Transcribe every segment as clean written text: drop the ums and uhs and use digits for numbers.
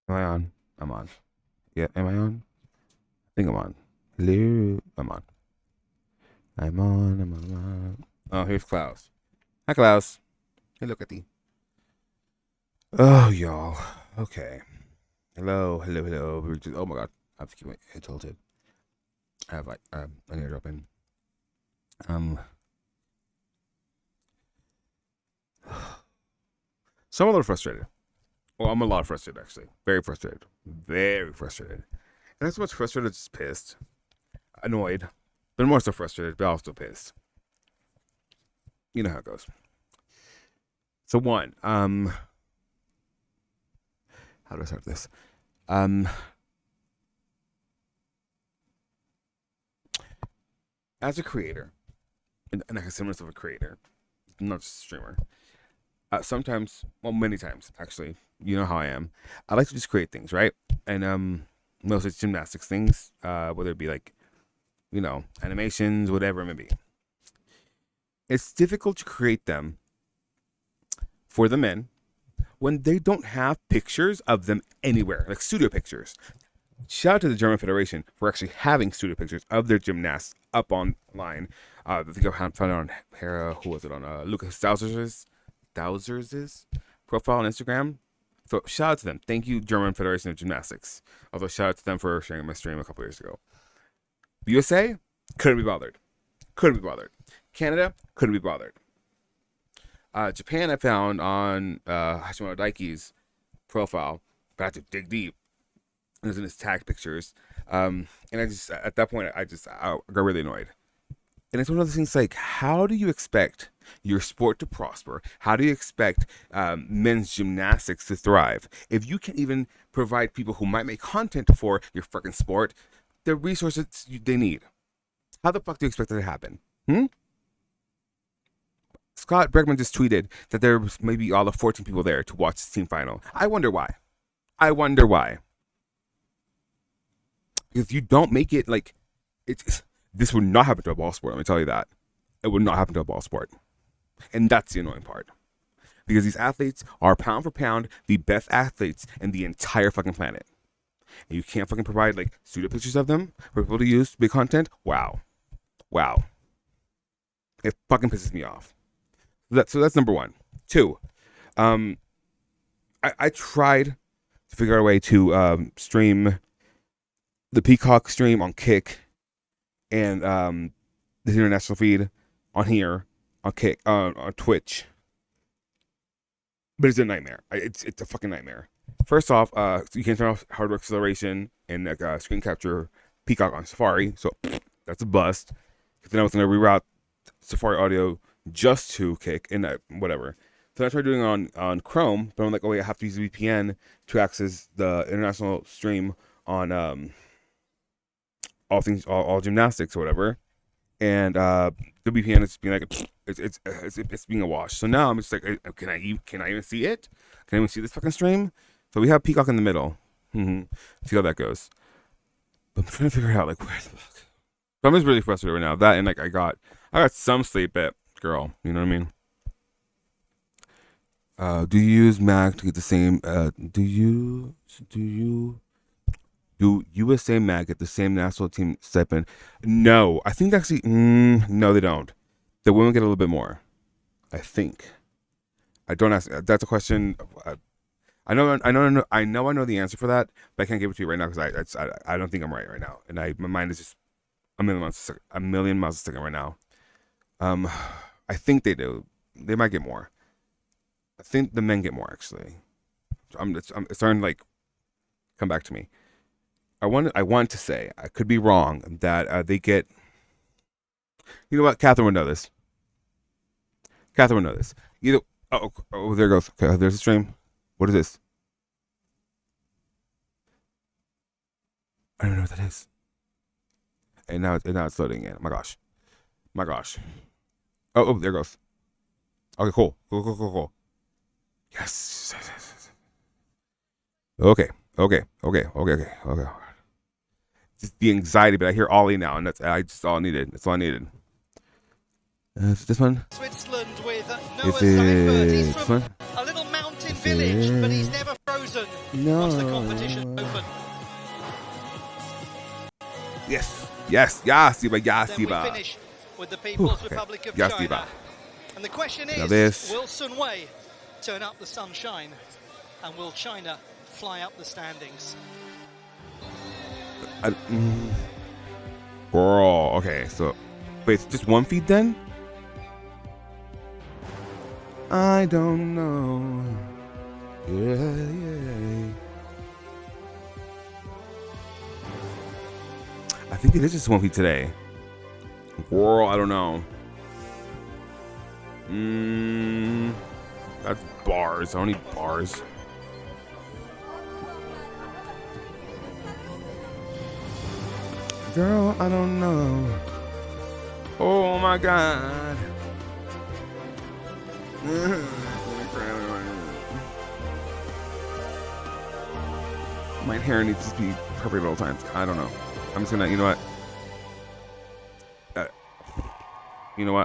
Am I on? I'm on. Yeah, am I on? I think I'm on. Hello? I'm on. I'm on. Oh, here's Klaus. Hi, Klaus. Hello, Kitty. Oh, y'all. Okay. Hello. Oh my god. I have to keep my head tilted. I have like an eardrop in. Um, so I'm a little frustrated. Well, I'm a lot frustrated actually. Very frustrated. Very frustrated. And not so much frustrated, just pissed, annoyed, but more so frustrated, but also pissed. You know how it goes. So one, how do I start this? Um, as a creator, and I consider myself a creator, not just a streamer. Sometimes, well, many times actually, you know how I am. I like to just create things, right? And mostly it's gymnastics things, whether it be like, animations, whatever it may be. It's difficult to create them for the men when they don't have pictures of them anywhere, like studio pictures. Shout out to the German Federation for actually having studio pictures of their gymnasts up online. I think I found it on who was it on? Lucas Dowser's profile on Instagram. So shout out to them. Thank you, German Federation of Gymnastics. Although shout out to them for sharing my stream a couple years ago. USA couldn't be bothered. Couldn't be bothered. Canada couldn't be bothered. Japan I found on Hashimoto Daiki's profile, but I had to dig deep. It was in his tag pictures. And I just, at that point, I got really annoyed. And it's one of those things like, how do you expect your sport to prosper? How do you expect men's gymnastics to thrive if you can't even provide people who might make content for your freaking sport the resources they need? How the fuck do you expect that to happen? Scott Bregman just tweeted that there was maybe all of 14 people there to watch the team final. I wonder why. If you don't make it like this would not happen to a ball sport. Let me tell you that. It would not happen to a ball sport. And that's the annoying part. Because these athletes are pound for pound the best athletes in the entire fucking planet. And you can't fucking provide like pseudo pictures of them for people to use to make content. Wow. It fucking pisses me off. So that's number one. Two, I tried to figure out a way to stream the Peacock stream on Kick and the international feed on here on Kick on Twitch, but it's a nightmare. It's a fucking nightmare. First off, you can turn off hardware acceleration and screen capture Peacock on Safari, so that's a bust. Because then I was gonna reroute Safari audio just to Kick and whatever. So I tried doing it on Chrome, but I'm like, oh wait, I have to use a VPN to access the international stream on all gymnastics or whatever. And the VPN is being like it's being a wash. So now I'm just like, can I even see it? Can I even see this fucking stream? So we have Peacock in the middle. See how that goes. But I'm trying to figure out like where the fuck. So I'm just really frustrated right now. That and like I got some sleep at girl. You know what I mean? Do you use Mac to get the same? Do USA Mag get the same national team stipend? No, I think actually, no, they don't. The women get a little bit more. I think. I don't ask. That's a question. I know the answer for that, but I can't give it to you right now because I don't think I'm right now, and my mind is just a million miles a second right now. I think they do. They might get more. I think the men get more actually. It's starting to like come back to me. I want to say, I could be wrong, that they get. You know what? Catherine would know this. Either. Oh, there it goes. Okay, there's a stream. What is this? I don't know what that is. And now it's loading in. My gosh. Oh, there it goes. Okay, cool. Yes. Okay. Just the anxiety, but I hear Ollie now, and that's all I needed. Is this one? Switzerland with Is it this one? a little mountain village, but he's never frozen. Houston No. once the competition open. Yes. Yes. Yasiba. Then we Yasiba. finish with the People's Okay. Republic of Yasiba. China. And the question Now is, this. will Sun Wei turn up the sunshine? And will China fly up the standings? Girl. Okay. So, wait. It's just one feed then? I don't know. Yeah. I think it is just one feed today. Girl, I don't know. That's bars. I don't need bars. Girl, I don't know. Oh my god. My hair needs to be perfect at all times. I don't know. I'm just gonna, you know what?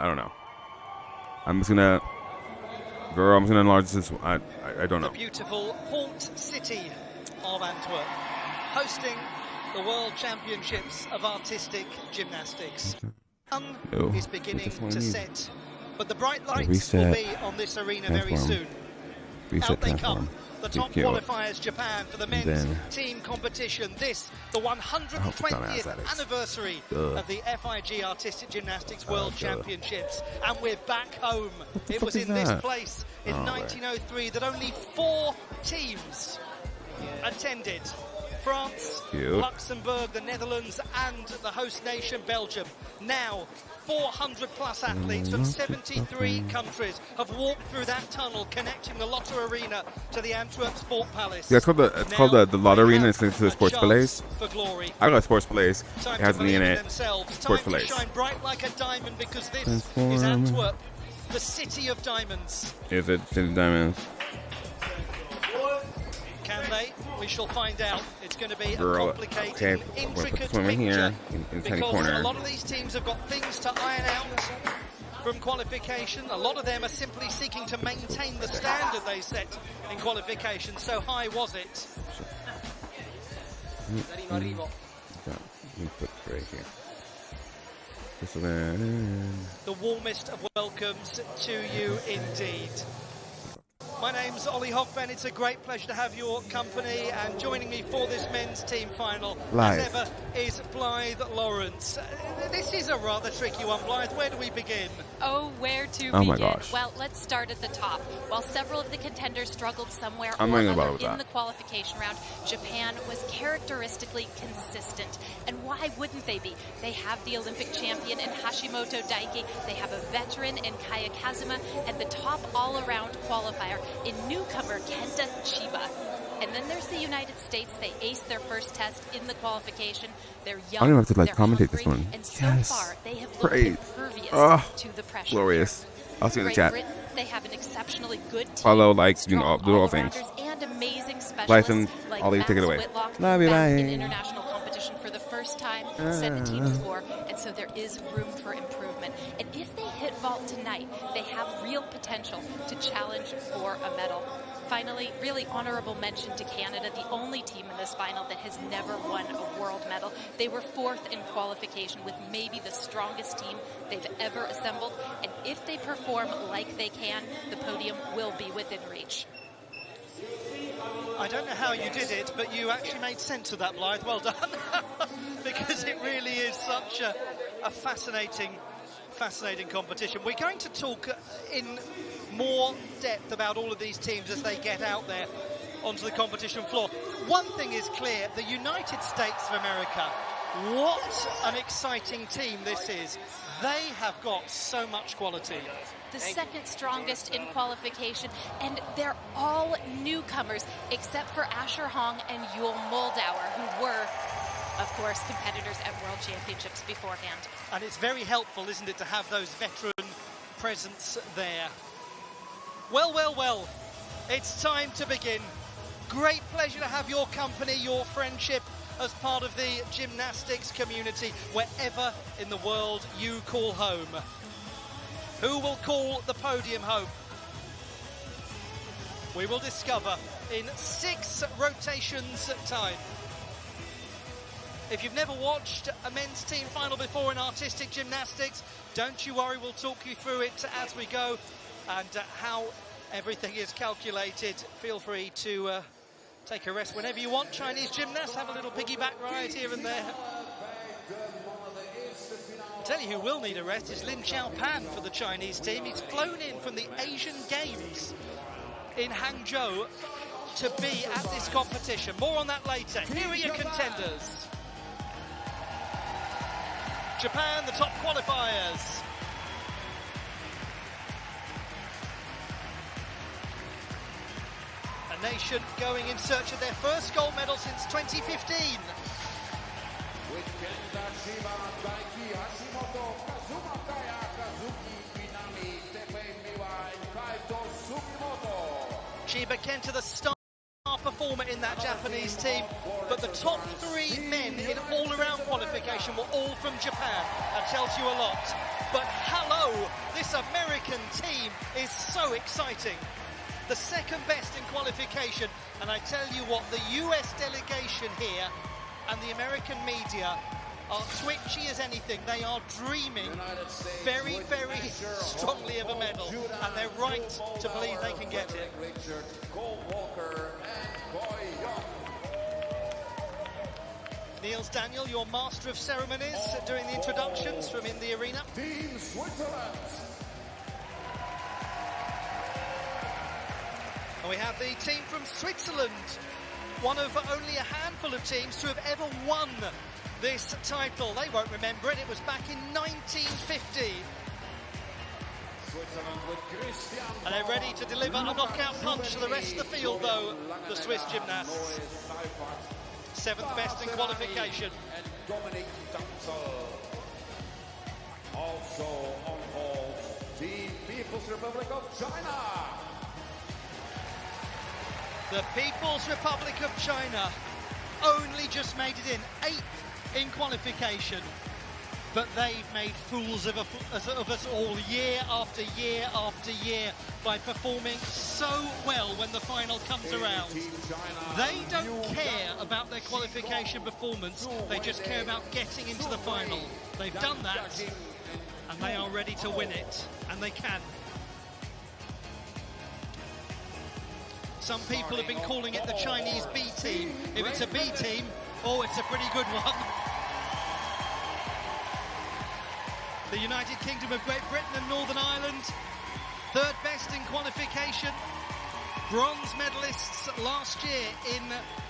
I don't know. I'm just gonna, girl, I'm just gonna enlarge this. I don't know. The beautiful Haunt City of Antwerp, hosting the World Championships of Artistic Gymnastics. Sun is beginning to set, but the bright lights will be on this arena very soon. Out they come. The top qualifiers, Japan, for the men's team competition. This, the 120th anniversary of the FIG Artistic Gymnastics World Championships. And we're back home. It was in this place in 1903 that only 4 teams attended. France, Luxembourg, the Netherlands, and the host nation, Belgium. Now, 400-plus athletes from 73 countries have walked through that tunnel connecting the Lotte Arena to the Antwerp Sport Palace. Yeah, it's called the Lotte Arena. It's connected to the Sports Palace. I got a Sports Palace. It has me in it. Sports Palace. Time to shine bright like a diamond because this is Antwerp, the city of diamonds. Is it City of Diamonds? Can they? We shall find out. It's going to be a complicated, intricate picture here in because corner. a lot of these teams have got things to iron out from qualification. A lot of them are simply seeking to maintain the standard they set in qualification. So high was it. Let me put it right here. The warmest of welcomes to you indeed. My name's Ollie Hogbeen. It's a great pleasure to have your company, and joining me for this men's team final, as ever, is Blythe Lawrence. This is a rather tricky one, Blythe. Where do we begin? Oh, where to begin? Oh my gosh. Well, let's start at the top. While several of the contenders struggled somewhere or other in the qualification round, Japan was characteristically consistent. And why wouldn't they be? They have the Olympic champion in Hashimoto Daiki, they have a veteran in Kaya Kazuma, and the top all-around qualifier in newcomer Kenta Chiba. And then there's the United States. They aced their first test in the qualification. They're young, I don't even have to they're commentate hungry, this one. And so far, they have looked impervious to the pressure. Glorious. I'll see you in the chat. Britain, they have an exceptionally good team. Follow, like, do all things. And amazing specialists Blythe, like I'll leave, Max take it away. Whitlock, Love you, back bye. in international competition for the first time, 17 score, and so there is room for improvement. And if they hit vault tonight, they have real potential to challenge for a medal. Finally, really honorable mention to Canada, the only team in this final that has never won a world medal. They were 4th in qualification with maybe the strongest team they've ever assembled. And if they perform like they can, the podium will be within reach. I don't know how you did it, but you actually made sense of that, Blythe. Well done. Because it really is such a fascinating competition. We're going to talk in more depth about all of these teams as they get out there onto the competition floor. One thing is clear, the United States of America, what an exciting team this is. They have got so much quality. The second strongest in qualification, and they're all newcomers except for Asher Hong and Yul Moldauer, who were, of course, competitors at World Championships beforehand. And it's very helpful, isn't it, to have those veteran presence there. Well, it's time to begin. Great pleasure to have your company, your friendship as part of the gymnastics community, wherever in the world you call home. Who will call the podium home? We will discover in 6 rotations time. If you've never watched a men's team final before in artistic gymnastics, don't you worry, we'll talk you through it as we go, and how everything is calculated. Feel free to take a rest whenever you want. Chinese gymnasts have a little piggyback ride here and there. I'll tell you who will need a rest is Lin Xiaopan for the Chinese team. He's flown in from the Asian Games in Hangzhou to be at this competition. More on that later. Here are your contenders. Japan, the top qualifiers. A nation going in search of their first gold medal since 2015. With Kenta Shiba, Daiki Hashimoto, Kazuma Kaya, Kazuki Minami, Teppei Miwa, and Kaito Sugimoto. Shiba Kenta, the star performer in that Japanese team, but the top 3 men in all-around qualification were all from Japan. That tells you a lot. But hello, this American team is so exciting. The second best in qualification, and I tell you what, the US delegation here and the American media are twitchy as anything. They are dreaming very, very strongly of a medal, and they're right to believe they can get it. Richard, Cole Walker, and Boy Young. Niels Daniel, your master of ceremonies, doing the introductions from in the arena. Team Switzerland. And we have the team from Switzerland, one of only a handful of teams to have ever won this title. They won't remember it. It was back in 1950. Switzerland with Christian. And they're ready to deliver a knockout punch to the rest of the field, though, the Swiss gymnasts. 7th best in qualification. And Dominic Danzel. Also on hold, Team People's Republic of China. The People's Republic of China only just made it in 8th in qualification, but they've made fools of us all year after year after year by performing so well when the final comes around. They don't care about their qualification performance, they just care about getting into the final. They've done that, and they are ready to win it, and they can. Some people have been calling it the Chinese B team. If it's a B team, oh, it's a pretty good one. The United Kingdom of Great Britain and Northern Ireland, 3rd best in qualification. Bronze medalists last year in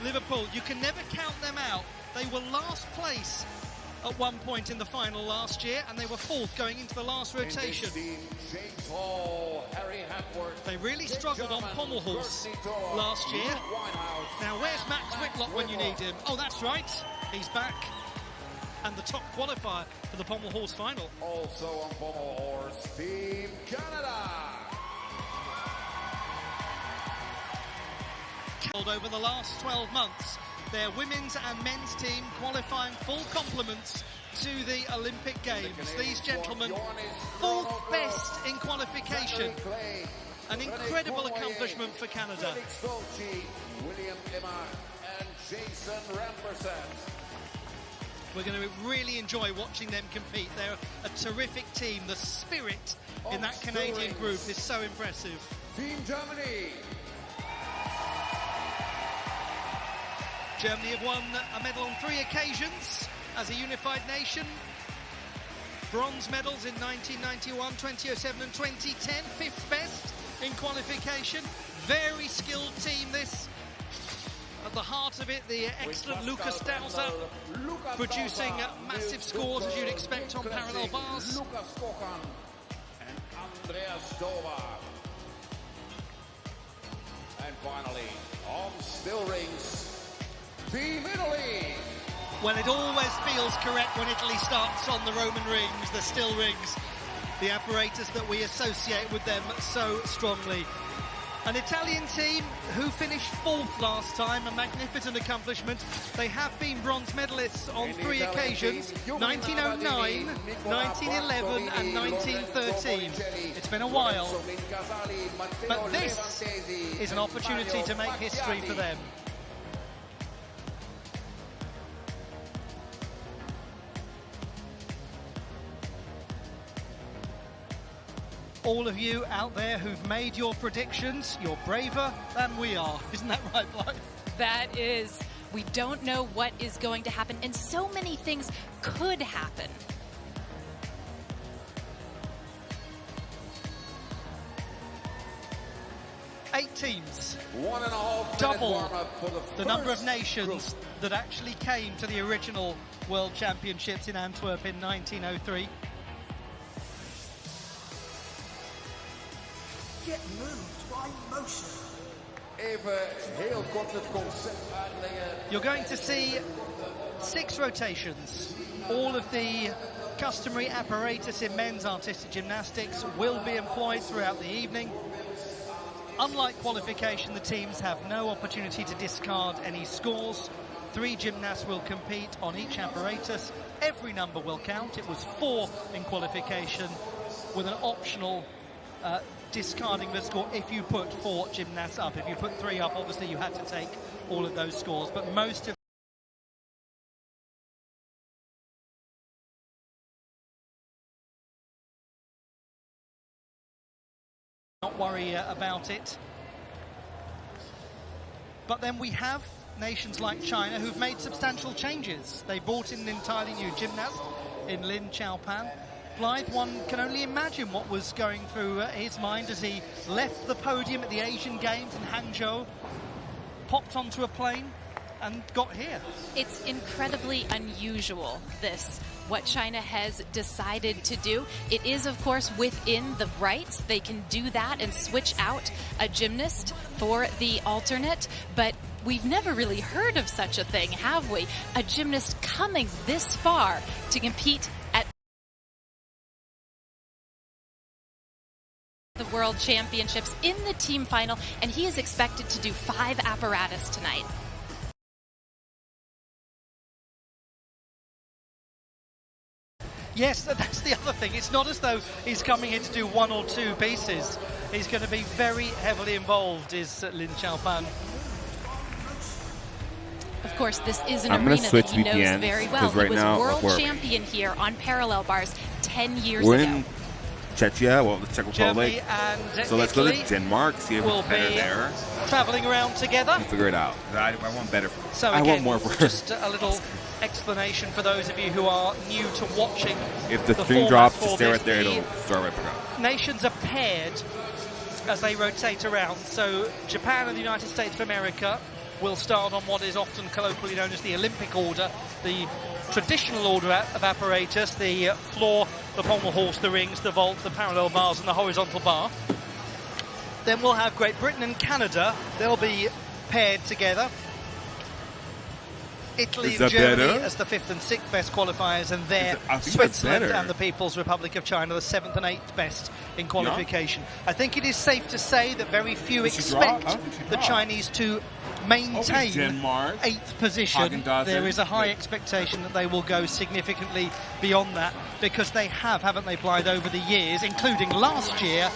Liverpool. You can never count them out. They were last place at one point in the final last year, and they were 4th going into the last rotation. James Hall, Harry Hepworth. They really struggled on pommel horse last year. Now, where's Max Whitlock when you need him? Oh, that's right, he's back. And the top qualifier for the pommel horse final. Also on pommel horse, Team Canada. Over the last 12 months, their women's and men's team qualifying full complements to the Olympic Games. These gentlemen, 4th best in qualification. An incredible accomplishment for Canada. William Emma and Jason Rampersad. We're going to really enjoy watching them compete. They're a terrific team. The spirit in that Canadian group is so impressive. Team Germany. Germany have won a medal on 3 occasions as a unified nation. Bronze medals in 1991, 2007 and 2010. 5th best in qualification. Very skilled team this. At the heart of it, the excellent Lucas Dauser, producing massive scores as you'd expect on parallel bars. Lucas Kokan and Andreas Dova. And finally, on still rings, Team Italy. Well, it always feels correct when Italy starts on the Roman rings, the still rings, the apparatus that we associate with them so strongly. An Italian team who finished 4th last time, a magnificent accomplishment. They have been bronze medalists on 3 occasions, 1909, 1911 and 1913. It's been a while, but this is an opportunity to make history for them. All of you out there who've made your predictions, you're braver than we are. Isn't that right, Blythe? That is. We don't know what is going to happen, and so many things could happen. Eight teams, 1.5 double the number of nations that actually came to the original World Championships in Antwerp in 1903. Get moved by motion. Even heel kort het concept uitleggen. You're going to see 6 rotations. All of the customary apparatus in men's artistic gymnastics will be employed throughout the evening. Unlike qualification, the teams have no opportunity to discard any scores. 3 gymnasts will compete on each apparatus. Every number will count. It was 4 in qualification with an optional discarding the score if you put 4 gymnasts up. If you put 3 up, obviously you had to take all of those scores, but most of not worry about it. But then we have nations like China who've made substantial changes. They brought in an entirely new gymnast in Lin Chaopan. Blythe, one can only imagine what was going through his mind as he left the podium at the Asian Games in Hangzhou, popped onto a plane and got here. It's incredibly unusual, what China has decided to do. It is, of course, within the rights. They can do that and switch out a gymnast for the alternate, but we've never really heard of such a thing, have we? A gymnast coming this far to compete at the World Championships in the team final, and he is expected to do 5 apparatus tonight. Yes, that's the other thing. It's not as though he's coming here to do 1 or 2 pieces. He's going to be very heavily involved, is Lin Chaopan. Of course, this is an I'm gonna arena switch that he knows VPNs, very well. 'cause right he was now world we're- champion here on parallel bars 10 years We're ago. in Czechia, well, the Czech Germany Republic. and So let's go Italy to Denmark, see if will it's better be there, travelling around together. and figure it out. I want better. So I again, want more for just a little explanation for those of you who are new to watching. If the format string drops, for just stay this. right there, The it'll start right back up. nations are paired as they rotate around. So Japan and the United States of America will start on what is often colloquially known as the Olympic order, the traditional order of apparatus, the floor, the pommel horse, the rings, the vault, the parallel bars and the horizontal bar. Then we'll have Great Britain and Canada. They'll be paired together. Italy Is and that Germany better? as the 5th and 6th best qualifiers, and there I think that's Switzerland better. and the People's Republic of China the 7th and 8th best in qualification. I think it is safe to say that very few Did she drop? expect I don't think she the dropped. Chinese to maintain Denmark. 8th position. Haagen-Dazs. There is a high expectation that they will go significantly beyond that, because they have, haven't they, Blythe, over the years, including last year,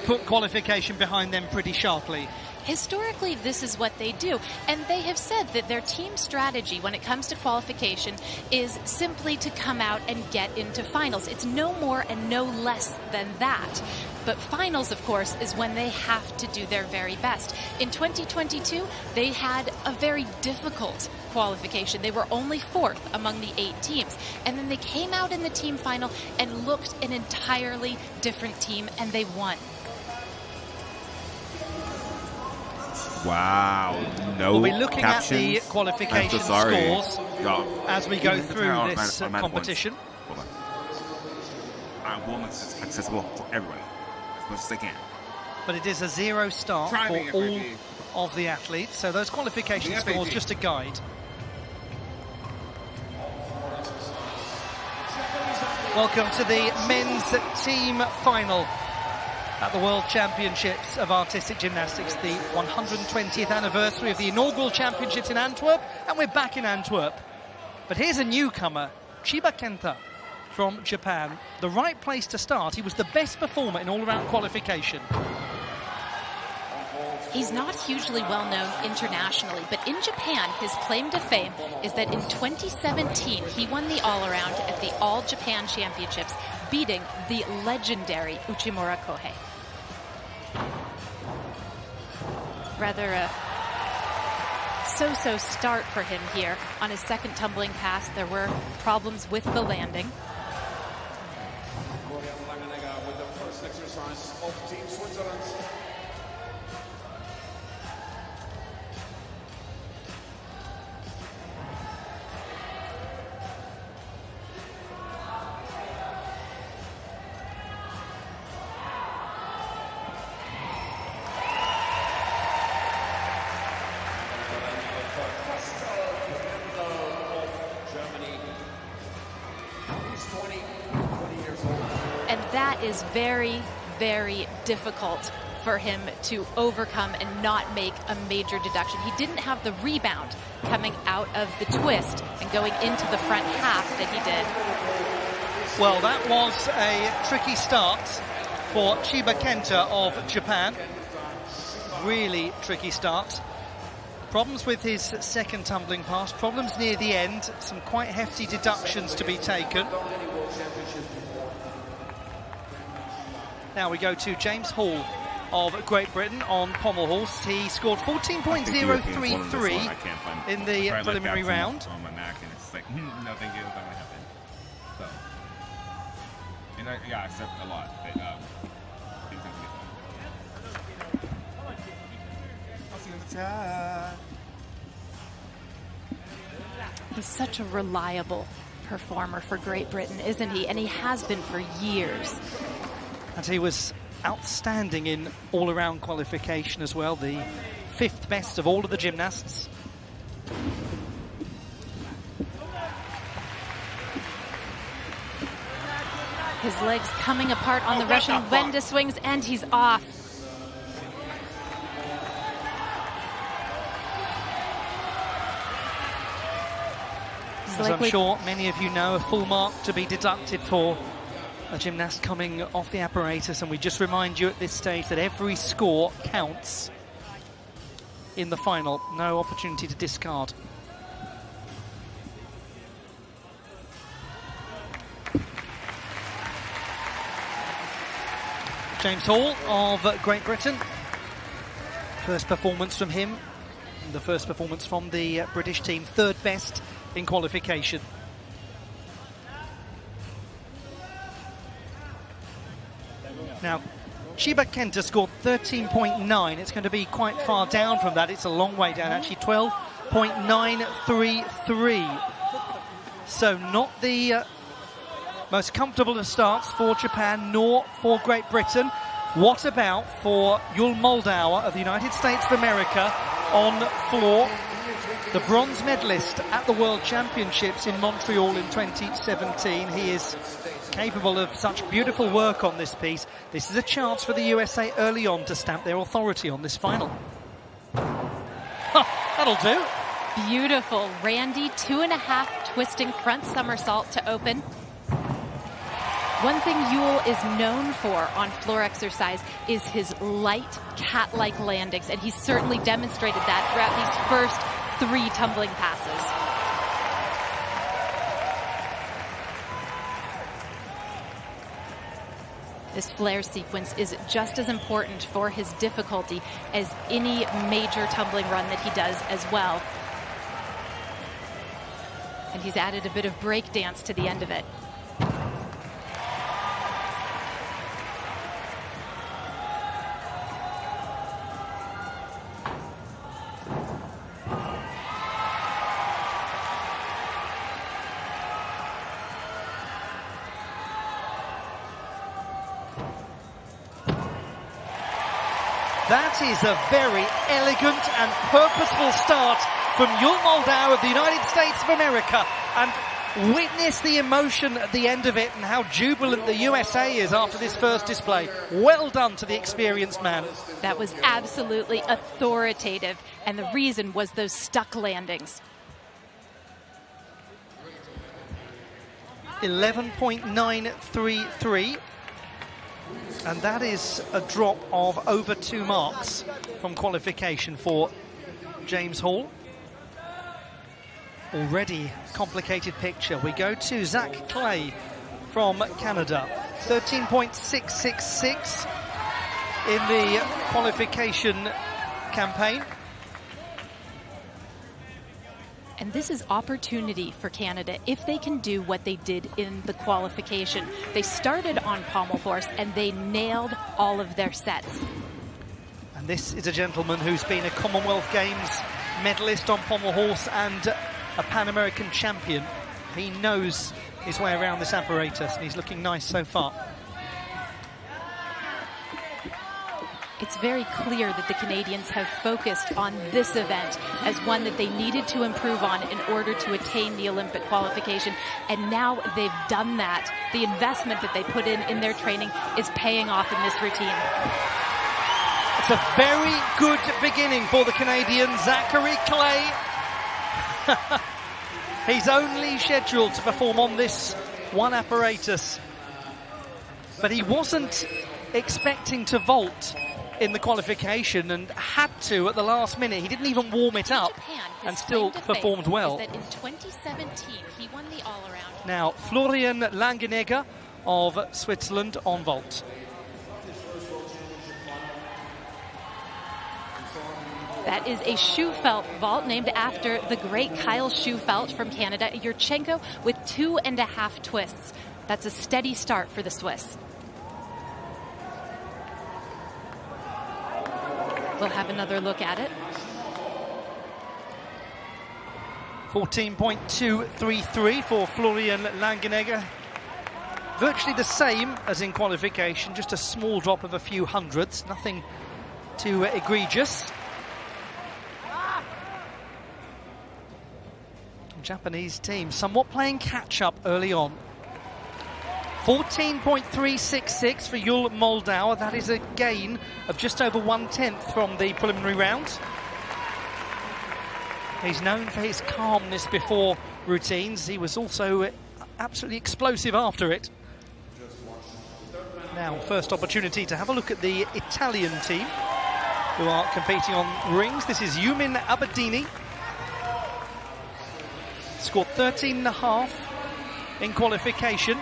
put qualification behind them pretty sharply. Historically, this is what they do, and they have said that their team strategy when it comes to qualification is simply to come out and get into finals. It's no more and no less than that. But finals, of course, is when they have to do their very best. In 2022, they had a very difficult qualification. They were only 4th among the 8 teams. And then they came out in the team final and looked an entirely different team, and they won. Wow, no We'll be looking captions. at the qualification I'm so sorry. scores No. as we go Even if it's through not this automatic competition. points. Hold on. I will make this accessible for everybody as much as I can. But it is a 0 start Try for me, all FAP. of the athletes. So those qualification The scores, FAP. just a guide. Welcome to the men's team final. at the World Championships of Artistic Gymnastics, the 120th anniversary of the inaugural championships in Antwerp, and we're back in Antwerp. But here's a newcomer, Chiba Kenta from Japan. The right place to start. He was the best performer in all-around qualification. He's not hugely well-known internationally, but in Japan, his claim to fame is that in 2017, he won the all-around at the All Japan Championships, beating the legendary Uchimura Kohei. Rather a so-so start for him here. On his second tumbling pass, there were problems with the landing. With the first exercise of Team Switzerland. And that is very, very difficult for him to overcome and not make a major deduction. He didn't have the rebound coming out of the twist and going into the front half that he did. Well, that was a tricky start for Chiba Kenta of Japan. Really tricky start. Problems with his second tumbling pass, problems near the end, some quite hefty deductions to be taken. Now we go to James Hall of Great Britain on pommel horse. He scored 14.033 in the preliminary round. On my Mac, and it's like, no, thank you, that might happen. So, and I accept a lot. But, things have to get done. I'll see you in the chat. He's such a reliable performer for Great Britain, isn't he? And he has been for years. And he was outstanding in all-around qualification as well, the 5th best of all of the gymnasts. His legs coming apart on the Russian Wenda swings, and he's off. As I'm sure many of you know, a full mark to be deducted for a gymnast coming off the apparatus, and we just remind you at this stage that every score counts in the final. No opportunity to discard. James Hall of Great Britain. First performance from him. The first performance from the British team. 3rd best in qualification. Now, Chiba Kenta scored 13.9. It's going to be quite far down from that. It's a long way down, actually. 12.933. So not the most comfortable of starts for Japan, nor for Great Britain. What about for Yul Moldauer of the United States of America on floor? The bronze medalist at the World Championships in Montreal in 2017. He is capable of such beautiful work on this piece. This is a chance for the USA early on to stamp their authority on this final. That'll do. Beautiful. Randy, 2.5 twisting front somersault to open. One thing Yul is known for on floor exercise is his light, cat-like landings, and he's certainly demonstrated that throughout these first 3 tumbling passes. This flare sequence is just as important for his difficulty as any major tumbling run that he does as well. And he's added a bit of break dance to the end of it. That is a very elegant and purposeful start from Yul Moldauer of the United States of America. And witness the emotion at the end of it and how jubilant the USA is after this first display. Well done to the experienced man. That was absolutely authoritative, and the reason was those stuck landings. 11.933, and that is a drop of over 2 marks from qualification for James Hall. Already complicated picture. We go to Zach Clay from Canada. 13.666 in the qualification campaign. And this is opportunity for Canada if they can do what they did in the qualification. They started on pommel horse and they nailed all of their sets. And this is a gentleman who's been a Commonwealth Games medalist on pommel horse and a Pan American champion. He knows his way around this apparatus and he's looking nice so far. It's very clear that the Canadians have focused on this event as one that they needed to improve on in order to attain the Olympic qualification. And now they've done that. The investment that they put in their training is paying off in this routine. It's a very good beginning for the Canadian, Zachary Clay. He's only scheduled to perform on this one apparatus, but he wasn't expecting to vault in the qualification and had to at the last minute. He didn't even warm it up and still performed well. That in 2017 he won the all-around. Now Florian Langenegger of Switzerland on vault. That is a Schufelt vault named after the great Kyle Schufelt from Canada. Yurchenko with 2.5 twists. That's a steady start for the Swiss. We'll have another look at it. 14.233 for Florian Langenegger. Virtually the same as in qualification, just a small drop of a few hundredths, nothing too egregious. Japanese team somewhat playing catch-up early on. 14.366 for Yul Moldau. That is a gain of just over 1/10 from the preliminary round. He's known for his calmness before routines. He was also absolutely explosive after it. Now, first opportunity to have a look at the Italian team who are competing on rings. This is Yumin Abadini. Scored 13.5 in qualification.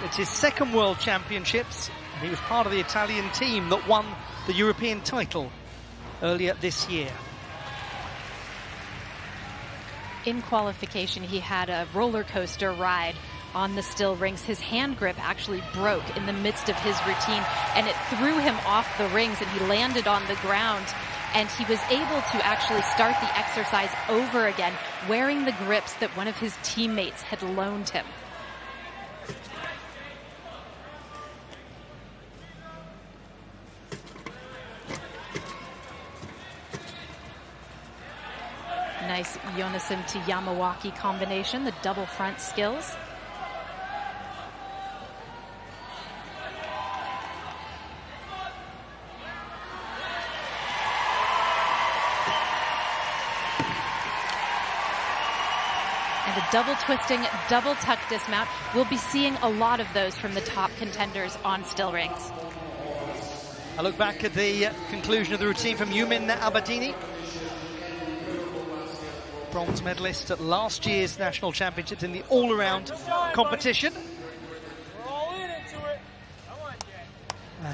It's his second World Championships. He was part of the Italian team that won the European title earlier this year. In qualification, he had a roller coaster ride on the still rings. His hand grip actually broke in the midst of his routine, and it threw him off the rings, and he landed on the ground. And he was able to actually start the exercise over again, wearing the grips that one of his teammates had loaned him. Nice Yonason to Yamawaki combination, the double front skills. And a double twisting, double tuck dismount. We'll be seeing a lot of those from the top contenders on still rings. I look back at the conclusion of the routine from Yumin Abadini. Bronze medalist at last year's national championships in the all-around competition.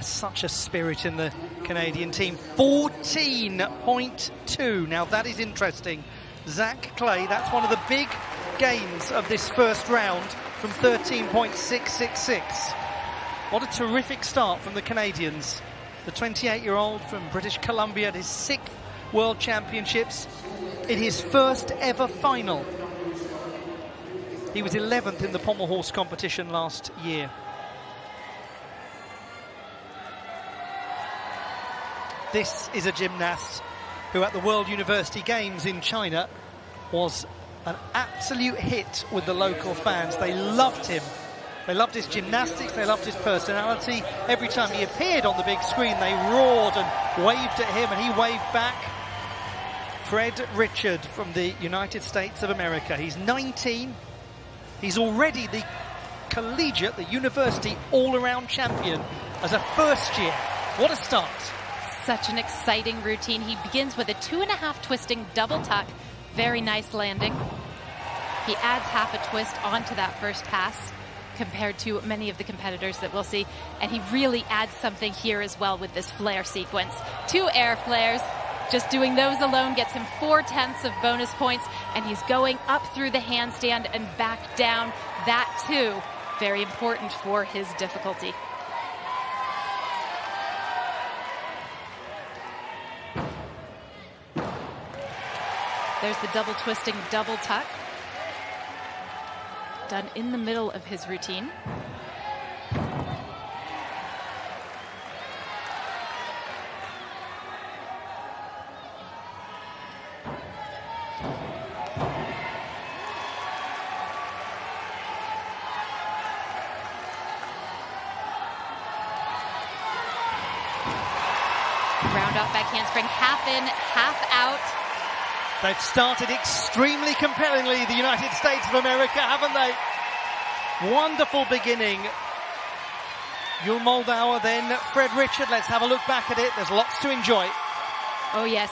Such a spirit in the Canadian team. 14.2. Now that is interesting. Zach Clay, that's one of the big gains of this first round from 13.666. What a terrific start from the Canadians. The 28-year-old from British Columbia at his 6th World Championships in his first ever final. He was 11th in the pommel horse competition last year. This is a gymnast who at the World University Games in China was an absolute hit with the local fans. They loved him. They loved his gymnastics, they loved his personality. Every time he appeared on the big screen, they roared and waved at him, and he waved back. Fred Richard from the United States of America. He's 19. He's already the collegiate, the university all-around champion as a first year. What a start. Such an exciting routine. He begins with a 2.5 twisting double tuck. Very nice landing. He adds half a twist onto that first pass compared to many of the competitors that we'll see. And he really adds something here as well with this flare sequence. 2 air flares. Just doing those alone gets him 4/10 of bonus points, and he's going up through the handstand and back down. That too, very important for his difficulty. There's the double twisting double tuck, done in the middle of his routine. Round off back handspring, half in, half out. They've started extremely compellingly, the United States of America, haven't they? Wonderful beginning. Yul Moldauer, then Fred Richard. Let's have a look back at it. There's lots to enjoy. Oh, yes.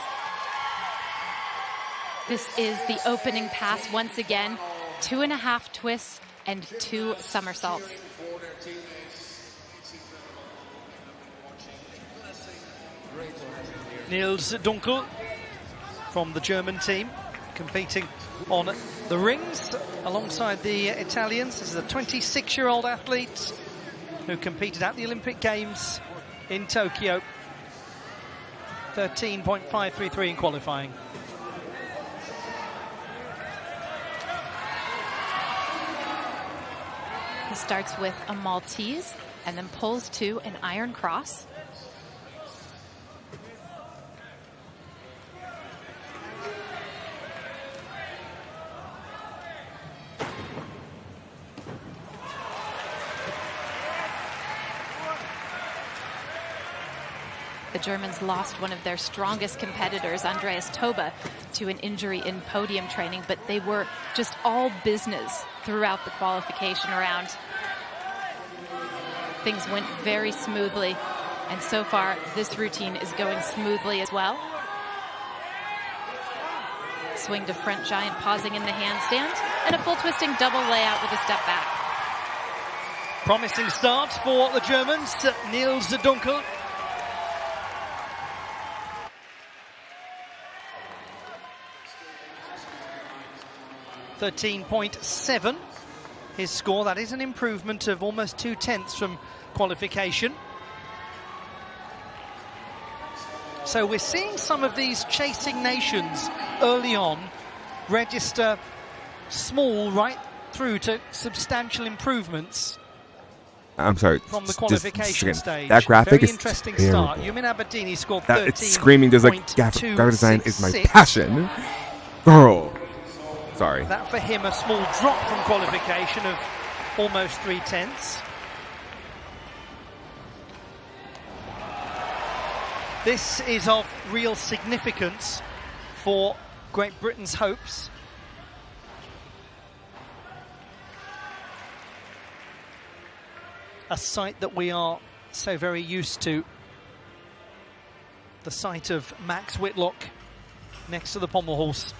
This is the opening pass once again. 2.5 twists and 2 somersaults. Nils Dunkel from the German team competing on the rings alongside the Italians. This is a 26-year-old athlete who competed at the Olympic Games in Tokyo. 13.533 in qualifying. He starts with a Maltese and then pulls to an iron cross. The Germans lost one of their strongest competitors, Andreas Toba, to an injury in podium training, but they were just all business throughout the qualification round. Things went very smoothly, and so far this routine is going smoothly as well. Swing to front giant, pausing in the handstand, and a full twisting double layout with a step back. Promising start for the Germans. Nils Dunkel. .7 his score. That is an improvement of almost 2/10 from qualification. So we're seeing some of these chasing nations early on register small right through to substantial improvements. I'm sorry. From the qualification stage. That graphic Very is interesting terrible. start. Yumin Abedini scored That 13. it's screaming. There's like graphic design is my passion, girl. Sorry. That for him a small drop from qualification of almost 3/10. This is of real significance for Great Britain's hopes. A sight that we are so very used to. The sight of Max Whitlock next to the pommel horse.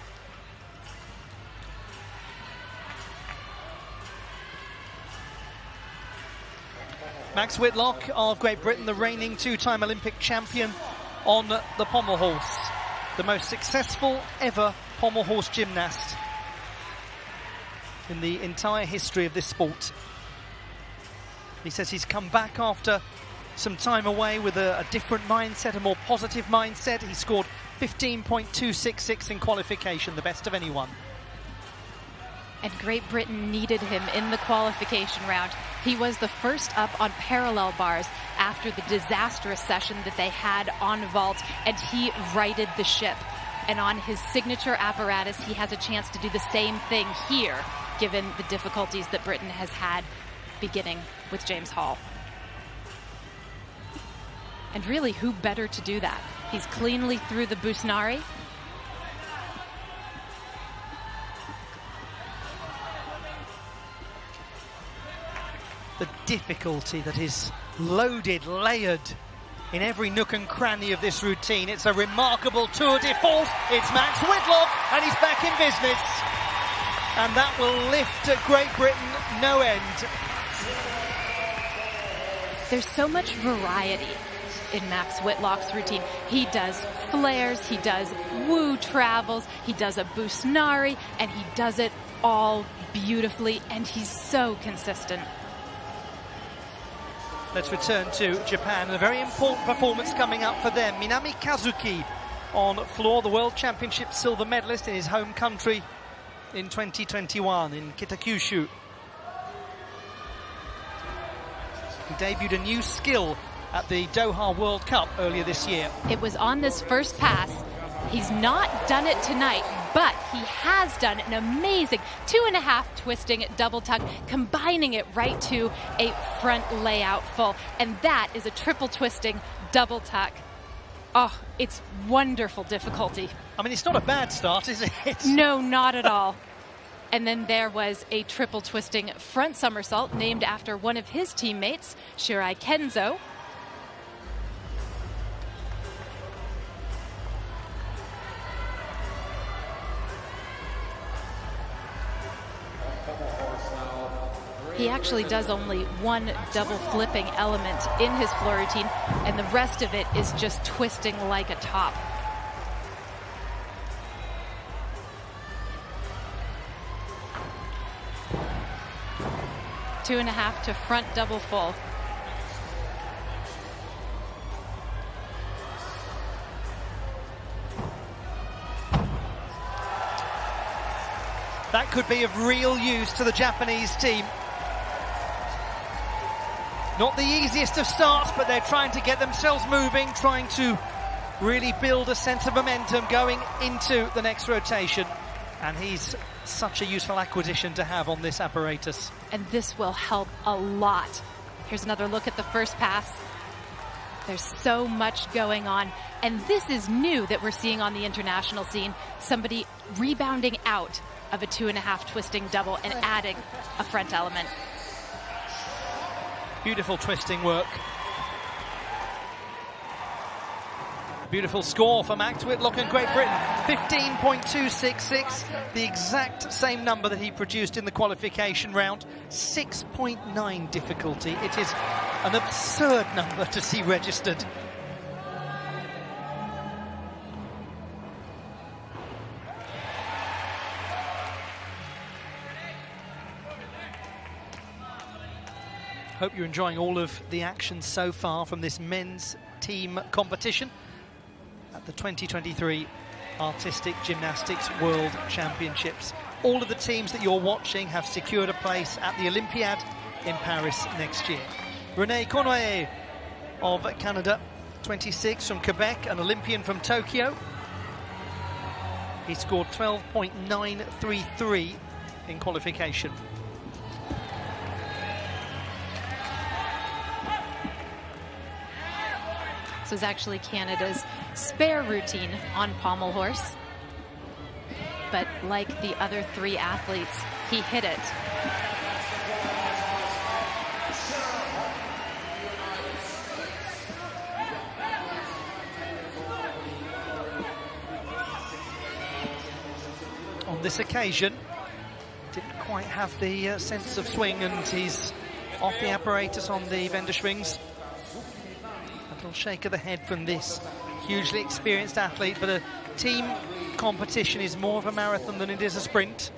Max Whitlock of Great Britain, the reigning 2-time Olympic champion on the pommel horse. The most successful ever pommel horse gymnast in the entire history of this sport. He says he's come back after some time away with a different mindset, a more positive mindset. He scored 15.266 in qualification, the best of anyone. And Great Britain needed him in the qualification round. He was the first up on parallel bars after the disastrous session that they had on vault, and he righted the ship. And on his signature apparatus, he has a chance to do the same thing here, given the difficulties that Britain has had beginning with James Hall. And really, who better to do that? He's cleanly through the Busnari. The difficulty that is loaded, layered in every nook and cranny of this routine. It's a remarkable tour de force. It's Max Whitlock, and he's back in business. And that will lift Great Britain no end. There's so much variety in Max Whitlock's routine. He does flares, he does woo travels, he does a Busnari, and he does it all beautifully, and he's so consistent. Let's return to Japan. A very important performance coming up for them. Minami Kazuki on floor, the World Championship silver medalist in his home country in 2021 in Kitakyushu. He debuted a new skill at the Doha World Cup earlier this year. It was on this first pass. He's not done it tonight, but he has done an amazing 2.5 twisting double tuck, combining it right to a front layout full. And that is a triple twisting double tuck. Oh, it's wonderful difficulty. I mean, it's not a bad start, is it? No, not at all. And then there was a triple twisting front somersault named after one of his teammates, Shirai Kenzo. He actually does only one double flipping element in his floor routine, and the rest of it is just twisting like a top. Two and a half to front double full. That could be of real use to the Japanese team. Not the easiest of starts, but they're trying to get themselves moving, trying to really build a sense of momentum going into the next rotation. And he's such a useful acquisition to have on this apparatus. And this will help a lot. Here's another look at the first pass. There's so much going on. And this is new that we're seeing on the international scene. Somebody rebounding out of a 2.5 twisting double and adding a front element. Beautiful twisting work. Beautiful score for Max Whitlock and Great Britain. 15.266, the exact same number that he produced in the qualification round. 6.9 difficulty. It is an absurd number to see registered. Hope you're enjoying all of the action so far from this men's team competition at the 2023 Artistic Gymnastics World Championships. All of the teams that you're watching have secured a place at the Olympiad in Paris next year. René Conoyer of Canada, 26, from Quebec, an Olympian from Tokyo. He scored 12.933 in qualification. This was actually Canada's spare routine on pommel horse. But like the other three athletes, he hit it. On this occasion, didn't quite have the sense of swing, and he's off the apparatus on the Wenderschwings. Little shake of the head from this hugely experienced athlete, but a team competition is more of a marathon than it is a sprint.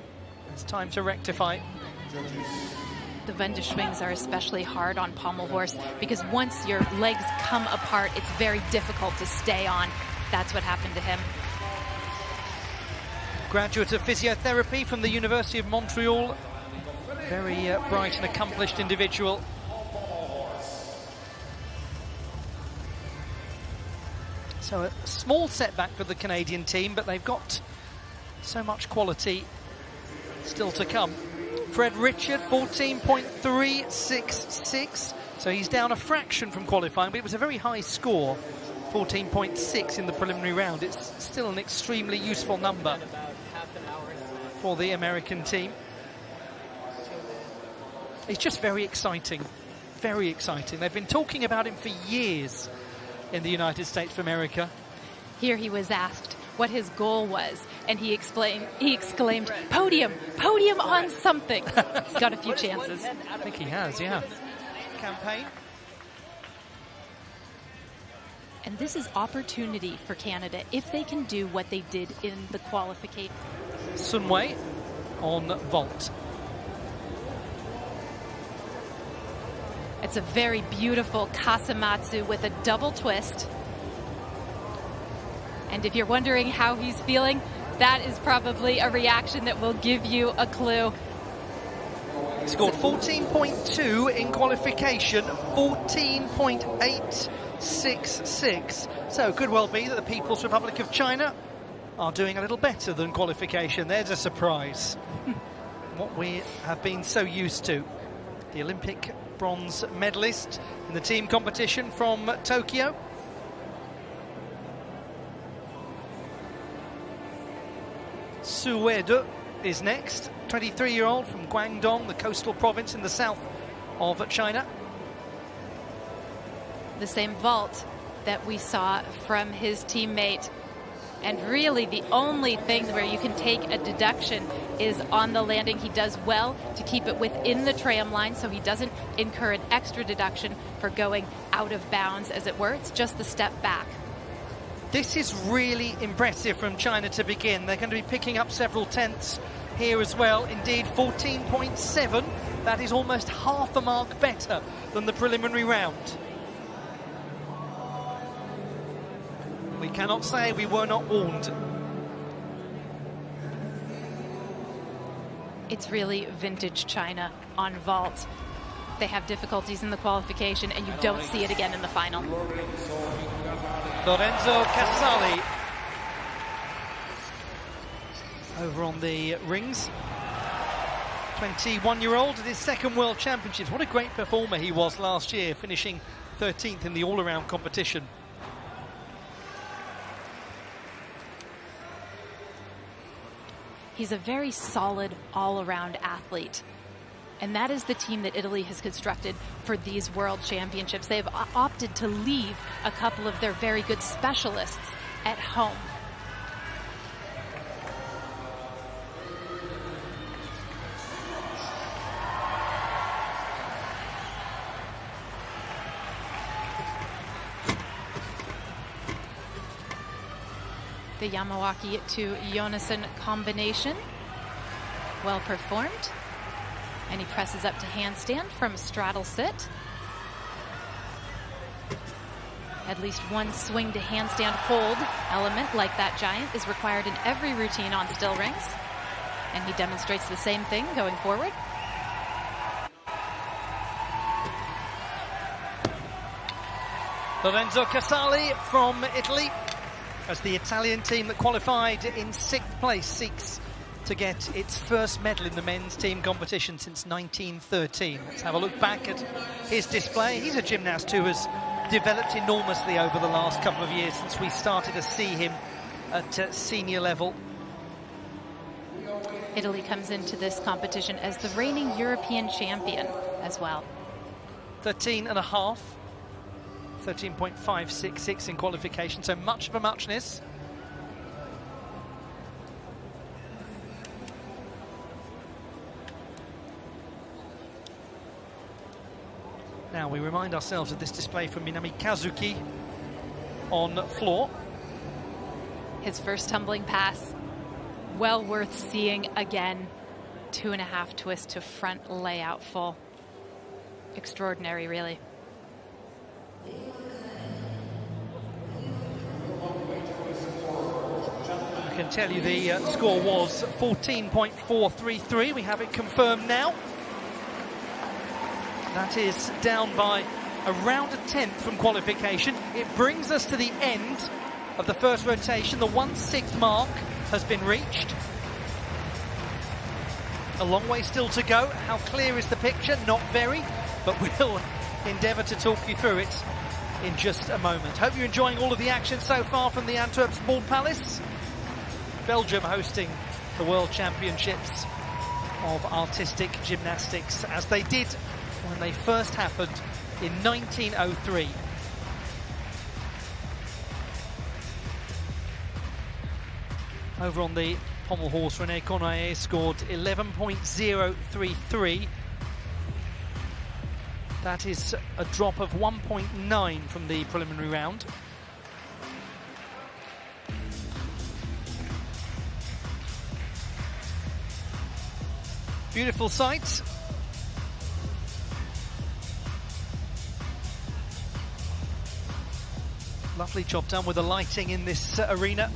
It's time to rectify. The Wenderschwings are especially hard on pommel horse because once your legs come apart, it's very difficult to stay on. That's what happened to him. Graduate of physiotherapy from the University of Montreal. Very bright and accomplished individual. So a small setback for the Canadian team, but they've got so much quality still to come. Fred Richard, 14.366. So he's down a fraction from qualifying, but it was a very high score, 14.6 in the preliminary round. It's still an extremely useful number for the American team. It's just very exciting, very exciting. They've been talking about him for years in the United States of America. Here he was asked what his goal was, and he exclaimed, podium, podium on something. He's got a few chances. I think he has, yeah. Campaign. And this is opportunity for Canada if they can do what they did in the qualification. Sun Wei on vault. It's a very beautiful Kasamatsu with a double twist. And if you're wondering how he's feeling, that is probably a reaction that will give you a clue. He scored 14.2 in qualification, 14.866. So it could well be that the People's Republic of China are doing a little better than qualification. There's a surprise. What we have been so used to. The Olympic bronze medalist in the team competition from Tokyo. Su Weide is next, 23-year-old from Guangdong, the coastal province in the south of China. The same vault that we saw from his teammate. And really the only thing where you can take a deduction is on the landing. He does well to keep it within the tram line, so he doesn't incur an extra deduction for going out of bounds, as it were. It's just the step back. This is really impressive from China to begin. They're going to be picking up several tenths here as well. Indeed, 14.7. That is almost half a mark better than the preliminary round. We cannot say we were not warned. It's really vintage China on vault. They have difficulties in the qualification, and you don't see it again in the final. Lorenzo Casali over on the rings. 21-year-old at his second World Championships. What a great performer he was last year, finishing 13th in the all-around competition. He's a very solid all-around athlete. And that is the team that Italy has constructed for these World Championships. They have opted to leave a couple of their very good specialists at home. The Yamawaki to Jonassen combination, well performed. And he presses up to handstand from straddle sit. At least one swing to handstand hold element like that giant is required in every routine on still rings. And he demonstrates the same thing going forward. Lorenzo Casali from Italy, as the Italian team that qualified in 6th place seeks to get its first medal in the men's team competition since 1913. Let's have a look back at his display. He's a gymnast who has developed enormously over the last couple of years since we started to see him at senior level. Italy comes into this competition as the reigning European champion as well. 13.5, 13.566 in qualification, so much of a muchness. Now we remind ourselves of this display from Minami Kazuki on floor. His first tumbling pass, well worth seeing again. 2.5 twist to front layout full. Extraordinary, really. I can tell you the score was 14.433. We have it confirmed now. That is down by around a tenth from qualification. It brings us to the end of the first rotation. The 1/6 mark has been reached. A long way still to go. How clear is the picture? Not very, but we'll endeavour to talk you through it in just a moment. Hope you're enjoying all of the action so far from the Antwerp Sport Palace. Belgium hosting the World Championships of Artistic Gymnastics, as they did when they first happened in 1903. Over on the pommel horse, René Cournoyer scored 11.033. That is a drop of 1.9 from the preliminary round. Beautiful sight. Lovely job done with the lighting in this arena.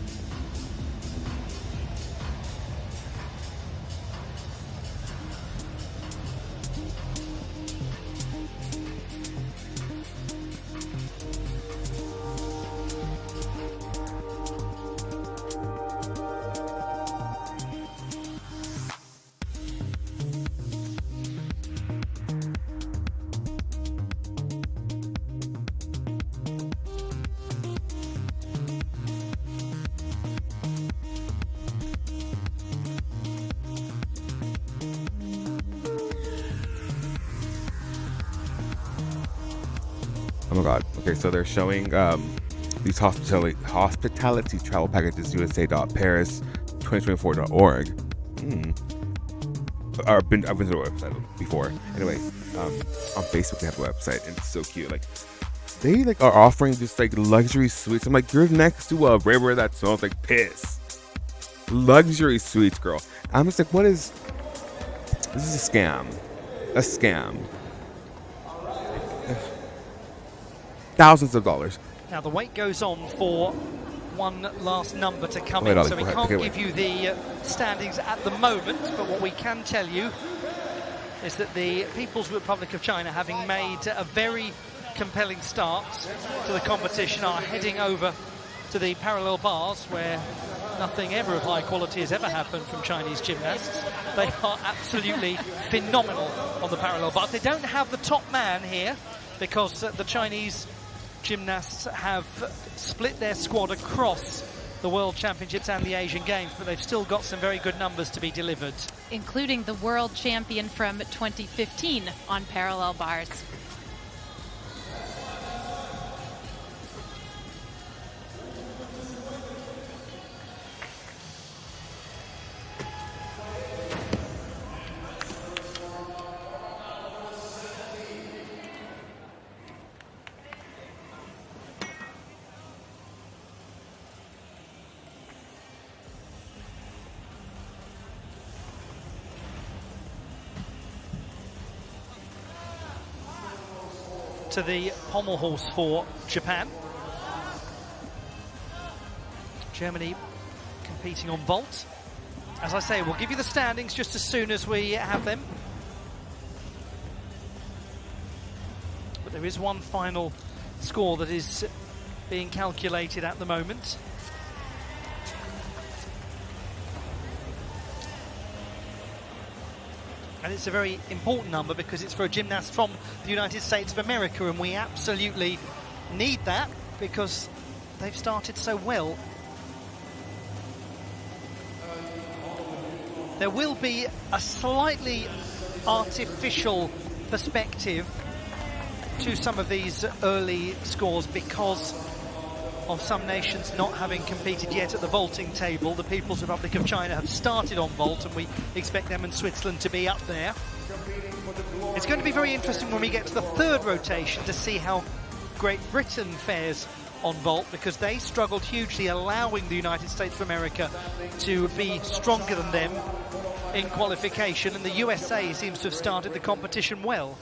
Oh my god. Okay, so they're showing these hospitality travel packages, usa.paris2024.org. I've been to the website before. Anyway, on Facebook they have a website and it's so cute. Like they are offering just luxury suites. I'm like, you're next to a river that smells like piss. Luxury suites, girl. I'm just like, what is this? Is a scam. A scam. Thousands of dollars. Now the wait goes on for one last number to come in, so we can't give you the standings at the moment, but what we can tell you is that the People's Republic of China, having made a very compelling start to the competition, are heading over to the parallel bars where nothing ever of high quality has ever happened from Chinese gymnasts. They are absolutely phenomenal on the parallel bars. They don't have the top man here because the Chinese gymnasts have split their squad across the World Championships and the Asian Games, but they've still got some very good numbers to be delivered. Including the world champion from 2015 on parallel bars. To the pommel horse for Japan. Germany competing on vault. As I say, we'll give you the standings just as soon as we have them. But there is one final score that is being calculated at the moment. And it's a very important number because it's for a gymnast from the United States of America, and we absolutely need that because they've started so well. There will be a slightly artificial perspective to some of these early scores because of some nations not having competed yet at the vaulting table. The People's Republic of China have started on vault, and we expect them and Switzerland to be up there. It's going to be very interesting when we get to the third rotation to see how Great Britain fares on vault, because they struggled hugely, allowing the United States of America to be stronger than them in qualification, and the USA seems to have started the competition well.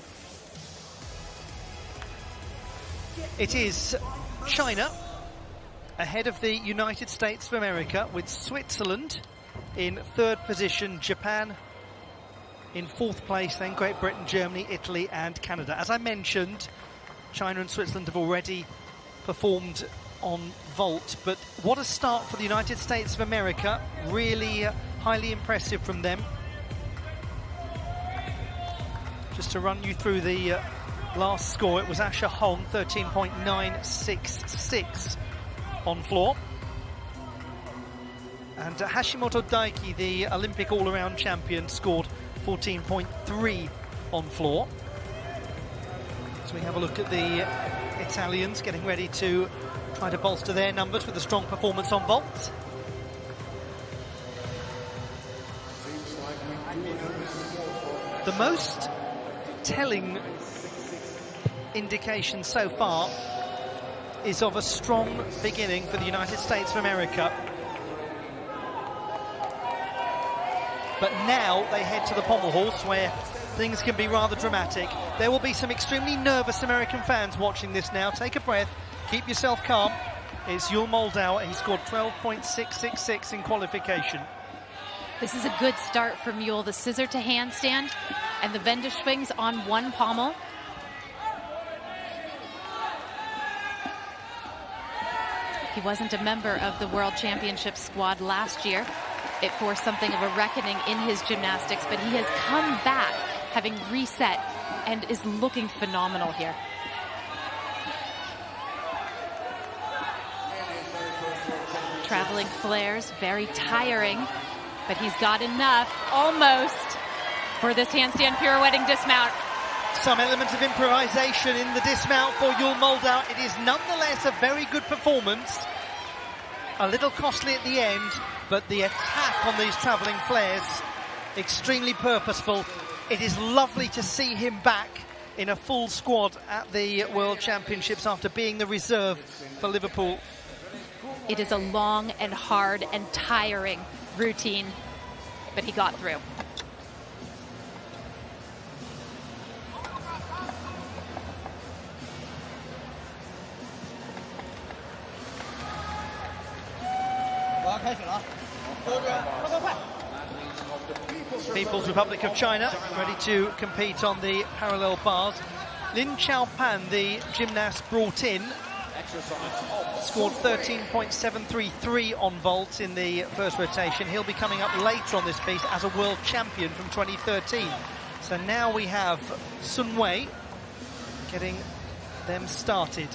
It is China ahead of the United States of America, with Switzerland in third position, Japan in fourth place, then Great Britain, Germany, Italy, and Canada. As I mentioned, China and Switzerland have already performed on vault. But what a start for the United States of America. Really highly impressive from them. Just to run you through the last score, it was Asher Hong, 13.966 on floor. And Hashimoto Daiki, the Olympic all-around champion, scored 14.3 on floor. So we have a look at the Italians getting ready to try to bolster their numbers with a strong performance on vault. The most telling indication so far is of a strong beginning for the United States of America. But now they head to the Pommel Horse, where things can be rather dramatic. There will be some extremely nervous American fans watching this now. Take a breath, keep yourself calm. It's Yul Moldau. He scored 12.666 in qualification. This is a good start for Yul. The scissor to handstand and the Wendeschwings on one pommel. He wasn't a member of the World Championship squad last year. It forced something of a reckoning in his gymnastics, but he has come back having reset and is looking phenomenal here. Traveling flares, very tiring, but he's got enough, almost, for this handstand pirouetting dismount. Some element of improvisation in the dismount for Yul Moldau. It is nonetheless a very good performance. A little costly at the end, but the attack on these travelling flares, extremely purposeful. It is lovely to see him back in a full squad at the World Championships after being the reserve for Liverpool. It is a long and hard and tiring routine, but he got through. People's Republic of China ready to compete on the parallel bars. Lin Xiaopan, the gymnast brought in, scored 13.733 on vault in the first rotation. He'll be coming up later on this piece as a world champion from 2013. So now we have Sun Wei getting them started.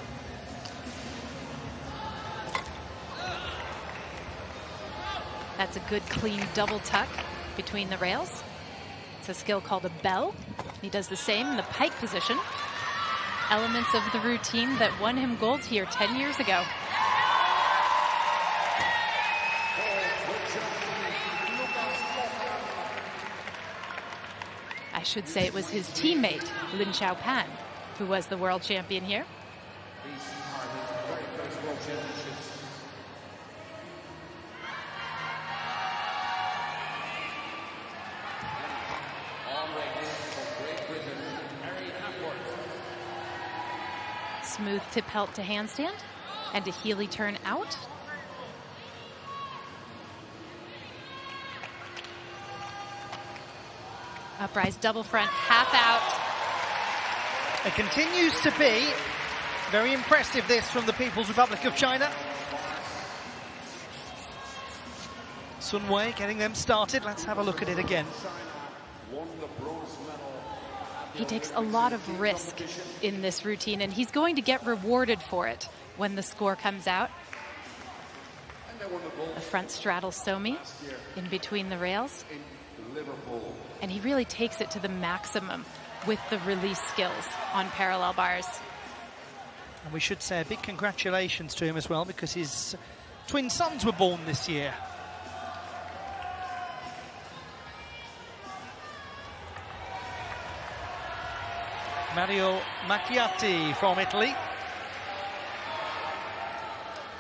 That's a good, clean double tuck between the rails. It's a skill called a bell. He does the same in the pike position. Elements of the routine that won him gold here 10 years ago. I should say it was his teammate, Lin Xiaopan, who was the world champion here. Smooth tip help to handstand and a Healy turn out. Uprise double front, half out. It continues to be very impressive, this from the People's Republic of China. Sun Wei getting them started. Let's have a look at it again. He takes a lot of risk in this routine, and he's going to get rewarded for it when the score comes out. A front straddle Somi in between the rails. And he really takes it to the maximum with the release skills on parallel bars. And we should say a big congratulations to him as well, because his twin sons were born this year. Mario Macchiati from Italy.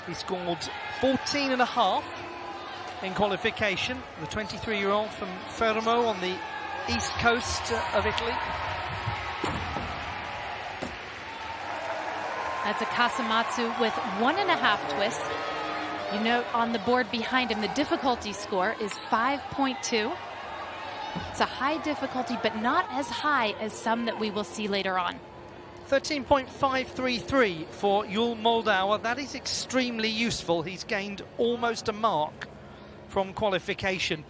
He scored 14.5 in qualification. The 23-year-old from Fermo on the east coast of Italy. That's a Kasamatsu with 1.5 twists. You note on the board behind him, the difficulty score is 5.2. It's a high difficulty, but not as high as some that we will see later on. 13.533 for Yul Moldauer. That is extremely useful. He's gained almost a mark from qualification.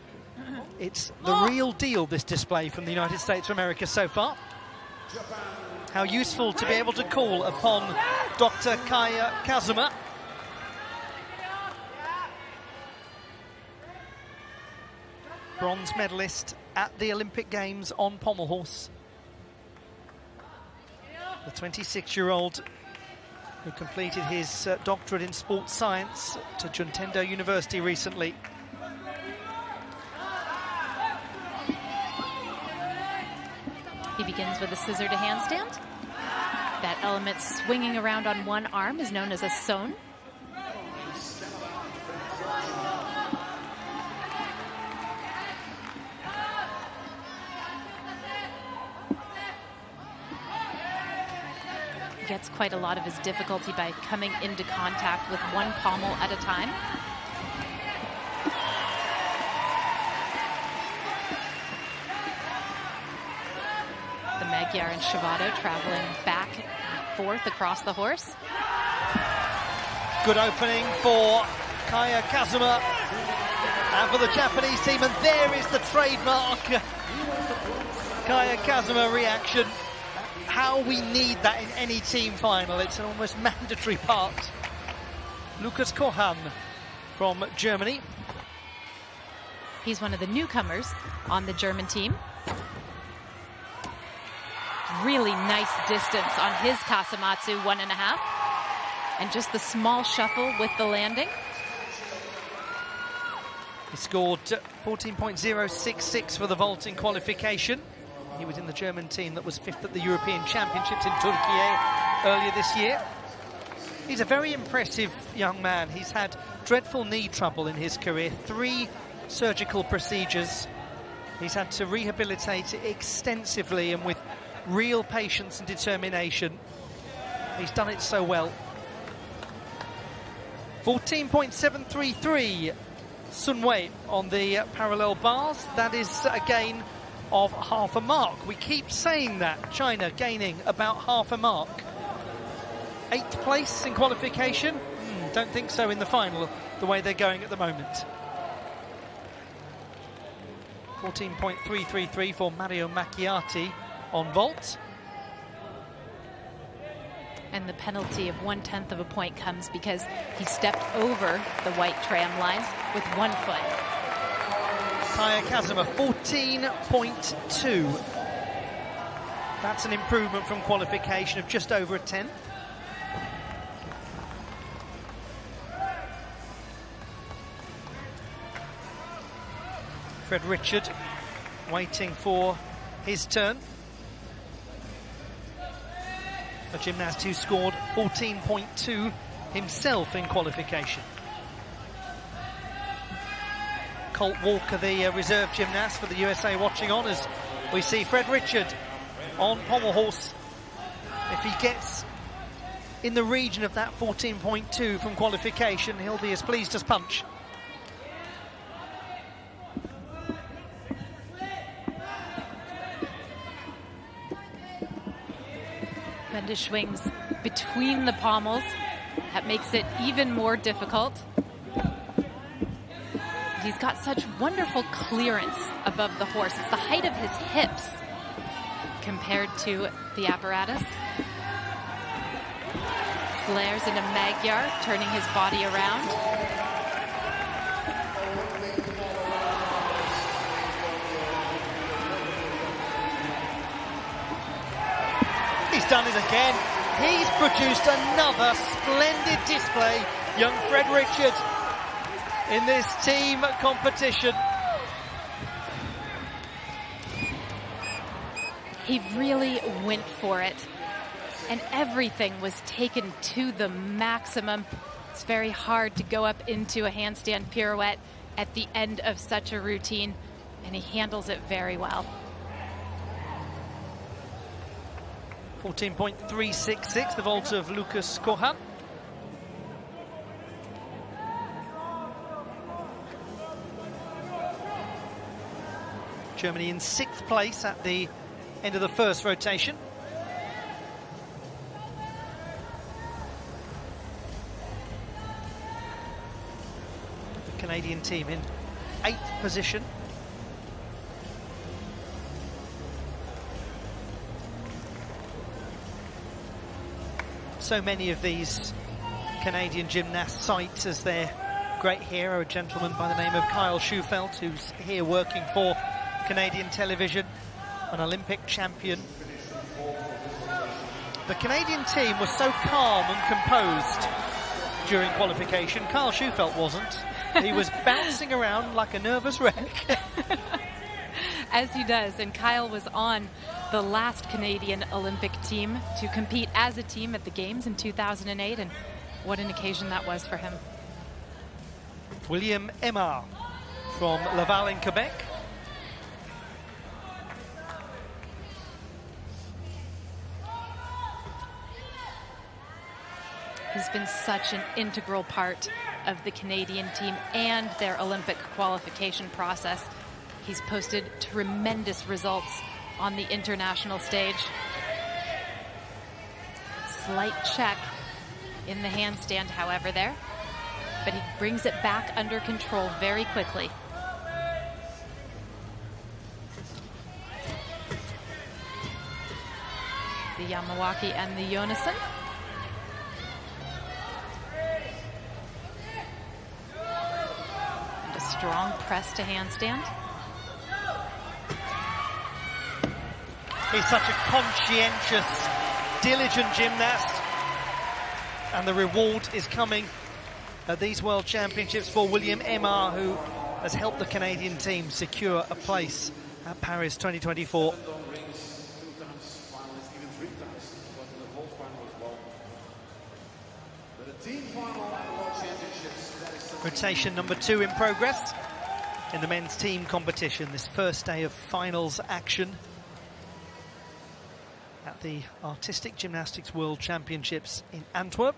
It's the real deal, this display from the United States of America so far. How useful to be able to call upon Dr. Kaya Kazuma. Bronze medalist at the Olympic Games on pommel horse. The 26-year-old who completed his doctorate in sports science to Juntendo University recently. He begins with a scissor to handstand. That element swinging around on one arm is known as a seon. Gets quite a lot of his difficulty by coming into contact with one pommel at a time. The Magyar and Shavado traveling back and forth across the horse. Good opening for Kaya Kazuma and for the Japanese team, and there is the trademark Kaya Kazuma reaction. How we need that in any team final. It's an almost mandatory part. Lukas Kohan from Germany. He's one of the newcomers on the German team. Really nice distance on his Kasamatsu 1.5. And just the small shuffle with the landing. He scored 14.066 for the vault in qualification. He was in the German team that was 5th at the European Championships in Turkey earlier this year. He's a very impressive young man. He's had dreadful knee trouble in his career, 3 surgical procedures. He's had to rehabilitate it extensively and with real patience and determination. He's done it so well. 14.733 Sun Wei on the parallel bars. That is a gain of half a mark. We keep saying that. China gaining about half a mark. 8th place in qualification? Don't think so in the final, the way they're going at the moment. 14.333 for Mario Macchiati on vault. And the penalty of 1/10 of a point comes because he stepped over the white tram line with 1 foot. Kaya Kazuma, 14.2. That's an improvement from qualification of just over a 10th. Fred Richard waiting for his turn. A gymnast who scored 14.2 himself in qualification. Colt Walker, the reserve gymnast for the USA, watching on as we see Fred Richard on pommel horse. If he gets in the region of that 14.2 from qualification, he'll be as pleased as punch. Bender swings between the pommels. That makes it even more difficult. He's got such wonderful clearance above the horse. It's the height of his hips compared to the apparatus. Flares into Magyar, turning his body around. He's done it again. He's produced another splendid display. Young Fred Richard in this team competition. He really went for it, and everything was taken to the maximum. It's very hard to go up into a handstand pirouette at the end of such a routine, and he handles it very well. 14.366, the vault of Lukas Kohan. Germany in 6th place at the end of the first rotation. Canadian team in 8th position. So many of these Canadian gymnasts cite as their great hero a gentleman by the name of Kyle Schufelt, who's here working for Canadian television, an Olympic champion. The Canadian team was so calm and composed during qualification. Kyle Schufelt wasn't. He was bouncing around like a nervous wreck. As he does, and Kyle was on the last Canadian Olympic team to compete as a team at the Games in 2008, and what an occasion that was for him. William Aymar from Laval in Quebec. He's been such an integral part of the Canadian team and their Olympic qualification process. He's posted tremendous results on the international stage. Slight check in the handstand, however, there. But he brings it back under control very quickly. The Yamawaki and the Jonassen. And a strong press to handstand. He's such a conscientious, diligent gymnast. And the reward is coming at these World Championships for William Aymar, who has helped the Canadian team secure a place at Paris 2024. Rotation number 2 in progress in the men's team competition. This first day of finals action at the Artistic Gymnastics World Championships in Antwerp.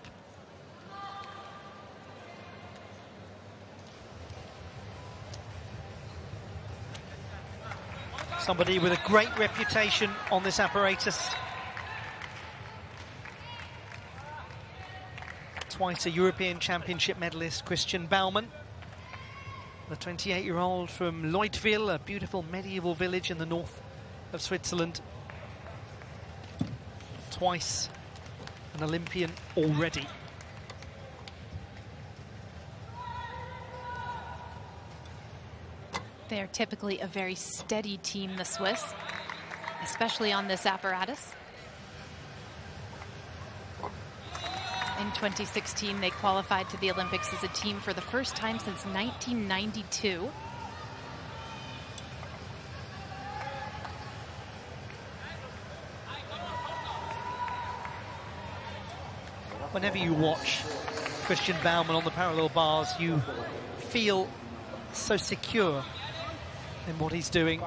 Somebody with a great reputation on this apparatus. Twice a European Championship medalist, Christian Baumann. The 28-year-old from Leutwil, a beautiful medieval village in the north of Switzerland. Twice an Olympian already. They are typically a very steady team, the Swiss, especially on this apparatus. In 2016, they qualified to the Olympics as a team for the first time since 1992. Whenever you watch Christian Baumann on the parallel bars, you feel so secure in what he's doing.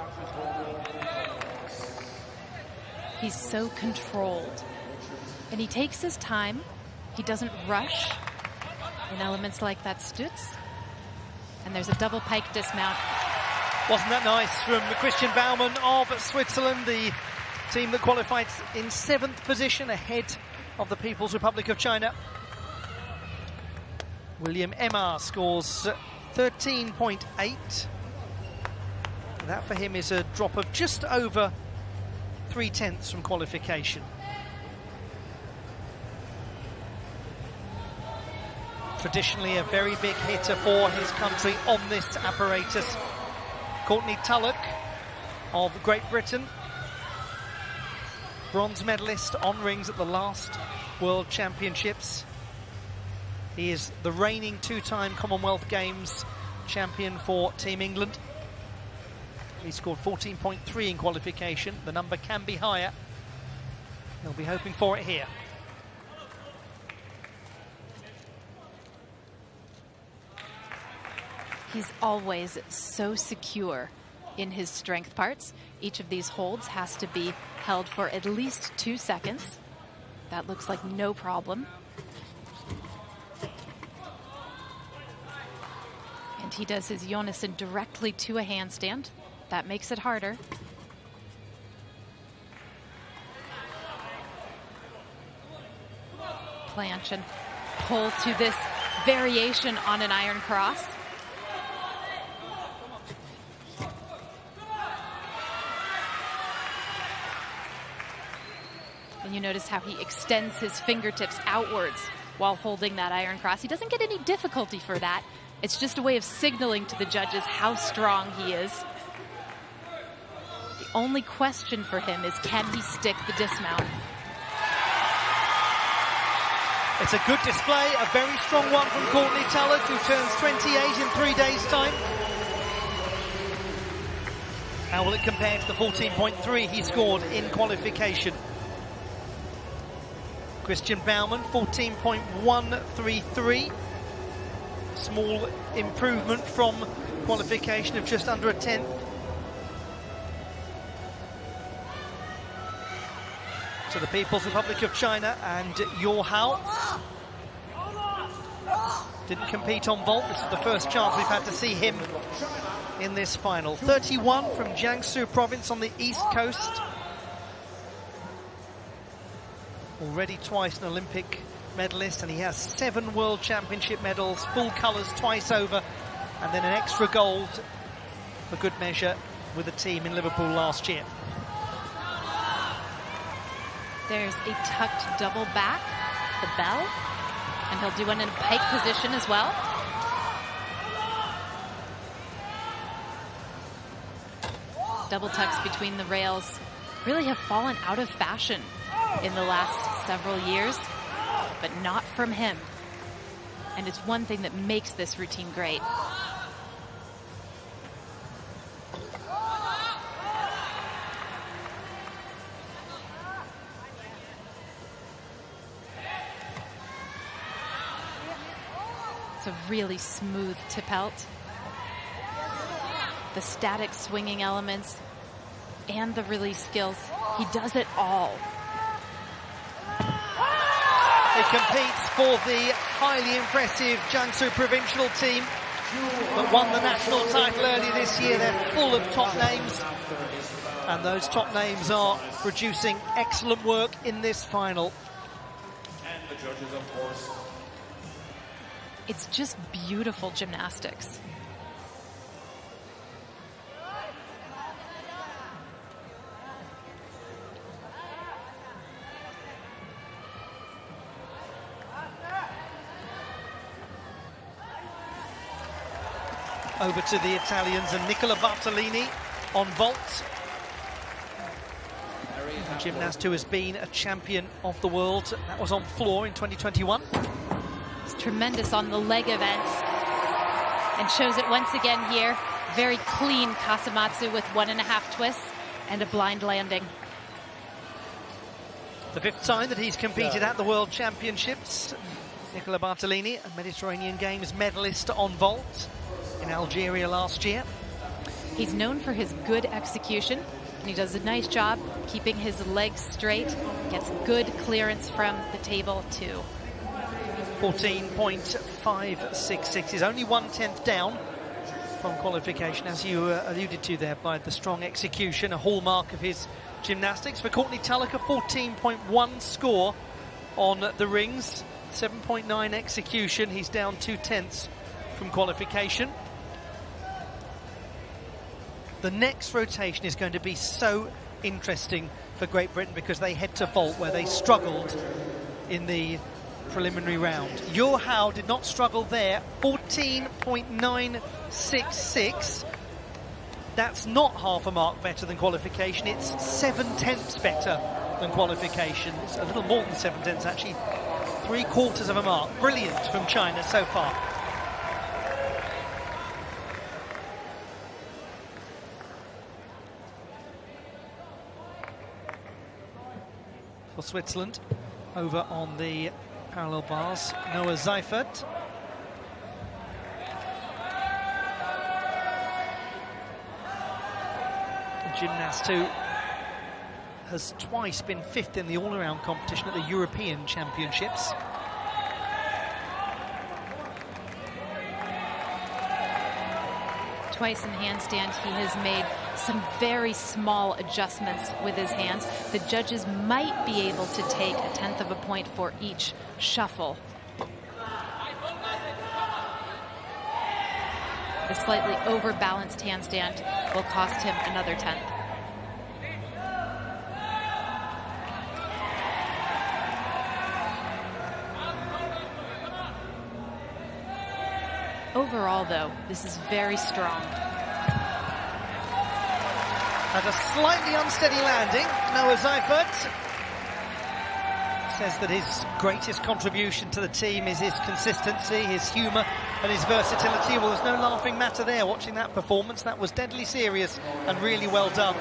He's so controlled, and he takes his time. He doesn't rush in elements like that Stutz. And there's a double pike dismount. Wasn't that nice from Christian Baumann of Switzerland, the team that qualified in 7th position ahead of the People's Republic of China. William Aymar scores 13.8. That for him is a drop of just over 3/10 from qualification. Traditionally a very big hitter for his country on this apparatus. Courtney Tulloch of Great Britain, bronze medalist on rings at the last World Championships. He is the reigning 2-time Commonwealth Games champion for Team England. He scored 14.3 in qualification. The number can be higher. He'll be hoping for it here. He's always so secure in his strength parts. Each of these holds has to be held for at least 2 seconds. That looks like no problem. And he does his Jonassen directly to a handstand. That makes it harder. Planche and pull to this variation on an iron cross. And you notice how he extends his fingertips outwards while holding that Iron Cross. He doesn't get any difficulty for that. It's just a way of signaling to the judges how strong he is. The only question for him is, can he stick the dismount? It's a good display, a very strong one from Courtney Tulloch, who turns 28 in 3 days' time. How will it compare to the 14.3 he scored in qualification? Christian Baumann, 14.133. Small improvement from qualification of just under a tenth. To the People's Republic of China and Yor Hao. Didn't compete on vault. This is the first chance we've had to see him in this final. 31 from Jiangsu province on the east coast. Already twice an Olympic medalist, and he has 7 World Championship medals, full colours twice over, and then an extra gold for good measure with the team in Liverpool last year. There's a tucked double back, the bell, and he'll do one in a pike position as well. Double tucks between the rails really have fallen out of fashion in the last several years, but not from him. And it's one thing that makes this routine great. It's a really smooth Tipelt. The static swinging elements and the release skills. He does it all. He competes for the highly impressive Jiangsu provincial team that won the national title earlier this year. They're full of top names, and those top names are producing excellent work in this final. And the judges, of course. It's just beautiful gymnastics. Over to the Italians and Nicola Bartolini on vault. A gymnast who has been a champion of the world. That was on floor in 2021. It's tremendous on the leg events and shows it once again here. Very clean Kasamatsu with 1.5 twists and a blind landing. The 5th time that he's competed at the World Championships. Nicola Bartolini, a Mediterranean Games medalist on vault in Algeria last year. He's known for his good execution, and he does a nice job keeping his legs straight. Gets good clearance from the table too. 14.566 is only 1/10 down from qualification, as you alluded to there, by the strong execution, a hallmark of his gymnastics. For Courtney Tulloch, a 14.1 score on the rings, 7.9 execution. He's down 2/10 from qualification. The next rotation is going to be so interesting for Great Britain because they head to vault, where they struggled in the preliminary round. Yor Hao did not struggle there. 14.966. That's not half a mark better than qualification. It's 7/10 better than qualification. It's a little more than 7/10 actually. 3/4 of a mark. Brilliant from China so far. For Switzerland, over on the parallel bars, Noah Seifert. A gymnast who has twice been 5th in the all-around competition at the European Championships. Twice in handstand, he has made some very small adjustments with his hands. The judges might be able to take 1/10 of a point for each shuffle. The slightly overbalanced handstand will cost him another 10th. Overall, though, this is very strong. At a slightly unsteady landing, Noah Seifert says that his greatest contribution to the team is his consistency, his humour and his versatility. Well, there's no laughing matter there watching that performance. That was deadly serious and really well done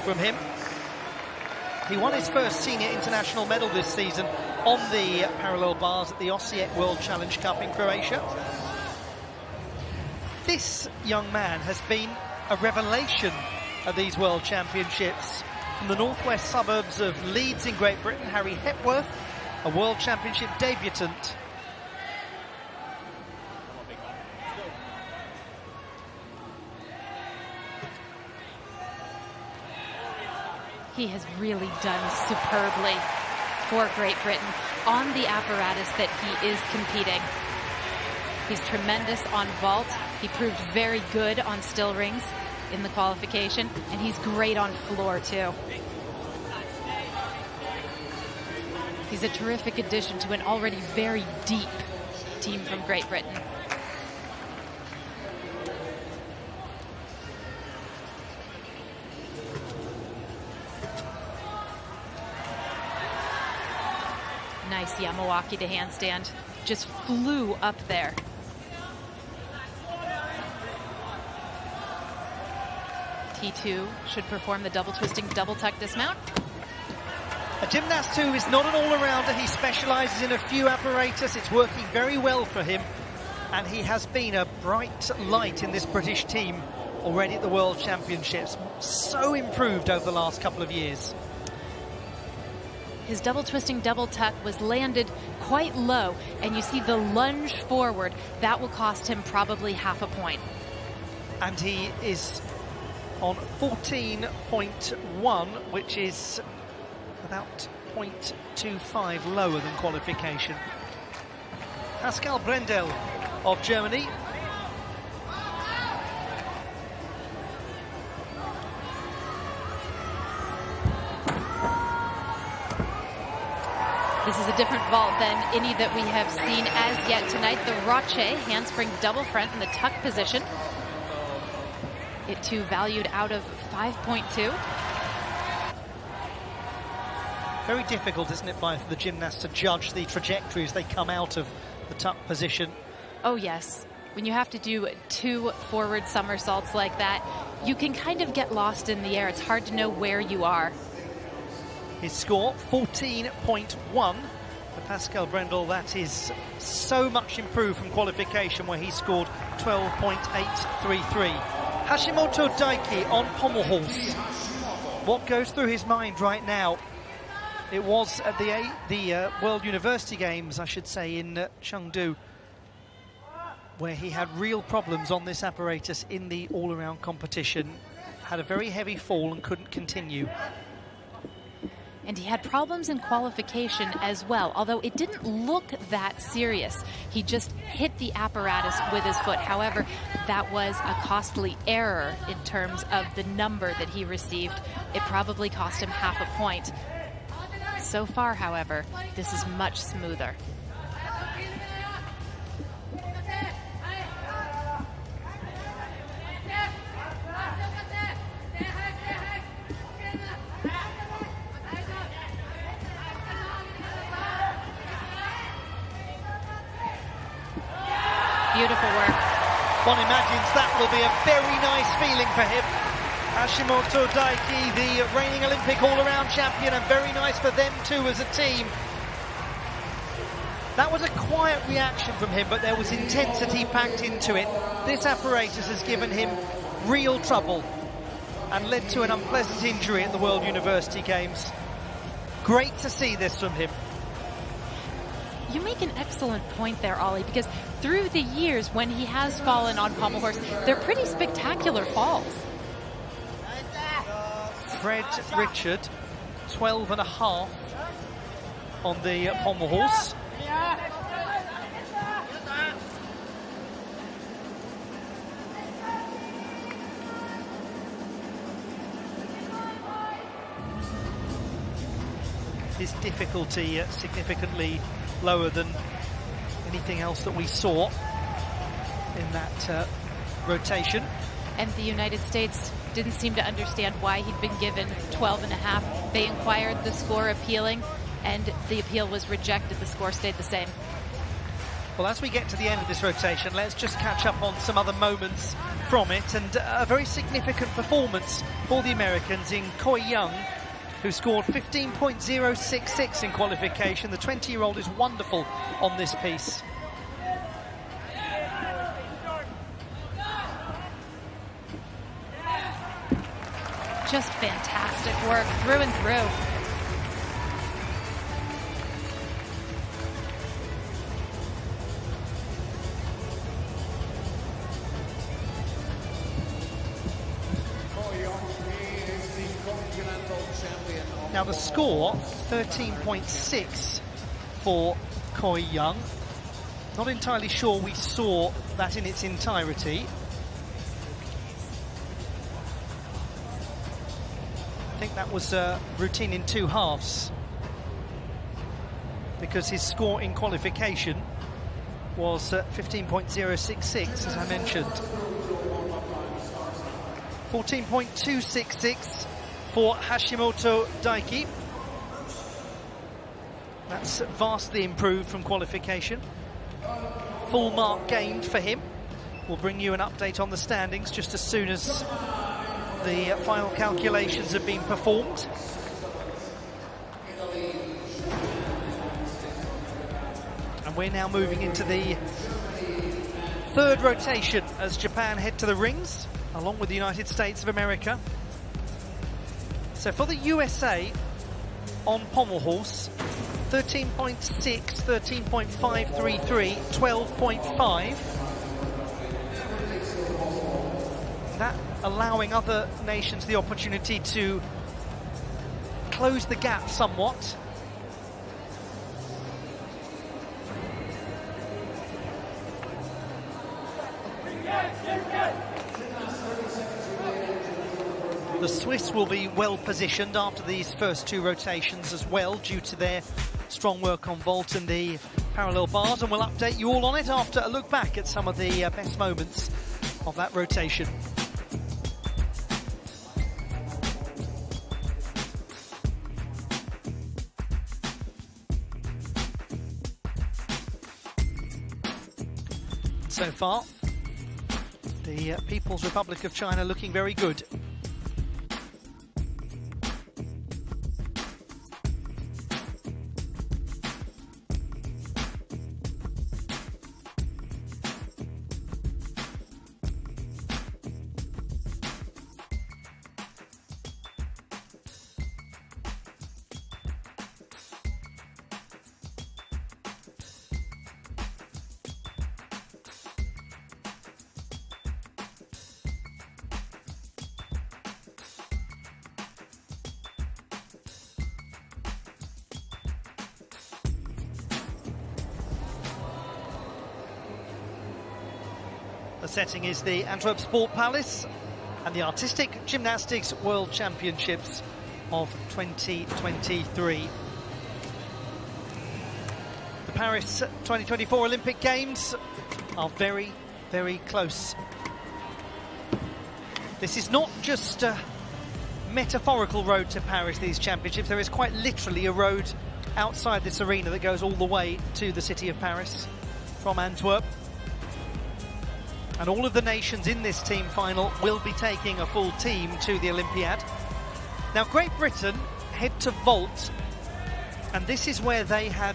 from him. He won his first senior international medal this season on the parallel bars at the Osijek World Challenge Cup in Croatia. This young man has been a revelation at these World Championships. From the northwest suburbs of Leeds in Great Britain, Harry Hepworth, a World Championship debutant. He has really done superbly for Great Britain on the apparatus that he is competing. He's tremendous on vault. He proved very good on still rings in the qualification, and he's great on floor too. He's a terrific addition to an already very deep team from Great Britain. Nice Yamawaki to handstand. Just flew up there. T2 should perform the double twisting, double tuck dismount. A gymnast who is not an all-arounder. He specialises in a few apparatus. It's working very well for him. And he has been a bright light in this British team already at the World Championships. So improved over the last couple of years. His double twisting double tuck was landed quite low, and you see the lunge forward. That will cost him probably half a point. And he is on 14.1, which is about 0.25 lower than qualification. Pascal Brendel of Germany. This is a different vault than any that we have seen as yet tonight. The Roche handspring double front in the tuck position. It too valued out of 5.2. Very difficult, isn't it, for the gymnasts to judge the trajectory as they come out of the tuck position? Oh yes. When you have to do 2 forward somersaults like that, you can kind of get lost in the air. It's hard to know where you are. His score, 14.1 for Pascal Brendel. That is so much improved from qualification, where he scored 12.833. Hashimoto Daiki on pommel horse. What goes through his mind right now? It was at the World University Games, I should say, in Chengdu, where he had real problems on this apparatus in the all-around competition. Had a very heavy fall and couldn't continue. And he had problems in qualification as well, although it didn't look that serious. He just hit the apparatus with his foot. However, that was a costly error in terms of the number that he received. It probably cost him half a point. So far, however, this is much smoother. Beautiful work. One imagines that will be a very nice feeling for him. Hashimoto Daiki, the reigning Olympic all-around champion, and very nice for them too as a team. That was a quiet reaction from him, but there was intensity packed into it. This apparatus has given him real trouble and led to an unpleasant injury at the World University Games. Great to see this from him. You make an excellent point there, Ollie, because through the years when he has fallen on pommel horse, they're pretty spectacular falls. Fred Richard, 12.5 on the pommel horse. His difficulty significantly lower than anything else that we saw in that rotation. And the United States didn't seem to understand why he'd been given 12.5. They inquired the score appealing, and the appeal was rejected. The score stayed the same. Well, as we get to the end of this rotation, let's just catch up on some other moments from it, and a very significant performance for the Americans in Koi Young, who scored 15.066 in qualification. The 20-year-old is wonderful on this piece. Just fantastic work through and through. Now the score, 13.6 for Koi Young. Not entirely sure we saw that in its entirety. I think that was a routine in 2 halves, because his score in qualification was 15.066, as I mentioned. 14.266 for Hashimoto Daiki. That's vastly improved from qualification. Full mark gained for him. We'll bring you an update on the standings just as soon as the final calculations have been performed. And we're now moving into the 3rd rotation as Japan head to the rings, along with the United States of America. So for the USA on pommel horse, 13.6, 13.533, 12.5. That allowing other nations the opportunity to close the gap somewhat. The Swiss will be well positioned after these first 2 rotations as well, due to their strong work on vault and the parallel bars, and we'll update you all on it after a look back at some of the best moments of that rotation. So far, the People's Republic of China looking very good. The setting is the Antwerp Sport Palace and the Artistic Gymnastics World Championships of 2023. The Paris 2024 Olympic Games are very, very close. This is not just a metaphorical road to Paris, these championships. There is quite literally a road outside this arena that goes all the way to the city of Paris from Antwerp. And all of the nations in this team final will be taking a full team to the Olympiad. Now, Great Britain head to vault, and this is where they had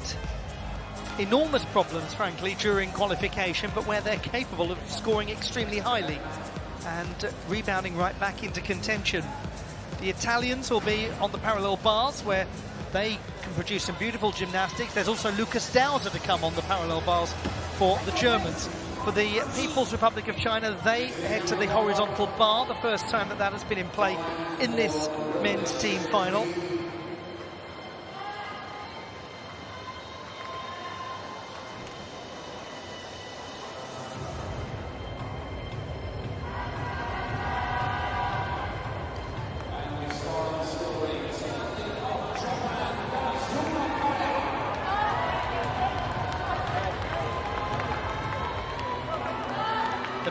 enormous problems, frankly, during qualification, but where they're capable of scoring extremely highly and rebounding right back into contention. The Italians will be on the parallel bars, where they can produce some beautiful gymnastics. There's also Lucas Dauser to come on the parallel bars for the Germans. For the People's Republic of China, they head to the horizontal bar, the first time that has been in play in this men's team final.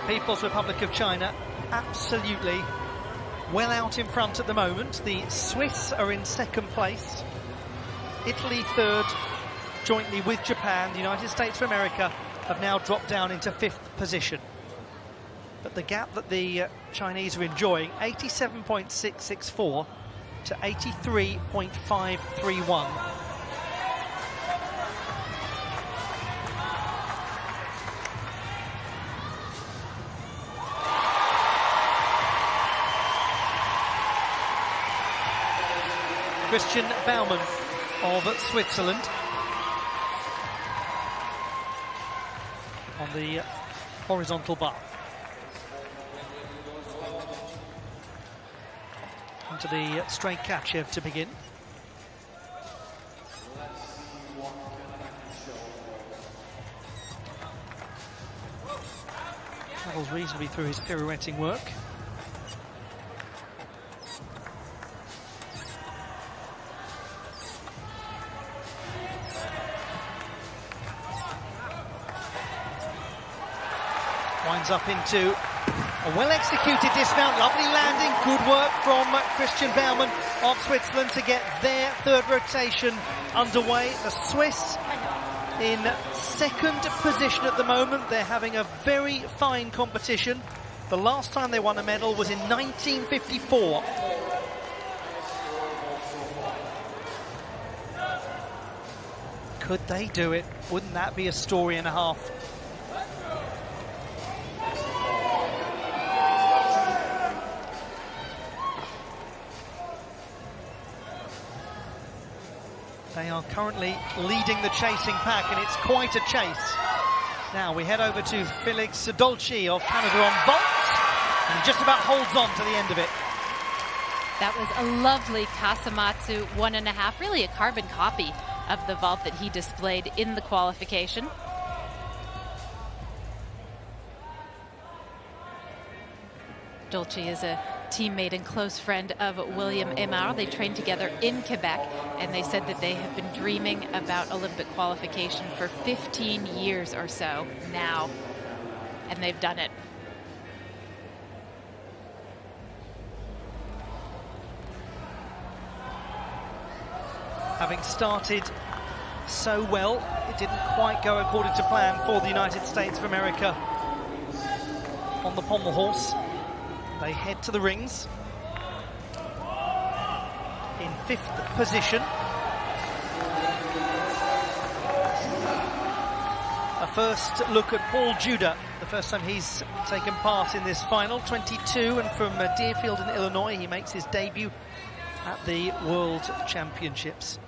People's Republic of China absolutely well out in front at the moment. The Swiss are in second place, Italy third, jointly with Japan. The United States of America have now dropped down into fifth position. But the gap that the Chinese are enjoying, 87.664 to 83.531. Christian Baumann of Switzerland on the horizontal bar. Into the straight Kachev to begin. Travels reasonably through his pirouetting work. Winds up into a well-executed dismount, lovely landing, good work from Christian Baumann of Switzerland to get their third rotation underway. The Swiss in second position at the moment. They're having a very fine competition. The last time they won a medal was in 1954. Could they do it? Wouldn't that be a story and a half? They are currently leading the chasing pack, and it's quite a chase. Now we head over to Felix Dolci of Canada on vault, and he just about holds on to the end of it. That was a lovely Kasamatsu 1.5, really a carbon copy of the vault that he displayed in the qualification. Dolci is a teammate and close friend of William Aymar. They trained together in Quebec, and they said that they have been dreaming about Olympic qualification for 15 years or so now, and they've done it. Having started so well, it didn't quite go according to plan for the United States of America on the pommel horse. They head to the rings in fifth position. A first look at Paul Judah, the first time he's taken part in this final. 22, and from Deerfield in Illinois, he makes his debut at the World Championships.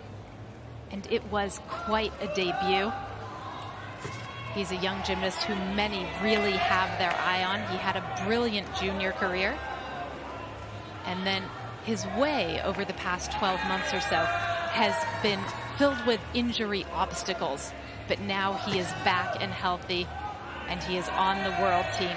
And it was quite a debut. He's a young gymnast who many really have their eye on. He had a brilliant junior career. And then his way over the past 12 months or so has been filled with injury obstacles. But now he is back and healthy, and he is on the world team.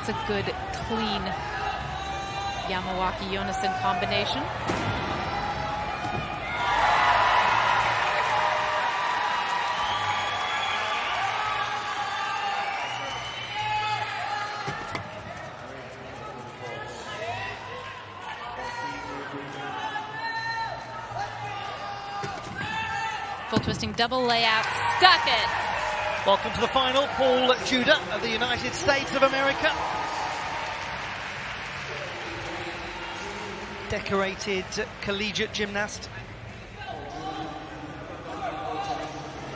It's a good, clean Yamawaki-Yonason combination. Full twisting double layout, stuck it. Welcome to the final, Paul Judah of the United States of America. Decorated collegiate gymnast.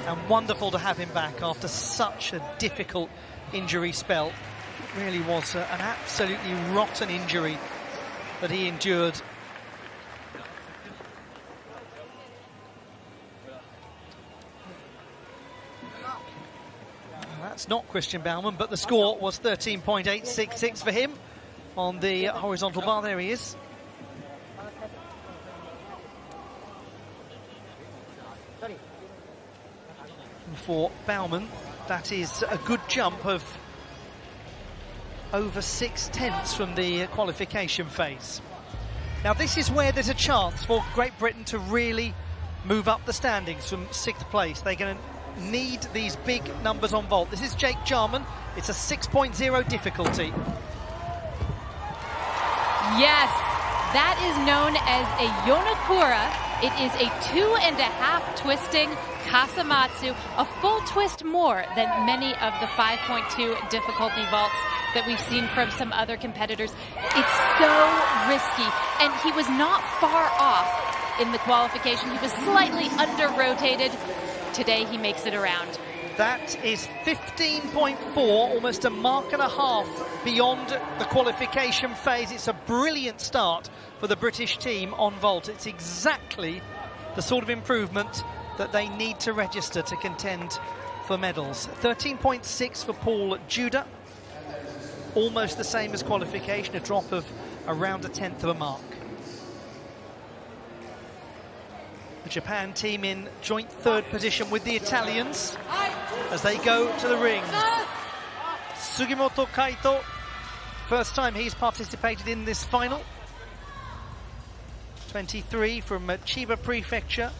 And wonderful to have him back after such a difficult injury spell. It really was an absolutely rotten injury that he endured. That's not Christian Baumann, but the score was 13.866 for him on the horizontal bar. There he is. For Baumann, that is a good jump of over 6/10 from the qualification phase. Now this is where there's a chance for Great Britain to really move up the standings from 6th place. They're going to need these big numbers on vault. This is Jake Jarman. It's a 6.0 difficulty. Yes, that is known as a Yonakura. It is a 2.5 twisting Kasamatsu, a full twist more than many of the 5.2 difficulty vaults that we've seen from some other competitors. It's so risky, and he was not far off in the qualification. He was slightly under-rotated. Today he makes it around. That is 15.4, almost a mark and a half beyond the qualification phase. It's a brilliant start for the British team on vault. It's exactly the sort of improvement that they need to register to contend for medals. 13.6 for Paul Judah. Almost the same as qualification, a drop of around a tenth of a mark. The Japan team in joint third position with the Italians as they go to the ring. Sugimoto Kaito, first time he's participated in this final. 23 from Chiba Prefecture.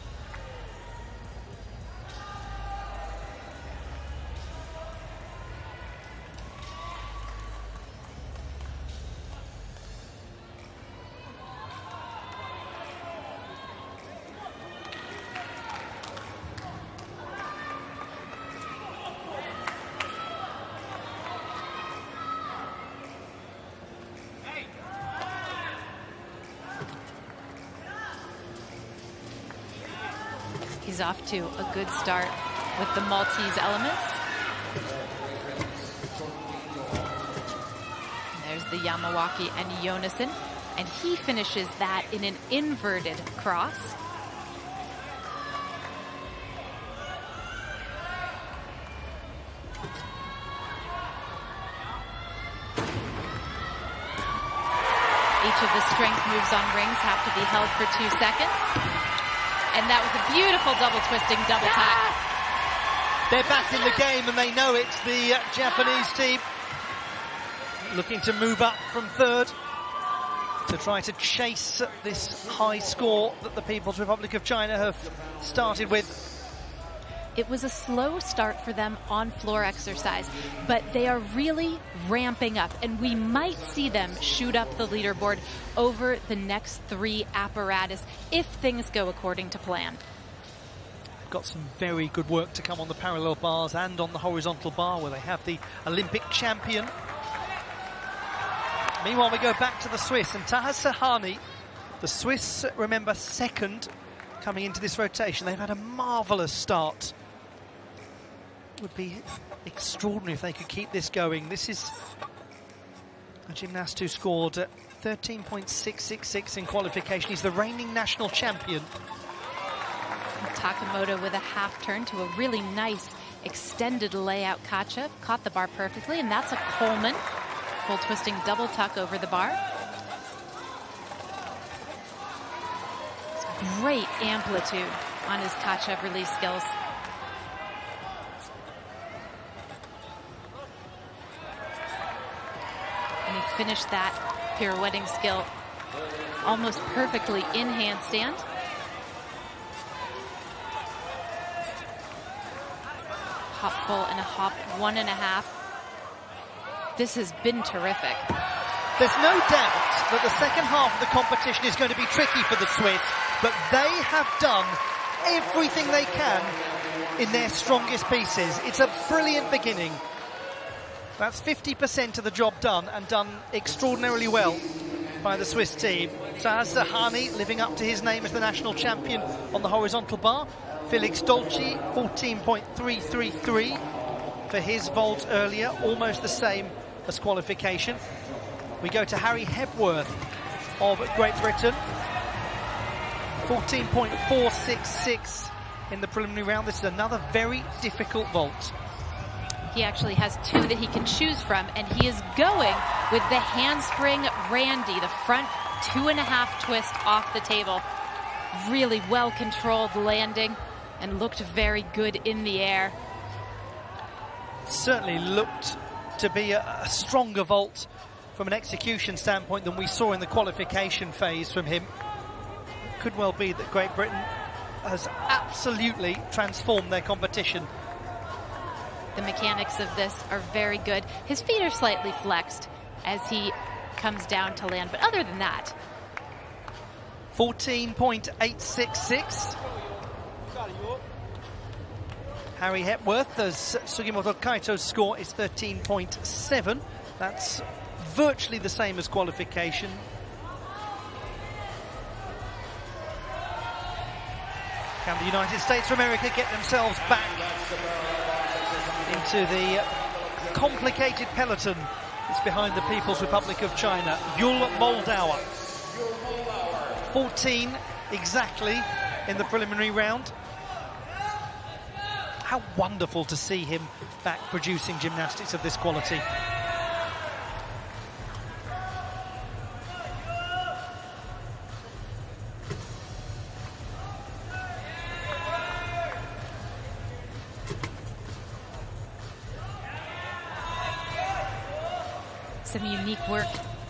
He's off to a good start with the Maltese elements. There's the Yamawaki and Yonason, and he finishes that in an inverted cross. Each of the strength moves on rings have to be held for 2 seconds. And that was a beautiful double twisting, double tap. They're back in the game and they know it. The Japanese team looking to move up from third to try to chase this high score that the People's Republic of China have started with. It was a slow start for them on floor exercise, but they are really ramping up, and we might see them shoot up the leaderboard over the next 3 apparatus if things go according to plan. Got some very good work to come on the parallel bars and on the horizontal bar where they have the Olympic champion. Meanwhile, we go back to the Swiss and Taha Sahani. The Swiss, remember, second coming into this rotation. They've had a marvellous start. It would be extraordinary if they could keep this going. This is a gymnast who scored 13.666 in qualification. He's the reigning national champion. Takamoto with a half turn to a really nice extended layout kacha. Caught the bar perfectly, and that's a Coleman. Full twisting double tuck over the bar. It's great amplitude on his kacha release skills. And he finished that pirouetting skill almost perfectly in handstand. Hop full and a hop 1.5. This has been terrific. There's no doubt that the second half of the competition is going to be tricky for the Swiss, but they have done everything they can in their strongest pieces. It's a brilliant beginning. That's 50% of the job done, and done extraordinarily well by the Swiss team. Taha Sahani living up to his name as the national champion on the horizontal bar. Felix Dolci, 14.333 for his vault earlier, almost the same as qualification. We go to Harry Hepworth of Great Britain, 14.466 in the preliminary round. This is another very difficult vault. He actually has 2 that he can choose from, and he is going with the handspring Randy, the front 2.5 twist off the table. Really well-controlled landing and looked very good in the air. Certainly looked to be a stronger vault from an execution standpoint than we saw in the qualification phase from him. Could well be that Great Britain has absolutely transformed their competition. The mechanics of this are very good. His feet are slightly flexed as he comes down to land, but other than that, 14.866. Harry Hepworth, as Sugimoto Kaito's score is 13.7. That's virtually the same as qualification. Can the United States of America get themselves back into the complicated peloton that's behind the People's Republic of China? Yul Moldauer, 14 exactly in the preliminary round. How wonderful to see him back producing gymnastics of this quality. some unique work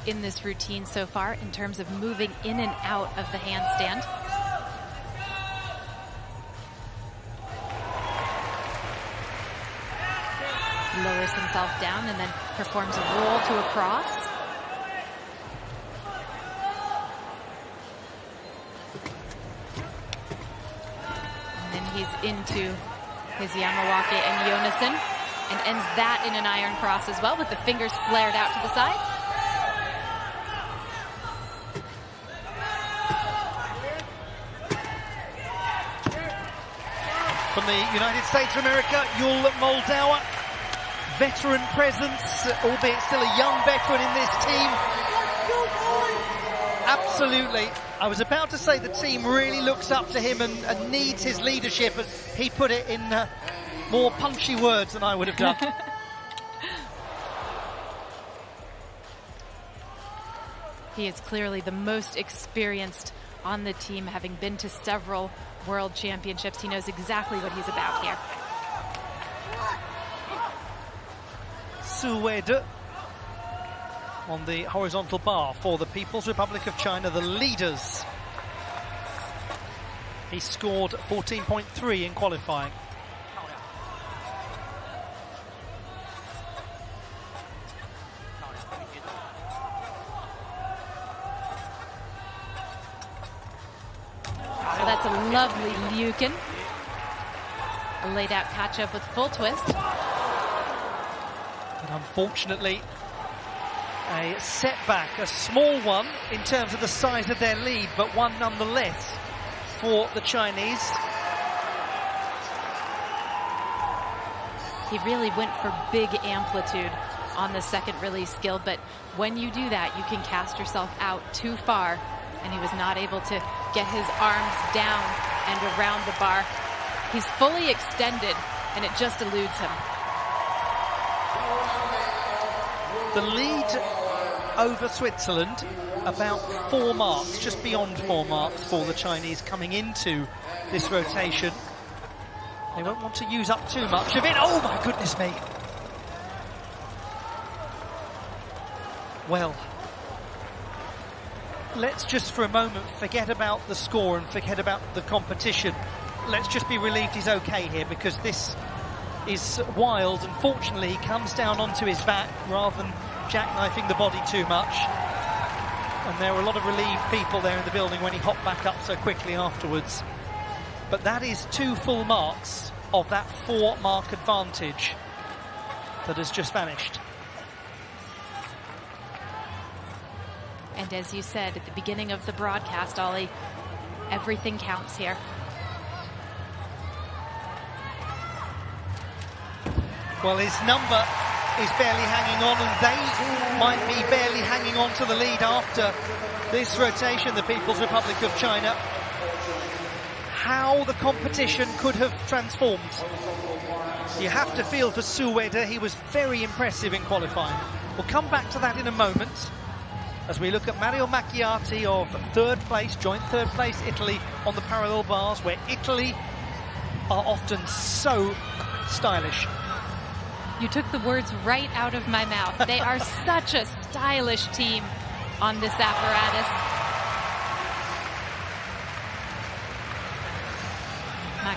in this routine so far in terms of moving in and out of the handstand. He lowers himself down and then performs a roll to a cross. And then he's into his Yamawake and Yonason and ends that in an iron cross as well with the fingers flared out to the side. From the United States of America, Yul Moldauer. Veteran presence, albeit still a young veteran in this team. Absolutely. I was about to say the team really looks up to him and needs his leadership, but he put it in more punchy words than I would have done. He is clearly the most experienced on the team, having been to several World Championships. He knows exactly what he's about here. Suede on the horizontal bar for the People's Republic of China, the leaders. He scored 14.3 in qualifying. So that's a lovely Liukin. A laid out catch up with full twist. But unfortunately, a setback, a small one in terms of the size of their lead, but one nonetheless for the Chinese. He really went for big amplitude on the second release skill, but when you do that, you can cast yourself out too far, and he was not able to get his arms down and around the bar. He's fully extended, and it just eludes him. The lead over Switzerland, about 4 marks, just beyond 4 marks for the Chinese coming into this rotation. They won't want to use up too much of it. Oh my goodness me. Well, let's just for a moment forget about the score and forget about the competition. Let's just be relieved he's okay here, because this is wild. Unfortunately, he comes down onto his back rather than jackknifing the body too much. And there were a lot of relieved people there in the building when he hopped back up so quickly afterwards. But that is 2 full marks of that 4-mark advantage that has just vanished. And as you said at the beginning of the broadcast, Ollie, everything counts here. Well, his number is barely hanging on, and they might be barely hanging on to the lead after this rotation, the People's Republic of China. How the competition could have transformed. You have to feel for Sueda. He was very impressive in qualifying. We'll come back to that in a moment as we look at Mario Macchiati of 3rd place, joint 3rd place, Italy on the parallel bars, where Italy are often so stylish. You took the words right out of my mouth. They are such a stylish team on this apparatus.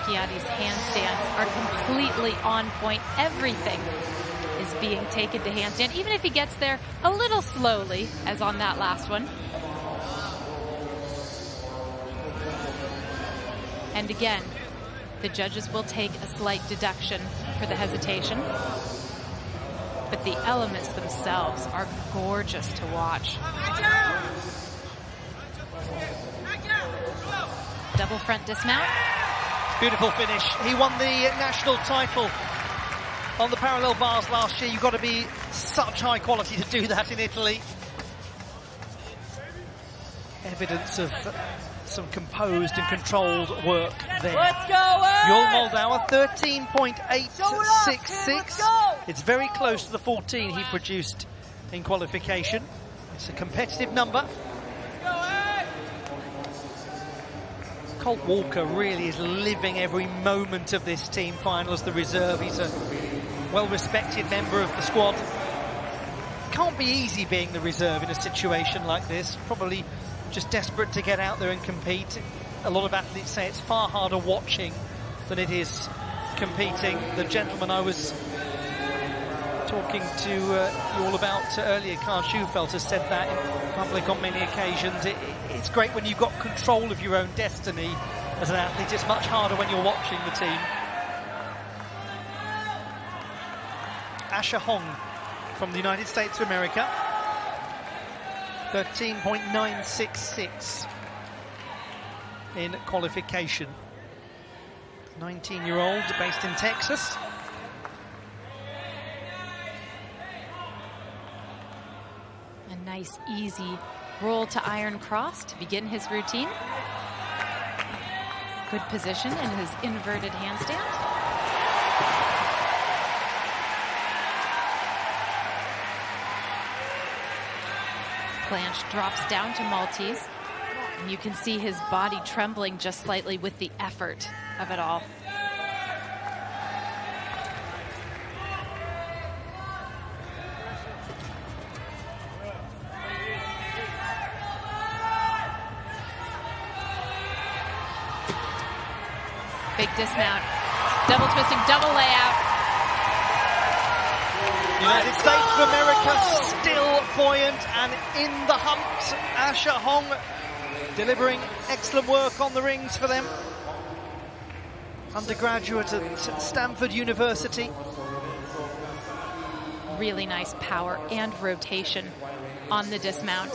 Kiati's handstands are completely on point. Everything is being taken to handstand, even if he gets there a little slowly, as on that last one. And again, the judges will take a slight deduction for the hesitation. But the elements themselves are gorgeous to watch. Double front dismount. Beautiful finish. He won the national title on the parallel bars last year. You've got to be such high quality to do that in Italy. Evidence of some composed and controlled work there. Let's go, Yul Moldauer, 13.866. It's very close to the 14 he produced in qualification. It's a competitive number. Colt Walker really is living every moment of this team final as the reserve. He's a well-respected member of the squad. Can't be easy being the reserve in a situation like this. Probably just desperate to get out there and compete. A lot of athletes say it's far harder watching than it is competing. The gentleman I was talking to you all about earlier, Karl Schufelt, has said that in public on many occasions. It's great when you've got control of your own destiny as an athlete. It's much harder when you're watching the team. Asher Hong from the United States of America, 13.966 in qualification. 19-year-old based in Texas. A nice, easy roll to iron cross to begin his routine. Good position in his inverted handstand. Planche drops down to Maltese, and you can see his body trembling just slightly with the effort of it all. Big dismount, double twisting, double layout. United States of America still buoyant and in the hunt. Asher Hong delivering excellent work on the rings for them. Undergraduate at Stanford University. Really nice power and rotation on the dismount.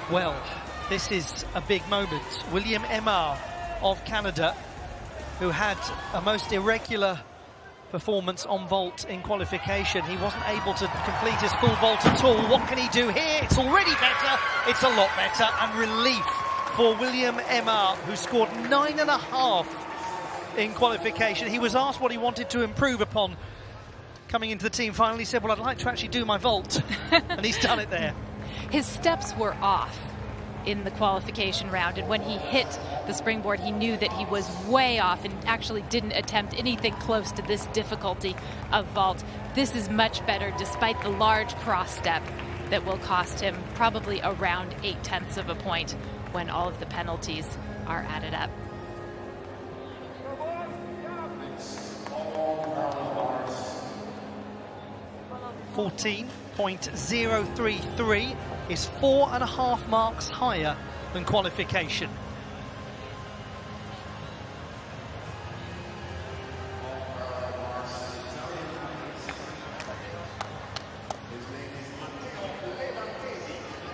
Well, this is a big moment. William Emar of Canada, who had a most irregular performance on vault in qualification. He wasn't able to complete his full vault at all. What can he do here? It's already better. It's a lot better. And relief for William Emar, who scored 9.5 in qualification. He was asked what he wanted to improve upon coming into the team final. He said, well, I'd like to actually do my vault. And he's done it there. His steps were off in the qualification round, and when he hit the springboard, he knew that he was way off and actually didn't attempt anything close to this difficulty of vault. This is much better, despite the large cross step that will cost him probably around 0.8 of a point when all of the penalties are added up. .033 is 4.5 marks higher than qualification.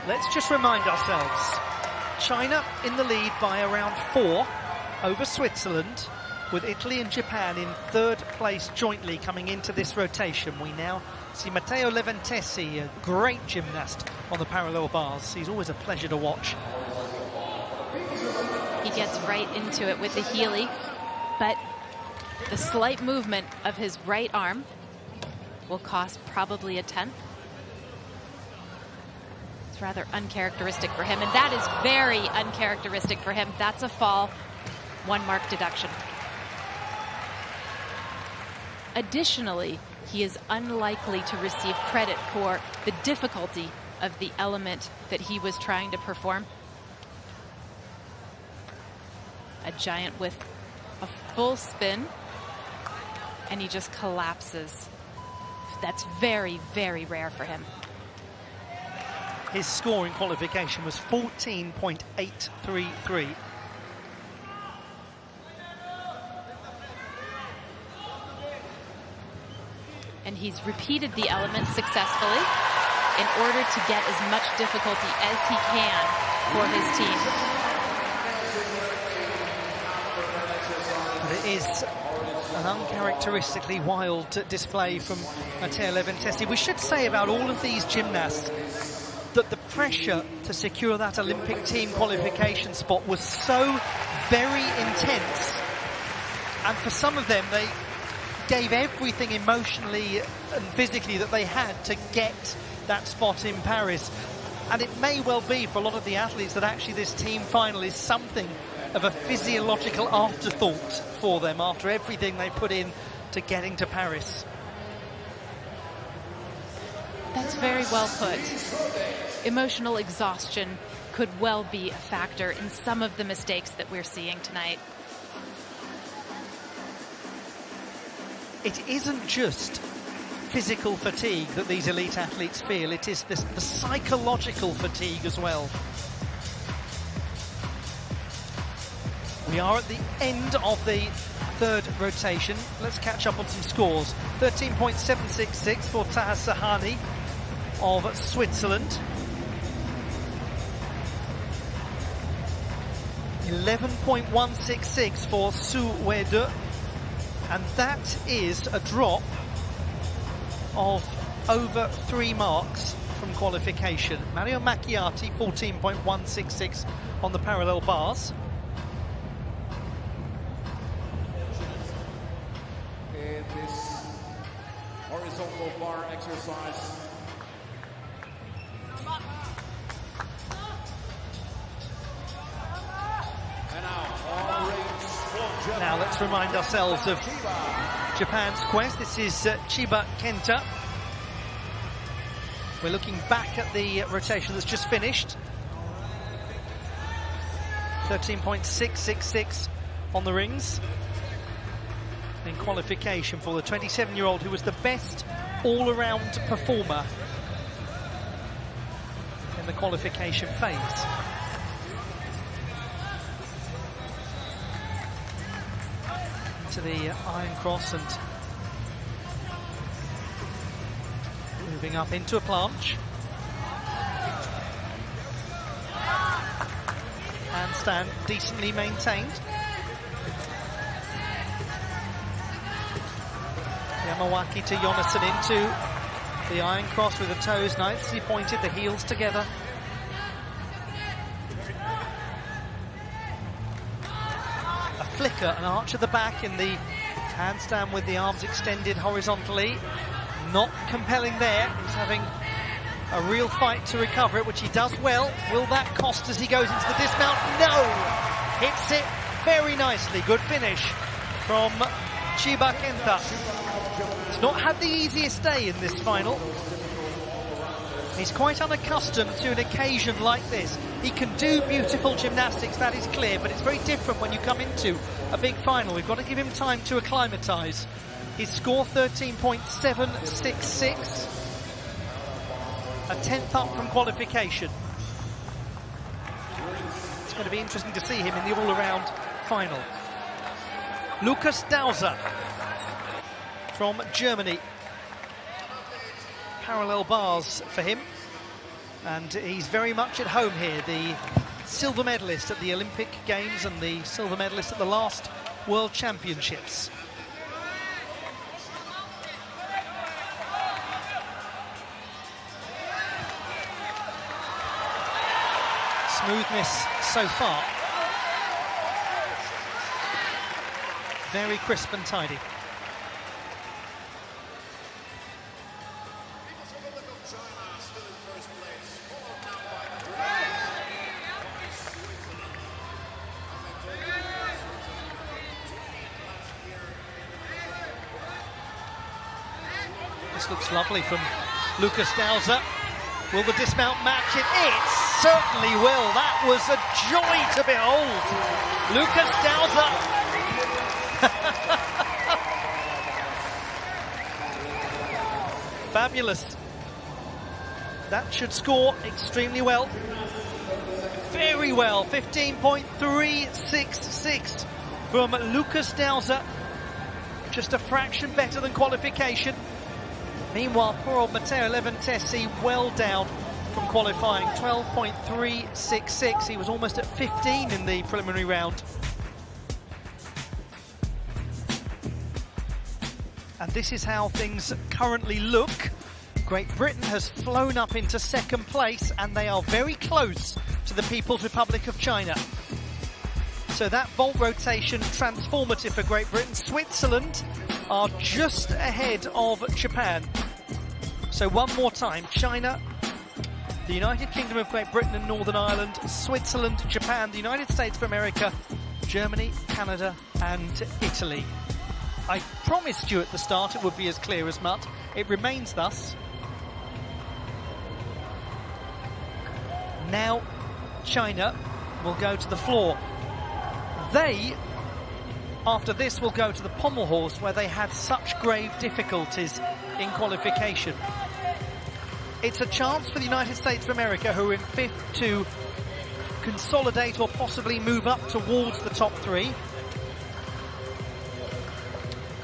Let's just remind ourselves, China in the lead by around 4 over Switzerland, with Italy and Japan in third place jointly coming into this rotation. We now see Matteo Leventesi, a great gymnast on the parallel bars. He's always a pleasure to watch. He gets right into it with the Healy, but the slight movement of his right arm will cost probably 1/10. It's rather uncharacteristic for him, and that is very uncharacteristic for him. That's a fall, 1 mark deduction. Additionally, he is unlikely to receive credit for the difficulty of the element that he was trying to perform. A giant with a full spin, and he just collapses. That's very, very rare for him. His score in qualification was 14.833. And he's repeated the elements successfully in order to get as much difficulty as he can for his team. But it is an uncharacteristically wild display from Matteo Leventesi. We should say about all of these gymnasts that the pressure to secure that Olympic team qualification spot was so very intense. And for some of them, they gave everything emotionally and physically that they had to get that spot in Paris. And it may well be for a lot of the athletes that actually this team final is something of a physiological afterthought for them after everything they put in to getting to Paris. That's very well put. Emotional exhaustion could well be a factor in some of the mistakes that we're seeing tonight. It isn't just physical fatigue that these elite athletes feel, it is the psychological fatigue as well. We are at the end of the third rotation. Let's catch up on some scores. 13.766 for Taha Sahani of Switzerland. 11.166 for Su Weide. And that is a drop of over 3 marks from qualification. Mario Macchiati, 14.166 on the parallel bars. In this horizontal bar exercise. And now, all rings for Japan. Now let's remind ourselves of Japan's quest. This is Chiba Kenta. We're looking back at the rotation that's just finished. 13.666 on the rings in qualification for the 27-year-old who was the best all-around performer in the qualification phase. To the iron cross and moving up into a planche. Handstand decently maintained. Yamawaki to Jonasson into the iron cross with the toes nicely pointed, the heels together. Flicker, an arch at the back in the handstand with the arms extended horizontally. Not compelling there. He's having a real fight to recover it, which he does well. Will that cost as he goes into the dismount? No! Hits it very nicely. Good finish from Chiba Kenta. He's not had the easiest day in this final. He's quite unaccustomed to an occasion like this. He can do beautiful gymnastics, that is clear, but it's very different when you come into a big final. We've got to give him time to acclimatise. His score, 13.766. A 10th up from qualification. It's going to be interesting to see him in the all-around final. Lukas Dauser from Germany. Parallel bars for him, and he's very much at home here, the silver medalist at the Olympic Games and the silver medalist at the last World Championships. Smoothness so far. Very crisp and tidy. This looks lovely from Lukas Dauser. Will the dismount match it? It certainly will. That was a joy to behold. Lucas Dauser. Fabulous. That should score extremely well. Very well. 15.366 from Lucas Dauser. Just a fraction better than qualification. Meanwhile, poor old Matteo Leventesi well down from qualifying. 12.366. He was almost at 15 in the preliminary round. And this is how things currently look. Great Britain has flown up into second place, and they are very close to the People's Republic of China. So that vault rotation transformative for Great Britain. Switzerland are just ahead of Japan. So one more time, China, the United Kingdom of Great Britain and Northern Ireland, Switzerland, Japan, the United States of America, Germany, Canada and Italy. I promised you at the start it would be as clear as mud. It remains thus. Now China will go to the floor. They, after this, will go to the pommel horse where they had such grave difficulties in qualification. It's a chance for the United States of America, who are in fifth, to consolidate or possibly move up towards the top three.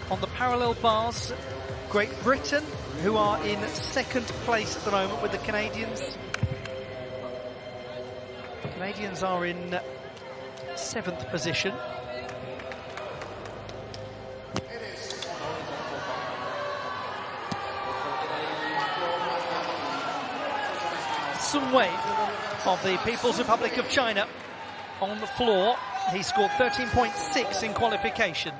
On the parallel bars, Great Britain, who are in second place at the moment with the Canadians. The Canadians are in seventh position. Sun Wei of the People's Republic of China on the floor. He scored 13.6 in qualification.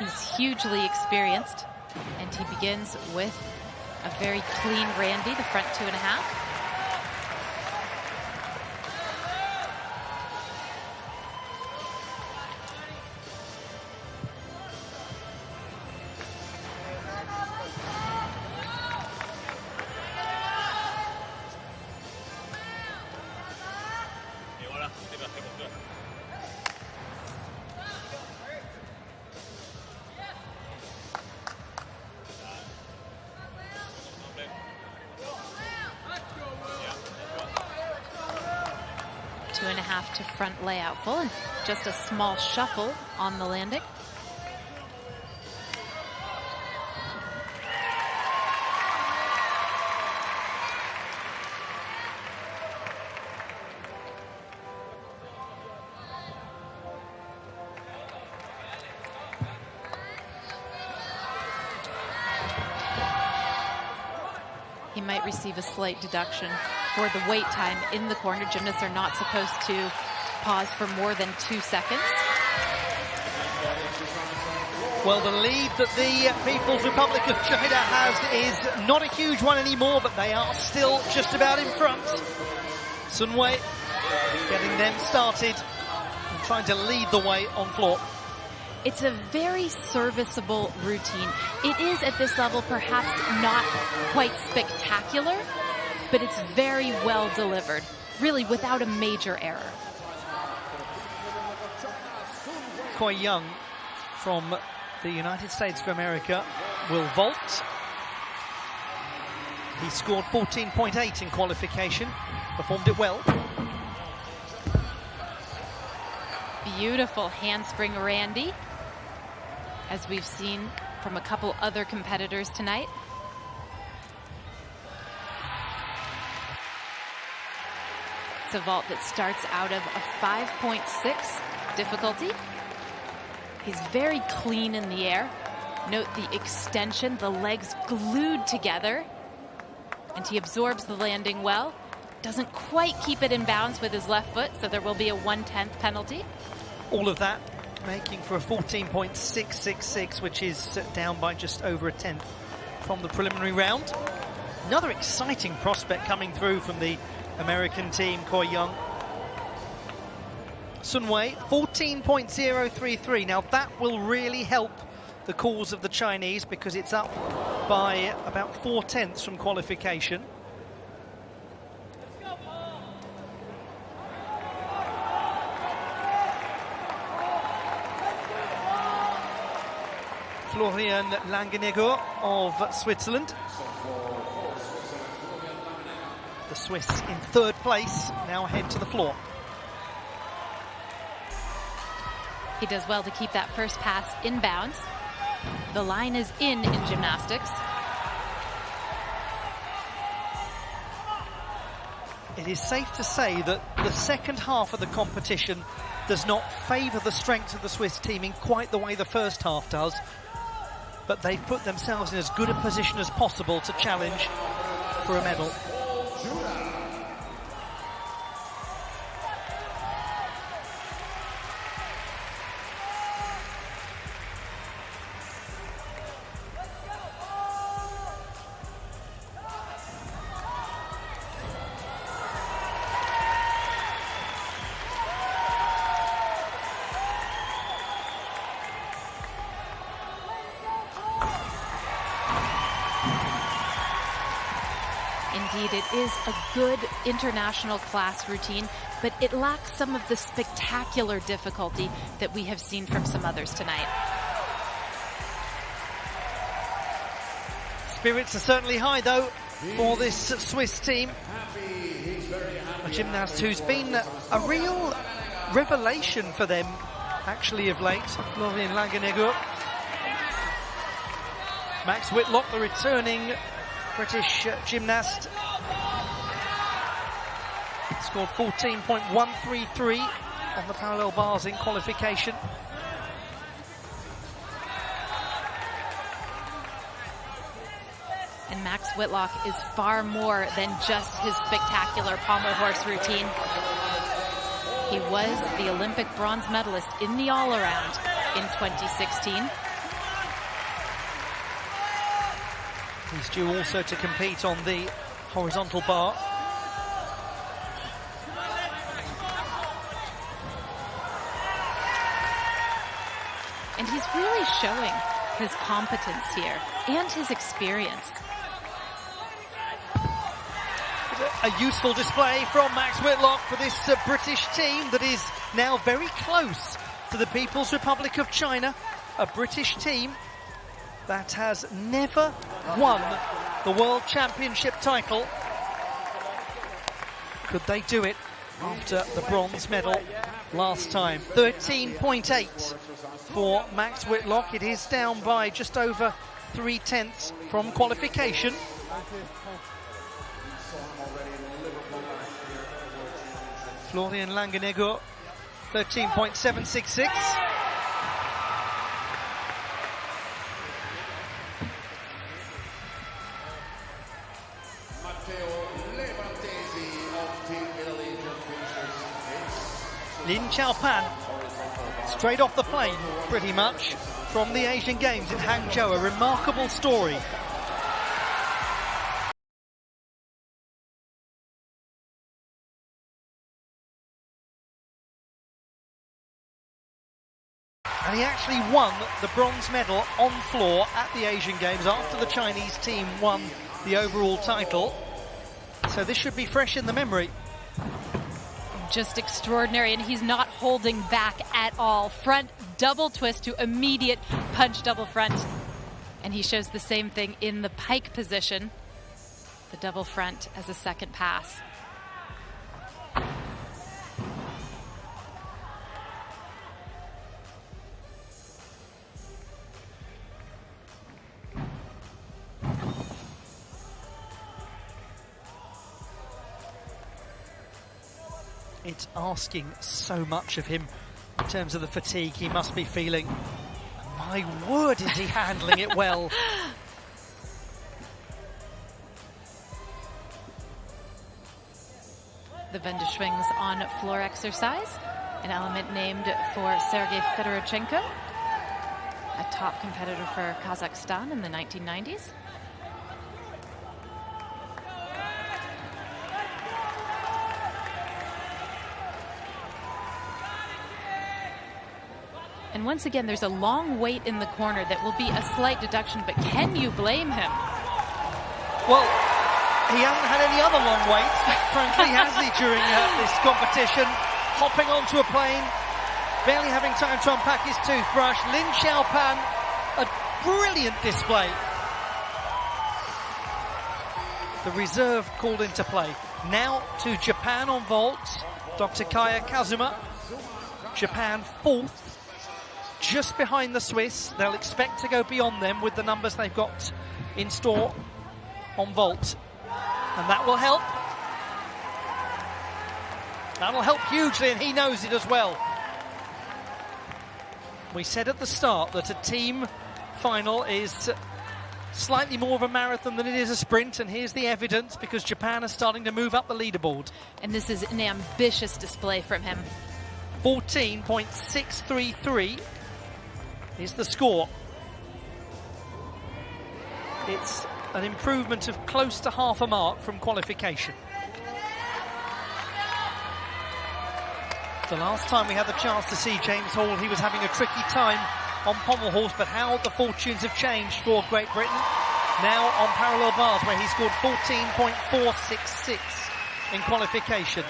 He's hugely experienced, and he begins with a very clean Randy, the front 2.5. To front layout full, and just a small shuffle on the landing. He might receive a slight deduction for the wait time in the corner. Gymnasts are not supposed to pause for more than 2 seconds. Well, the lead that the People's Republic of China has is not a huge one anymore, but they are still just about in front. Sun Wei getting them started and trying to lead the way on floor. It's a very serviceable routine. It is at this level perhaps not quite spectacular, but it's very well delivered, really without a major error. Koi Young from the United States of America will vault. He scored 14.8 in qualification, performed it well. Beautiful handspring Randy, as we've seen from a couple other competitors tonight. It's a vault that starts out of a 5.6 difficulty. He's very clean in the air. Note the extension, the legs glued together. And he absorbs the landing well. Doesn't quite keep it in bounds with his left foot, so there will be a 1/10 penalty. All of that making for a 14.666, which is down by just over a tenth from the preliminary round. Another exciting prospect coming through from the American team, Koi Young. Sun Wei, 14.033. Now that will really help the cause of the Chinese because it's up by about 4/10 from qualification. Florian Langenegger of Switzerland. The Swiss in third place, now head to the floor. He does well to keep that first pass inbounds. The line is in gymnastics. It is safe to say that the second half of the competition does not favour the strength of the Swiss team in quite the way the first half does, but they've put themselves in as good a position as possible to challenge for a medal. Indeed, it is a good international class routine, but it lacks some of the spectacular difficulty that we have seen from some others tonight. Spirits are certainly high, though, for this Swiss team. A gymnast who's been a real revelation for them, actually, of late. Florian Langenegger. Max Whitlock, the returning British gymnast, scored 14.133 on the parallel bars in qualification. And Max Whitlock is far more than just his spectacular pommel horse routine. He was the Olympic bronze medalist in the all-around in 2016. He's due also to compete on the horizontal bar. And he's really showing his competence here and his experience. A useful display from Max Whitlock for this British team that is now very close to the People's Republic of China. A British team that has never won the World Championship title. Could they do it after the bronze medal last time? 13.8 for Max Whitlock. It is down by just over 3/10 from qualification. Florian Langenegger, 13.766. Lin Chaopan, straight off the plane, pretty much, from the Asian Games in Hangzhou. A remarkable story. And he actually won the bronze medal on floor at the Asian Games after the Chinese team won the overall title. So this should be fresh in the memory. Just extraordinary, and he's not holding back at all. Front double twist to immediate punch double front. And he shows the same thing in the pike position. The double front as a second pass. It's asking so much of him in terms of the fatigue he must be feeling. My word, is he handling it well. The Wendeschwings on floor exercise, an element named for Sergei Fedorchenko, a top competitor for Kazakhstan in the 1990s. And once again, there's a long wait in the corner that will be a slight deduction, but can you blame him? Well, he hasn't had any other long waits, frankly, has he, during this competition? Hopping onto a plane, barely having time to unpack his toothbrush. Lin Xiaopan, a brilliant display. The reserve called into play. Now to Japan on vault, Dr. Kaya Kazuma. Japan 4th, just behind the Swiss. They'll expect to go beyond them with the numbers they've got in store on vault. And that will help. That'll help hugely, and he knows it as well. We said at the start that a team final is slightly more of a marathon than it is a sprint, and here's the evidence, because Japan is starting to move up the leaderboard. And this is an ambitious display from him. 14.633 is the score. It's an improvement of close to half a mark from qualification. The last time we had the chance to see James Hall, he was having a tricky time on pommel horse, but how the fortunes have changed for Great Britain. Now on parallel bars, where he scored 14.466 in qualification.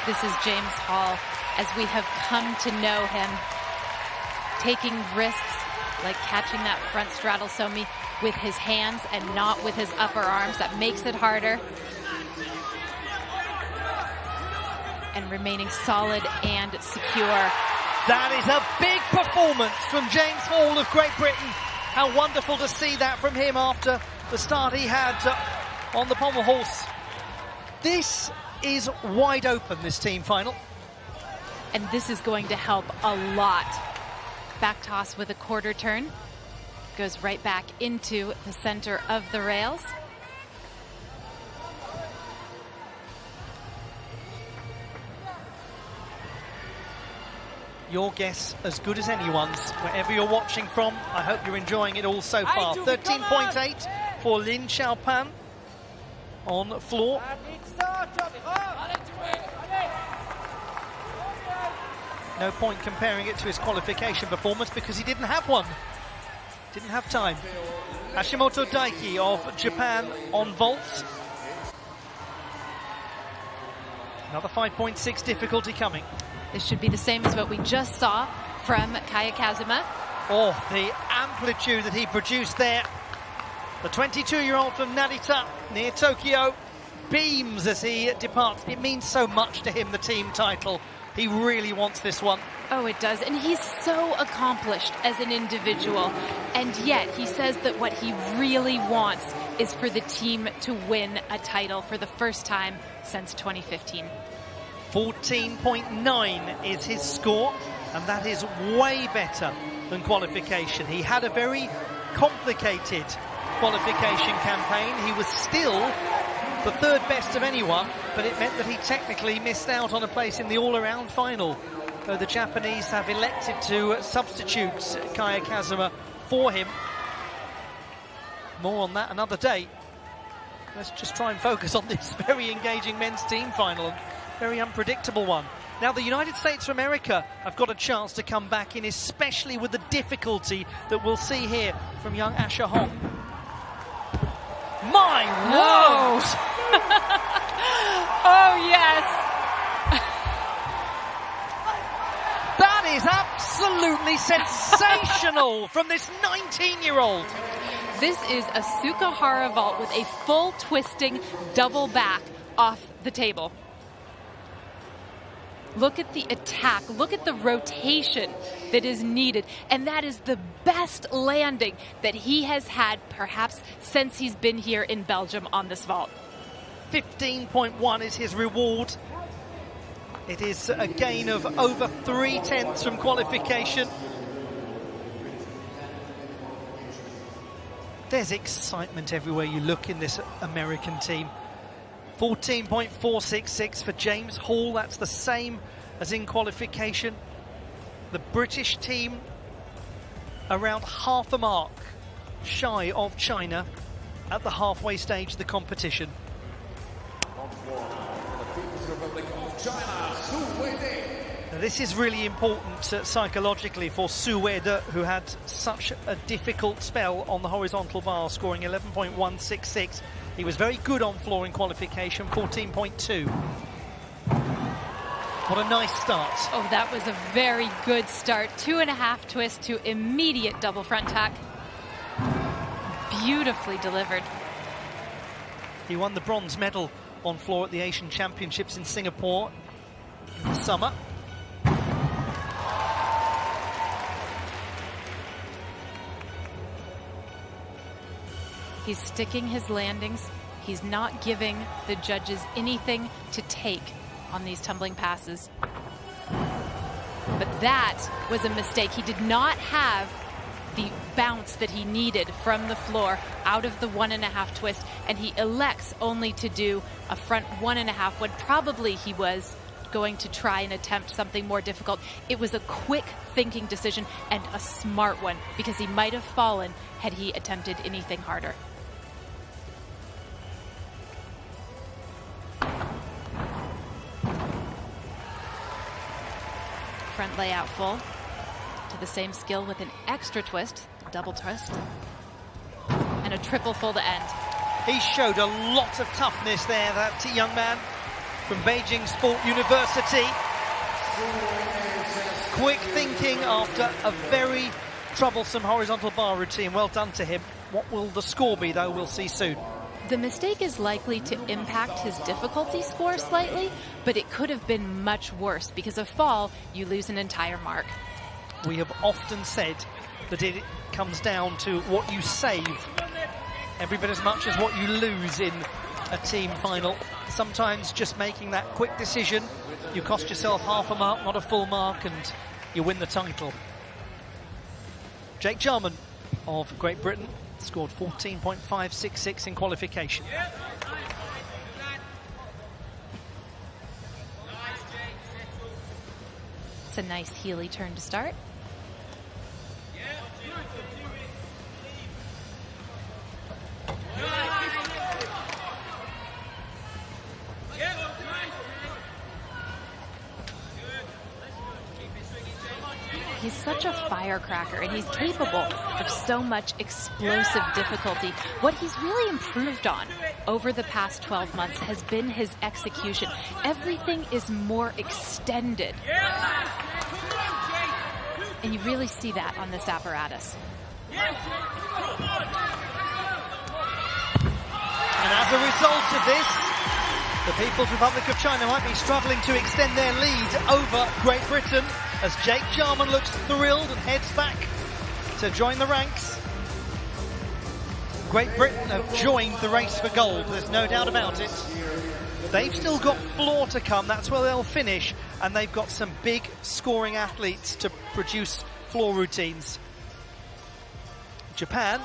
This is James Hall, as we have come to know him, taking risks like catching that front straddle somi with his hands and not with his upper arms. That makes it harder. And remaining solid and secure. That is a big performance from James Hall of Great Britain. How wonderful to see that from him after the start he had on the pommel horse. This is wide open, this team final. And this is going to help a lot. Back toss with a quarter turn. Goes right back into the center of the rails. Your guess as good as anyone's, wherever you're watching from. I hope you're enjoying it all so far. 13.8 for Lin Xiaopan on floor. No point comparing it to his qualification performance because he didn't have one. Didn't have time. Hashimoto Daiki of Japan on vault. Another 5.6 difficulty coming. This should be the same as what we just saw from Kaya Kazuma. Oh, the amplitude that he produced there. The 22-year-old from Narita near Tokyo beams as he departs. It means so much to him, the team title. He really wants this one. Oh, it does. And he's so accomplished as an individual. And yet he says that what he really wants is for the team to win a title for the first time since 2015. 14.9 is his score, and that is way better than qualification. He had a very complicated qualification campaign. He was still the third best of anyone, but it meant that he technically missed out on a place in the all-around final. Though the Japanese have elected to substitute Kaya Kazuma for him. More on that another day. Let's just try and focus on this very engaging men's team final. Very unpredictable one. Now the United States of America have got a chance to come back in, especially with the difficulty that we'll see here from young Asher Hong. My word! Oh, yes. That is absolutely sensational from this 19-year-old. This is a Sukahara vault with a full twisting double back off the table. Look at the attack. Look at the rotation that is needed. And that is the best landing that he has had, perhaps, since he's been here in Belgium on this vault. 15.1 is his reward. It is a gain of over 3/10 from qualification. There's excitement everywhere you look in this American team. 14.466 for James Hall. That's the same as in qualification. The British team around half a mark shy of China at the halfway stage of the competition. Now, this is really important psychologically for Su Weide, who had such a difficult spell on the horizontal bar, scoring 11.166. He was very good on floor in qualification, 14.2. What a nice start. Oh, that was a very good start. 2.5 twist to immediate double front tack. Beautifully delivered. He won the bronze medal on floor at the Asian Championships in Singapore in the summer. He's sticking his landings. He's not giving the judges anything to take on these tumbling passes. But that was a mistake. He did not have the bounce that he needed from the floor out of the 1.5 twist, and he elects only to do a front 1.5 when probably he was going to try and attempt something more difficult. It was a quick thinking decision and a smart one, because he might have fallen had he attempted anything harder. Front layout full to the same skill with an extra twist, double twist, and a triple full to end. He showed a lot of toughness there, that young man from Beijing Sport University. Quick thinking after a very troublesome horizontal bar routine. Well done to him. What will the score be, though? We'll see soon. The mistake is likely to impact his difficulty score slightly, but it could have been much worse, because a fall, you lose an entire mark. We have often said that it comes down to what you save every bit as much as what you lose in a team final. Sometimes just making that quick decision, you cost yourself half a mark, not a full mark, and you win the title. Jake Jarman of Great Britain scored 14.566 in qualification. It's a nice Healy turn to start. He's such a firecracker, and he's capable of so much explosive difficulty. What he's really improved on over the past 12 months has been his execution. Everything is more extended. And you really see that on this apparatus. And as a result of this, the People's Republic of China might be struggling to extend their lead over Great Britain, as Jake Jarman looks thrilled and heads back to join the ranks. Great Britain have joined the race for gold, there's no doubt about it. They've still got floor to come, that's where they'll finish, and they've got some big scoring athletes to produce floor routines. Japan,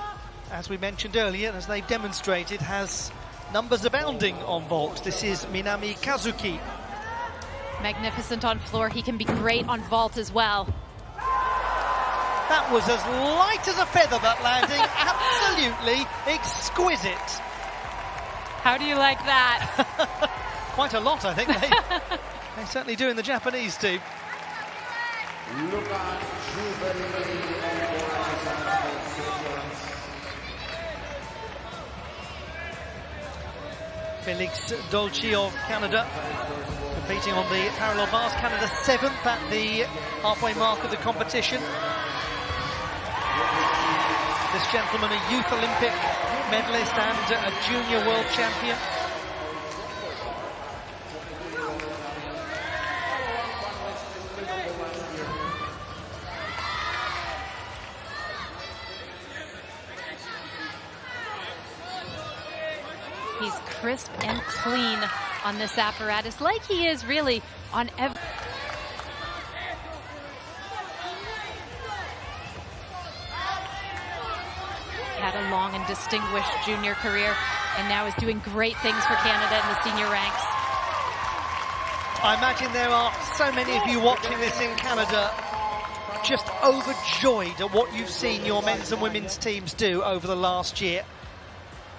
as we mentioned earlier, as they've demonstrated, has numbers abounding on vault. This is Minami Kazuki. Magnificent on floor. He can be great on vault as well. That was as light as a feather, that landing. Absolutely exquisite. How do you like that? Quite a lot, I think. They certainly do in the Japanese team. Felix Dolce of Canada competing on the parallel bars. Canada 7th at the halfway mark of the competition. This gentleman, a youth Olympic medalist and a junior world champion. He's crisp and clean on this apparatus, like he is really on every... Had a long and distinguished junior career, and now is doing great things for Canada in the senior ranks. I imagine there are so many of you watching this in Canada just overjoyed at what you've seen your men's and women's teams do over the last year.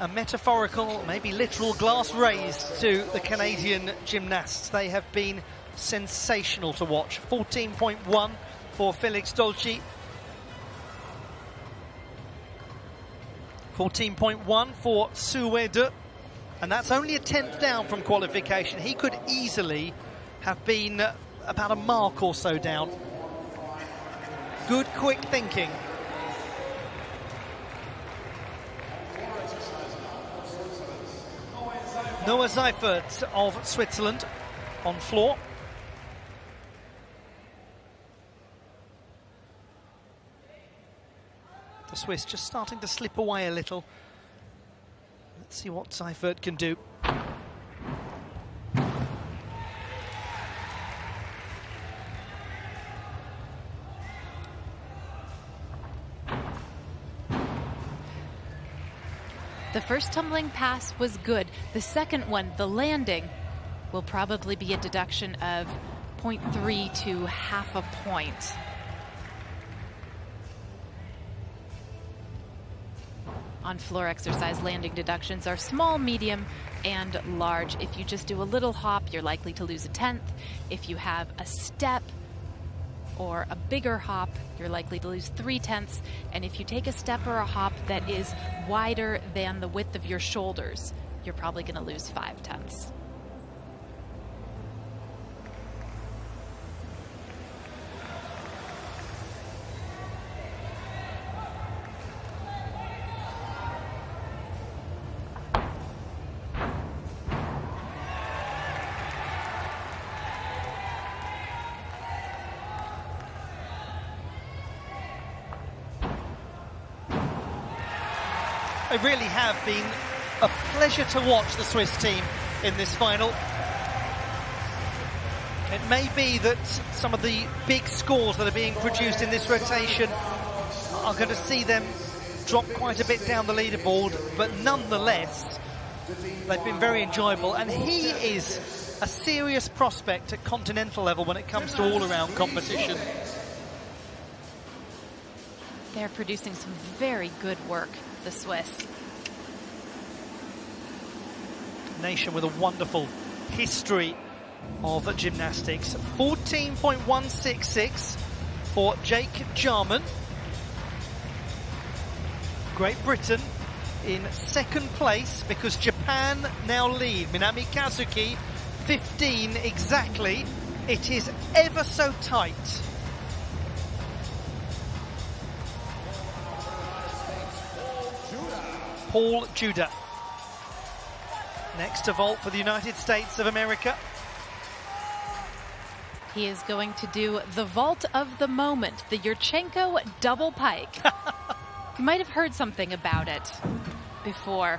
A metaphorical, maybe literal glass raised to the Canadian gymnasts. They have been sensational to watch. 14.1 for Felix Dolci. 14.1 for Suede. And that's only a 10th down from qualification. He could easily have been about a mark or so down. Good, quick thinking. Noah Seifert of Switzerland on floor. The Swiss just starting to slip away a little. Let's see what Seifert can do. The first tumbling pass was good. The second one, the landing, will probably be a deduction of 0.3 to half a point. On floor exercise, landing deductions are small, medium, and large. If you just do a little hop, you're likely to lose a 1/10. If you have a step or a bigger hop, you're likely to lose 3/10. And if you take a step or a hop that is wider than the width of your shoulders, you're probably going to lose 5/10. They really have been a pleasure to watch, the Swiss team, in this final. It may be that some of the big scores that are being produced in this rotation are going to see them drop quite a bit down the leaderboard, but nonetheless, they've been very enjoyable. And he is a serious prospect at continental level when it comes to all-around competition. They're producing some very good work, the Swiss. Nation with a wonderful history of gymnastics. 14.166 for Jake Jarman. Great Britain in second place because Japan now lead. Minami Kazuki, 15 exactly. It is ever so tight. Paul Judah. Next to vault for the United States of America. He is going to do the vault of the moment, the Yurchenko double pike. You might have heard something about it before.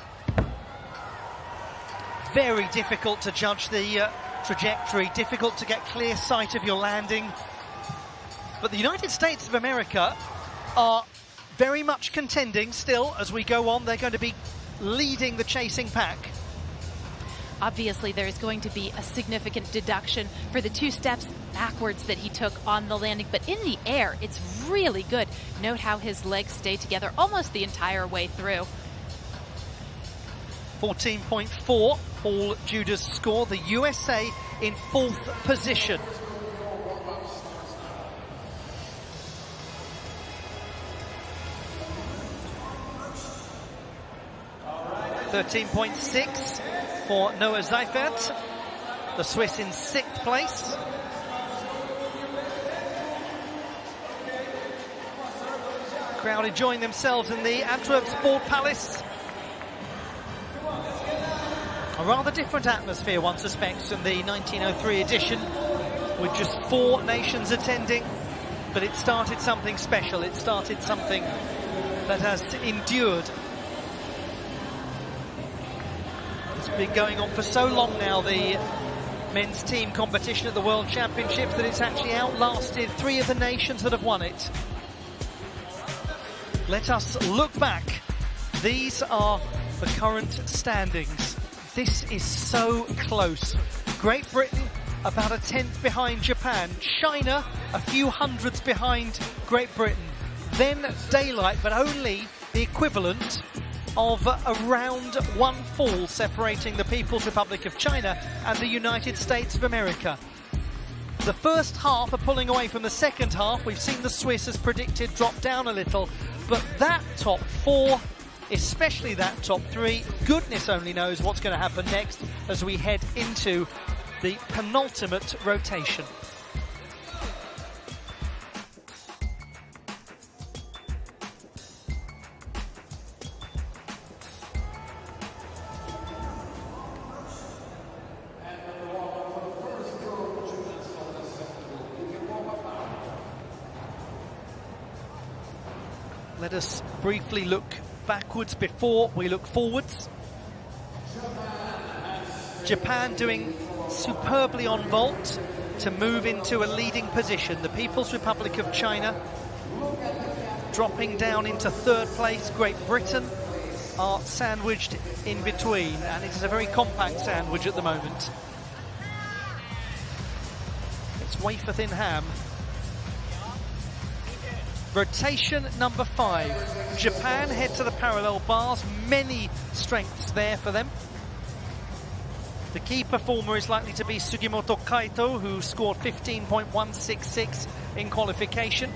Very difficult to judge the trajectory, difficult to get clear sight of your landing. But the United States of America are very much contending still as we go on. They're going to be leading the chasing pack. Obviously, there's going to be a significant deduction for the 2 steps backwards that he took on the landing, but in the air, it's really good. Note how his legs stay together almost the entire way through. 14.4, Paul Judah's score. The USA in 4th position. .6 for Noah Seifert. The Swiss in 6th place. Crowd enjoying themselves in the Antwerp Sport Palace. A rather different atmosphere, one suspects, than the 1903 edition, with just 4 nations attending. But it started something special. It started something that has endured. It's been going on for so long now, the men's team competition at the World Championships, that it's actually outlasted 3 of the nations that have won it. Let us look back. These are the current standings. This is so close. Great Britain about a 10th behind Japan. China a few hundreds behind Great Britain. Then daylight, but only the equivalent of around 1 fall separating the People's Republic of China and the United States of America. The first half are pulling away from the second half. We've seen the Swiss, as predicted, drop down a little, but that top 4, especially that top 3, goodness only knows what's going to happen next as we head into the penultimate rotation. Let us briefly look backwards before we look forwards. Japan doing superbly on vault to move into a leading position. The People's Republic of China dropping down into 3rd place. Great Britain are sandwiched in between, and it is a very compact sandwich at the moment. It's wafer thin ham. Rotation number 5. Japan head to the parallel bars. Many strengths there for them. The key performer is likely to be Sugimoto Kaito, who scored 15.166 in qualification.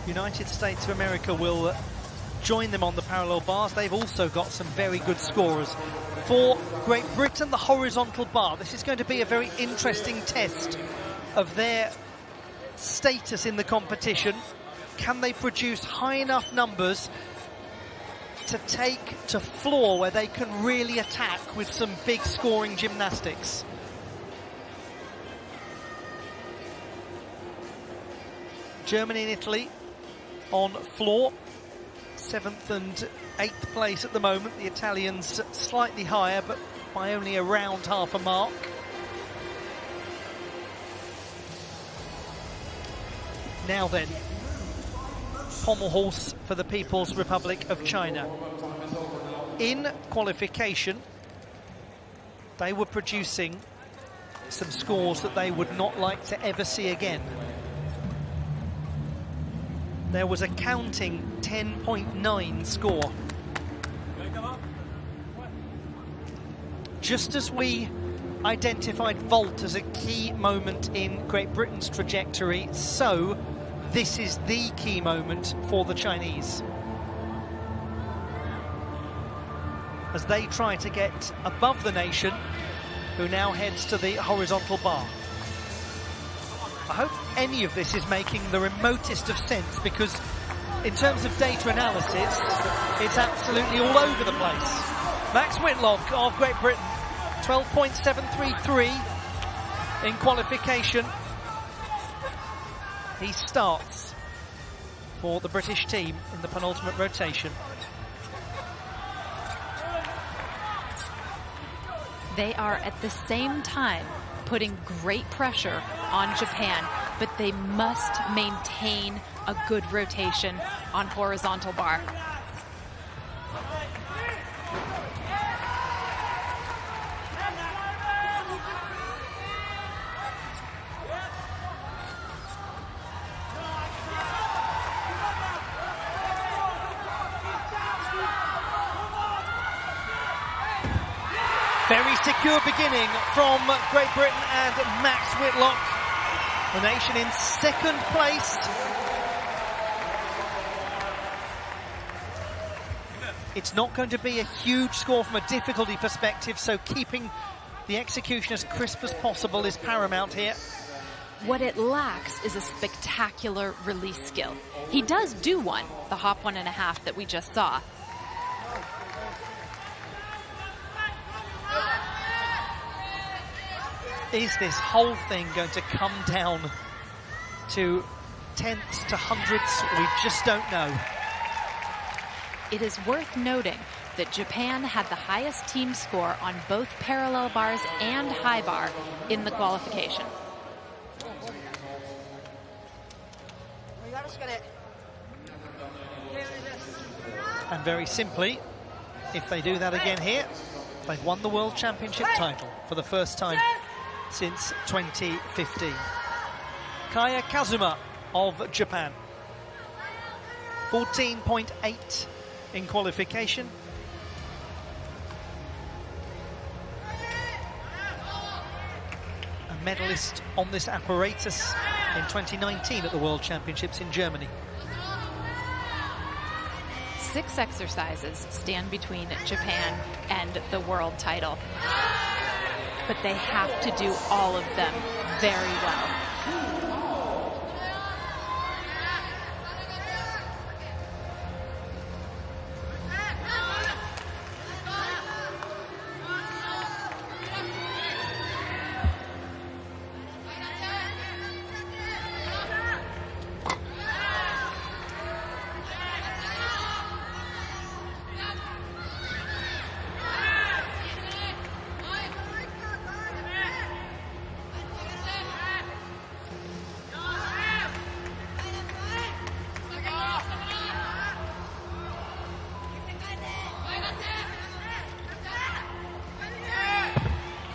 United States of America will join them on the parallel bars. They've also got some very good scorers. For Great Britain, the horizontal bar. This is going to be a very interesting test of their status in the competition. Can they produce high enough numbers to take to floor where they can really attack with some big scoring gymnastics? Germany and Italy on floor, 7th and 8th place at the moment. The Italians slightly higher, but by only around half a mark. Now then, pommel horse for the People's Republic of China. In qualification, they were producing some scores that they would not like to ever see again. There was a counting 10.9 score. Just as we identified vault as a key moment in Great Britain's trajectory, so this is the key moment for the Chinese, as they try to get above the nation, who now heads to the horizontal bar. I hope any of this is making the remotest of sense, because in terms of data analysis, it's absolutely all over the place. Max Whitlock of Great Britain, 12.733 in qualification. He starts for the British team in the penultimate rotation. They are at the same time putting great pressure on Japan, but they must maintain a good rotation on horizontal bar. Very secure beginning from Great Britain and Max Whitlock. The nation in 2nd place. It's not going to be a huge score from a difficulty perspective, so keeping the execution as crisp as possible is paramount here. What it lacks is a spectacular release skill. He does do one, the hop 1.5 that we just saw. Is this whole thing going to come down to tenths to hundreds? We just don't know. It is worth noting that Japan had the highest team score on both parallel bars and high bar in the qualification. And very simply, if they do that again here, they've won the World Championship title for the first time since 2015. Kaya Kazuma of Japan. 14.8 in qualification. A medalist on this apparatus in 2019 at the World Championships in Germany. 6 exercises stand between Japan and the world title, but they have to do all of them very well.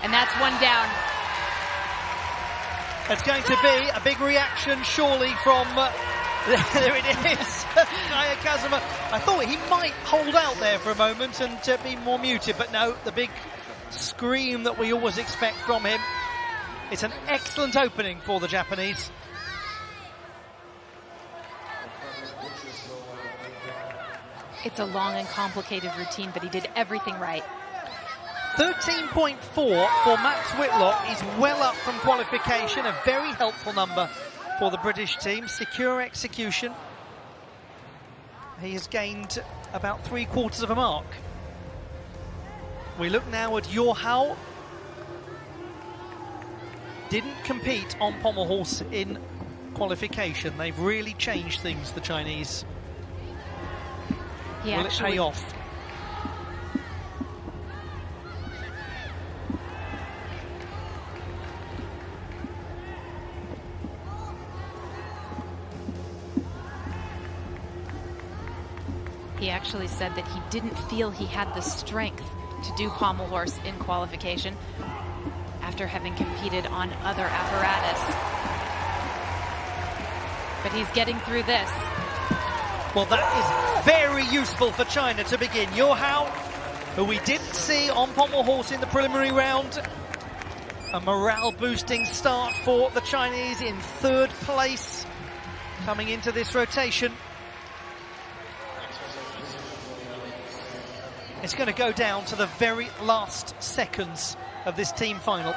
And that's one down. It's going to be a big reaction, surely, from... there it is, Kaya Kazuma. I thought he might hold out there for a moment and be more muted, but no, the big scream that we always expect from him. It's an excellent opening for the Japanese. It's a long and complicated routine, but he did everything right. 13.4 for Max Whitlock. He's well up from qualification, a very helpful number for the British team. Secure execution. He has gained about 3/4 of a mark. We look now at Yohao. Didn't compete on pommel horse in qualification. They've really changed things, the Chinese. Will it pay off? He actually said that he didn't feel he had the strength to do pommel horse in qualification after having competed on other apparatus. But he's getting through this. Well, that is very useful for China to begin. Yohao, who we didn't see on pommel horse in the preliminary round. A morale-boosting start for the Chinese in 3rd place coming into this rotation. It's going to go down to the very last seconds of this team final.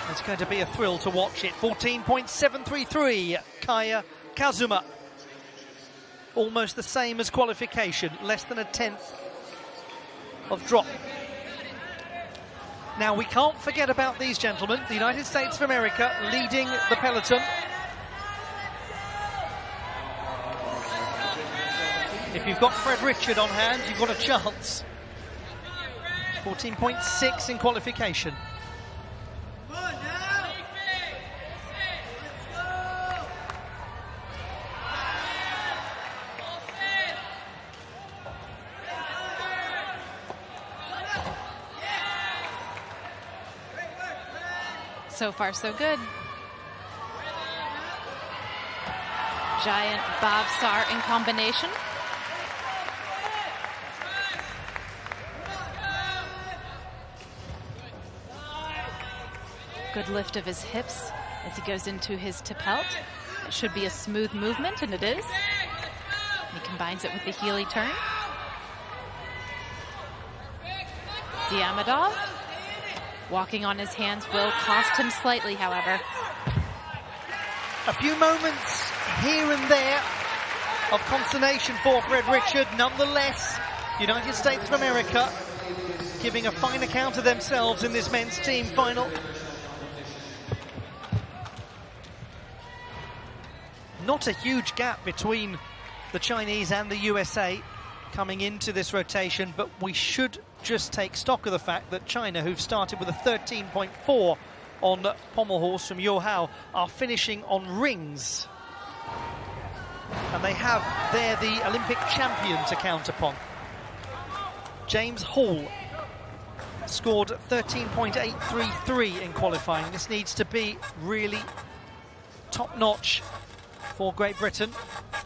It's going to be a thrill to watch it. 14.733, Kaya Kazuma. Almost the same as qualification, less than a 10th of drop. Now, we can't forget about these gentlemen. The United States of America leading the peloton. If you've got Fred Richard on hand, you've got a chance. 14.6 in qualification. So far, so good. Giant Bhavsar in combination. Good lift of his hips as he goes into his Tapelt. It should be a smooth movement, and it is. He combines it with the Healy turn. Diamidov, walking on his hands, will cost him slightly, however. A few moments here and there of consternation for Fred Richard. Nonetheless, the United States of America giving a fine account of themselves in this men's team final. Not a huge gap between the Chinese and the USA coming into this rotation, but we should just take stock of the fact that China, who've started with a 13.4 on pommel horse from Yo Hao, are finishing on rings. And they have there the Olympic champion to count upon. James Hall scored 13.833 in qualifying. This needs to be really top-notch for Great Britain.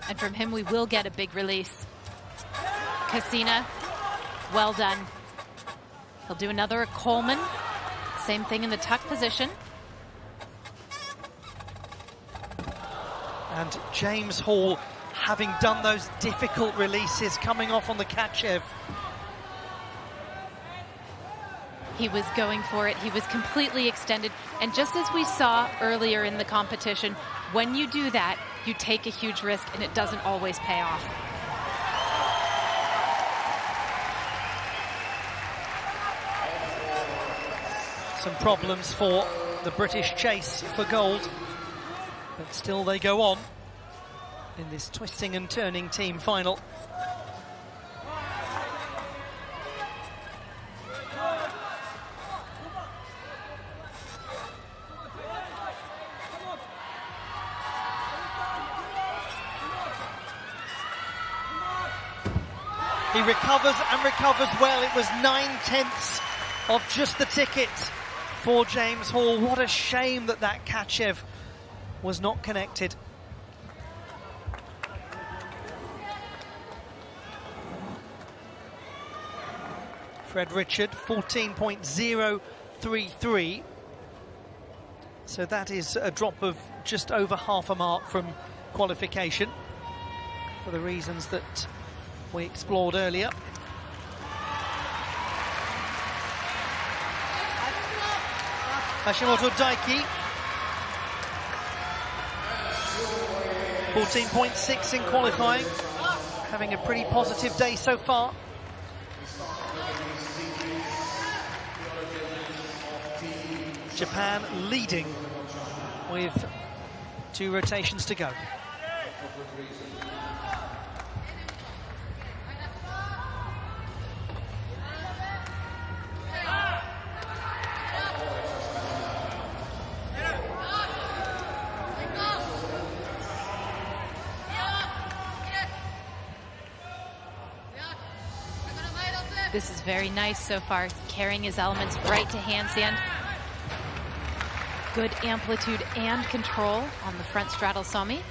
And from him, we will get a big release. Cassina, well done. He'll do another at Coleman. Same thing in the tuck position. And James Hall, having done those difficult releases, coming off on the Kachev. He was going for it. He was completely extended. And just as we saw earlier in the competition, when you do that, you take a huge risk and it doesn't always pay off. Some problems for the British chase for gold. But still they go on in this twisting and turning team final. He recovers and recovers well. It was 9/10 of just the ticket for James Hall. What a shame that that Kachev was not connected. Fred Richard, 14.033. So that is a drop of just over half a mark from qualification, for the reasons that we explored earlier. Hashimoto Daiki, 14.6 in qualifying, having a pretty positive day so far. Japan leading with 2 rotations to go. This is very nice so far. He's carrying his elements right to handstand. Good amplitude and control on the front straddle somi.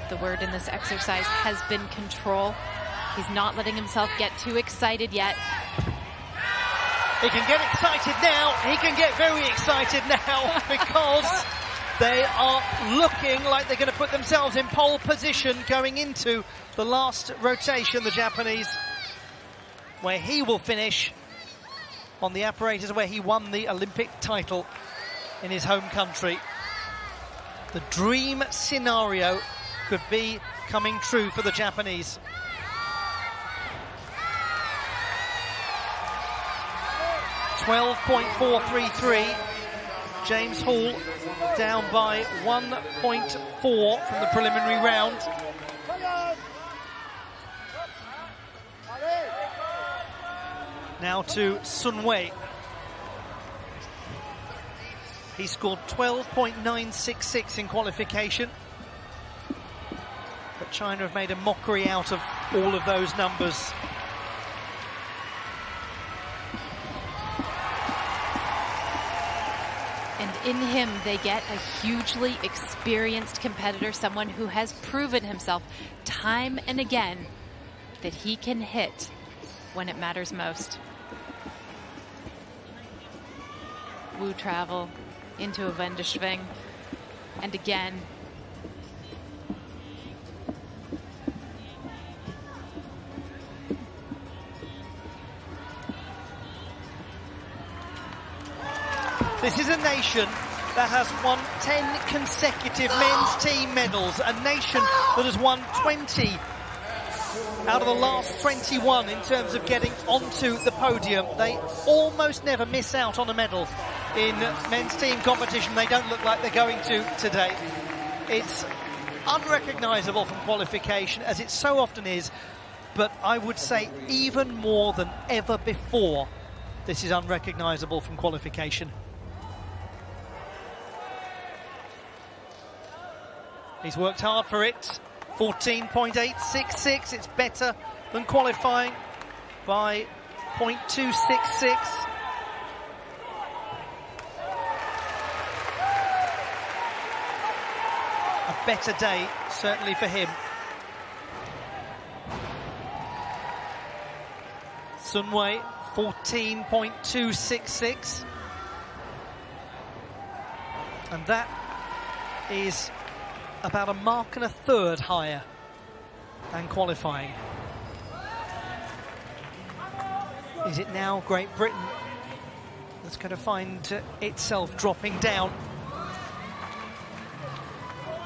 The word in this exercise has been control. He's not letting himself get too excited yet. He can get excited now. He can get very excited now because they are looking like they're going to put themselves in pole position going into the last rotation, the Japanese, where he will finish on the apparatus where he won the Olympic title in his home country. The dream scenario could be coming true for the Japanese. .433. James Hall down by 1.4 from the preliminary round. Now to Sun Wei. He scored 12.966 in qualification. But China have made a mockery out of all of those numbers. And in him, they get a hugely experienced competitor, someone who has proven himself time and again that he can hit when it matters most. Wu travel into a Wendeschwing, and again. This is a nation that has won 10 consecutive men's team medals, a nation that has won 20 out of the last 21 in terms of getting onto the podium. They almost never miss out on a medal in men's team competition. They don't look like they're going to today. It's unrecognisable from qualification, as it so often is, but I would say even more than ever before, this is unrecognisable from qualification. He's worked hard for it. 14.866, it's better than qualifying by 0.266. A better day, certainly for him. Sun Wei, 14.266. And that is about a mark and a third higher than qualifying. Is it now Great Britain that's going to find itself dropping down,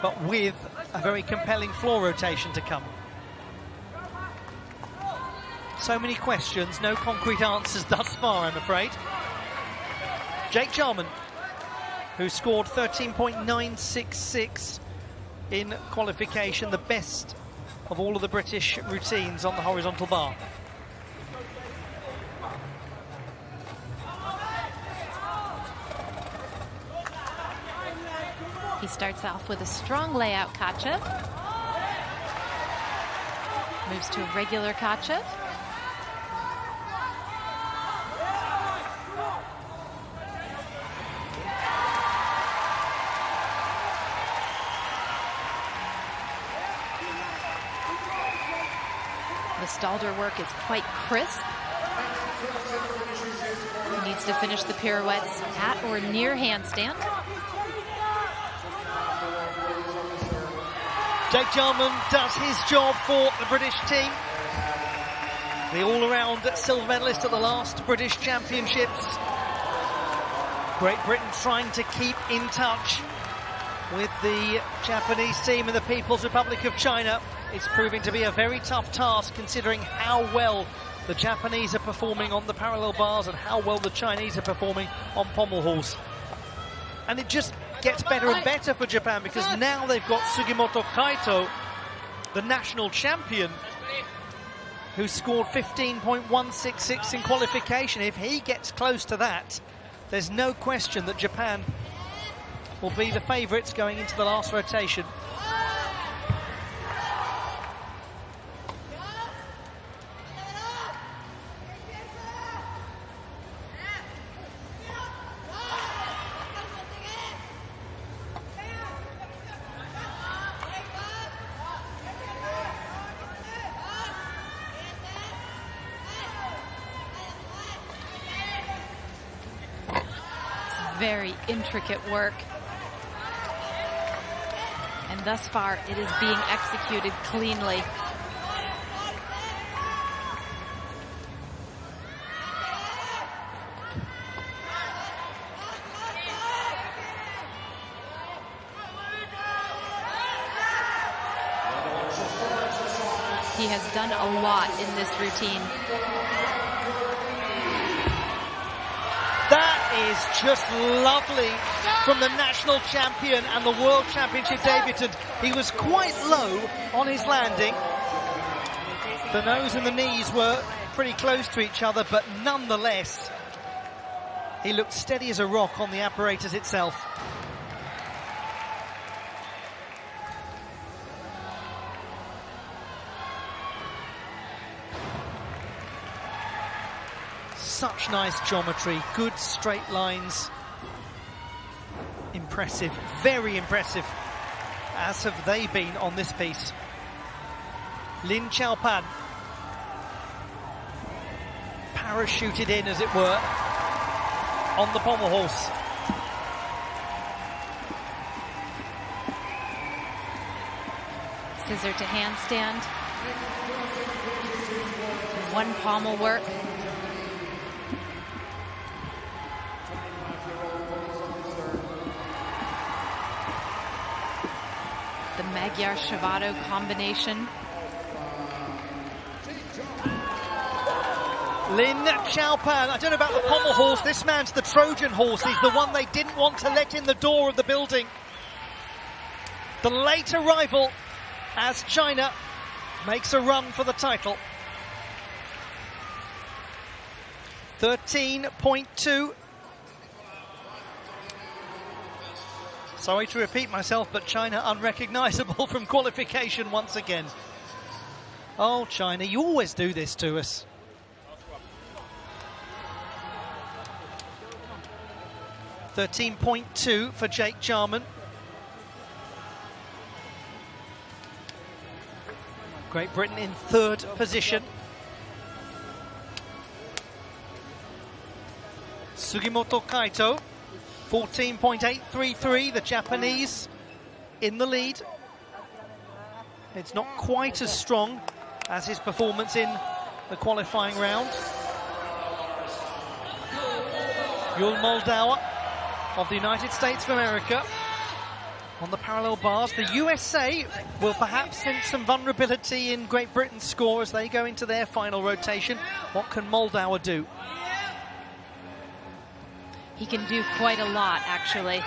but with a very compelling floor rotation to come? So many questions, no concrete answers thus far, I'm afraid. Jake Jarman, who scored 13.966 in qualification, the best of all of the British routines on the horizontal bar. He starts off with a strong layout Kachev. Moves to a regular Kachev. The Stalder work is quite crisp. He needs to finish the pirouettes at or near handstand. Jake Jarman does his job for the British team. The all-around silver medalist at the last British Championships. Great Britain trying to keep in touch with the Japanese team in the People's Republic of China. It's proving to be a very tough task, considering how well the Japanese are performing on the parallel bars and how well the Chinese are performing on pommel halls. And it just gets better and better for Japan, because now they've got Sugimoto Kaito, the national champion, who scored 15.166 in qualification. If he gets close to that, there's no question that Japan will be the favourites going into the last rotation. Very intricate work. And thus far, it is being executed cleanly. He has done a lot in this routine. That is just lovely from the national champion and the world championship debutant. He was quite low on his landing. The nose and the knees were pretty close to each other, but nonetheless, he looked steady as a rock on the apparatus itself. Such nice geometry, good straight lines. Impressive, very impressive, as have they been on this piece. Lin Chaopan, parachuted in, as it were, on the pommel horse. Scissor to handstand. One pommel work. Magyar-Shavado combination. Lin Xiaopan, I don't know about the pommel horse, this man's the Trojan horse. He's the one they didn't want to let in the door of the building. The late arrival as China makes a run for the title. 13.2. Sorry to repeat myself, but China unrecognisable from qualification once again. Oh, China, you always do this to us. .2 for Jake Jarman. Great Britain in third position. Sugimoto Kaito, 14.833, the Japanese in the lead. It's not quite as strong as his performance in the qualifying round. Yul Moldauer of the United States of America on the parallel bars. The USA will perhaps sense some vulnerability in Great Britain's score as they go into their final rotation. What can Moldauer do? He can do quite a lot, actually.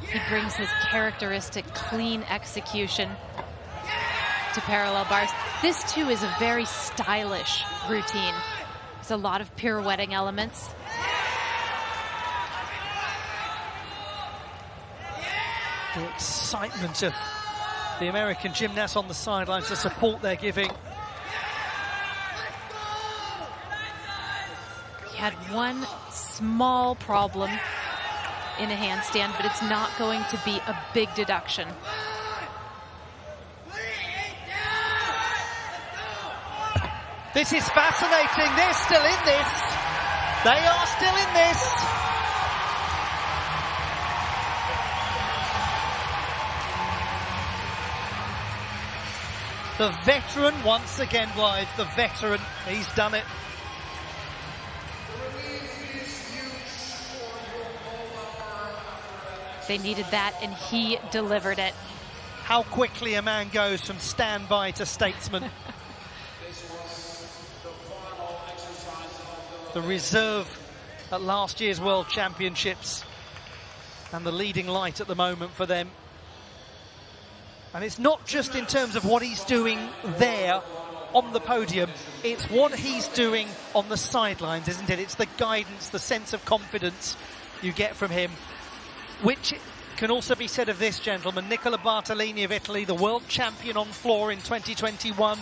He brings his characteristic clean execution to parallel bars. This, too, is a very stylish routine. There's a lot of pirouetting elements. The excitement of the American gymnasts on the sidelines, the support they're giving. He had one small problem in a handstand, but it's not going to be a big deduction. This is fascinating. They're still in this. They are still in this. The veteran, once again, Blythe, the veteran, he's done it. They needed that, and he delivered it. How quickly a man goes from standby to statesman. The reserve at last year's World Championships and the leading light at the moment for them. And it's not just in terms of what he's doing there on the podium, it's what he's doing on the sidelines, isn't it? It's the guidance, the sense of confidence you get from him, which can also be said of this gentleman, Nicola Bartolini of Italy, the world champion on floor in 2021.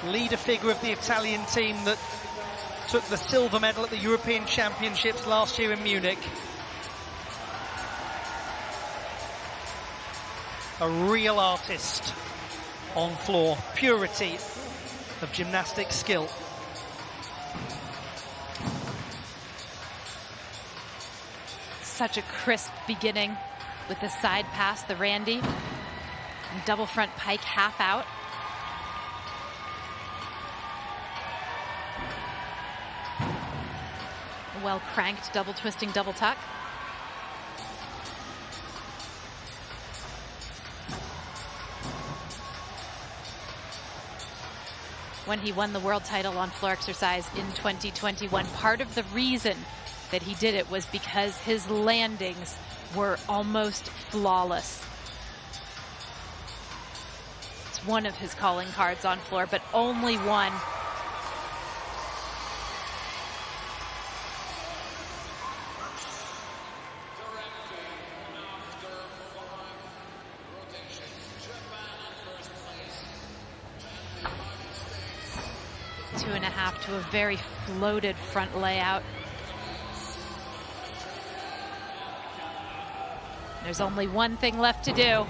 Leader figure of the Italian team that took the silver medal at the European Championships last year in Munich. A real artist on floor. Purity of gymnastic skill. Such a crisp beginning with the side pass, the Randy. And double front pike half out. Well cranked, double twisting, double tuck. When he won the world title on floor exercise in 2021, part of the reason that he did it was because his landings were almost flawless. It's one of his calling cards on floor, but only one. To a very floated front layout. There's only one thing left to do.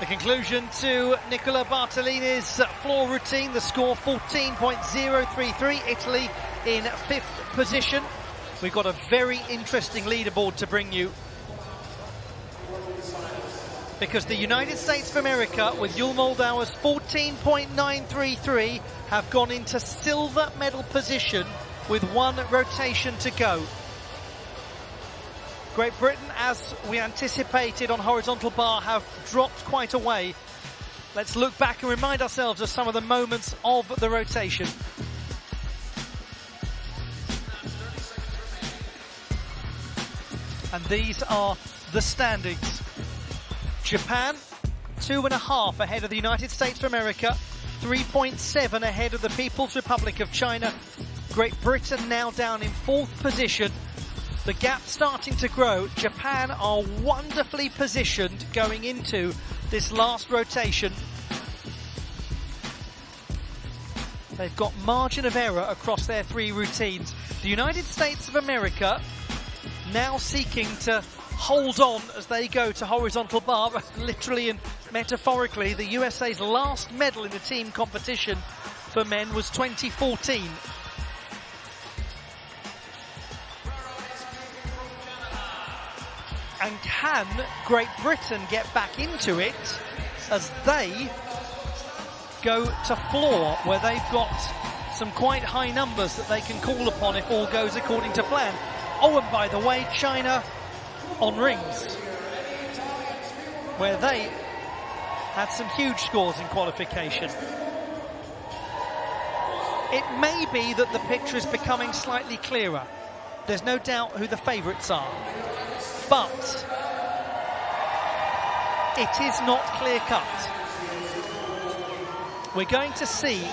The conclusion to Nicola Bartolini's floor routine, the score 14.033, Italy in 5th position. We've got a very interesting leaderboard to bring you. because the United States of America, with Yul Moldauer's 14.933, have gone into silver medal position with 1 rotation to go. Great Britain, as we anticipated on horizontal bar, have dropped quite a way. Let's look back and remind ourselves of some of the moments of the rotation. And these are the standings. Japan, 2.5 ahead of the United States of America, 3.7 ahead of the People's Republic of China. Great Britain now down in 4th position. The gap starting to grow. Japan are wonderfully positioned going into this last rotation. They've got margin of error across their 3 routines. The United States of America now seeking to hold on as they go to horizontal bar, literally and metaphorically. The USA's last medal in the team competition for men was 2014. And can Great Britain get back into it as they go to floor, where they've got some quite high numbers that they can call upon if all goes according to plan. Oh, and by the way, China on rings, where they had some huge scores in qualification. It may be that the picture is becoming slightly clearer. There's no doubt who the favourites are. But it is not clear-cut. We're going to see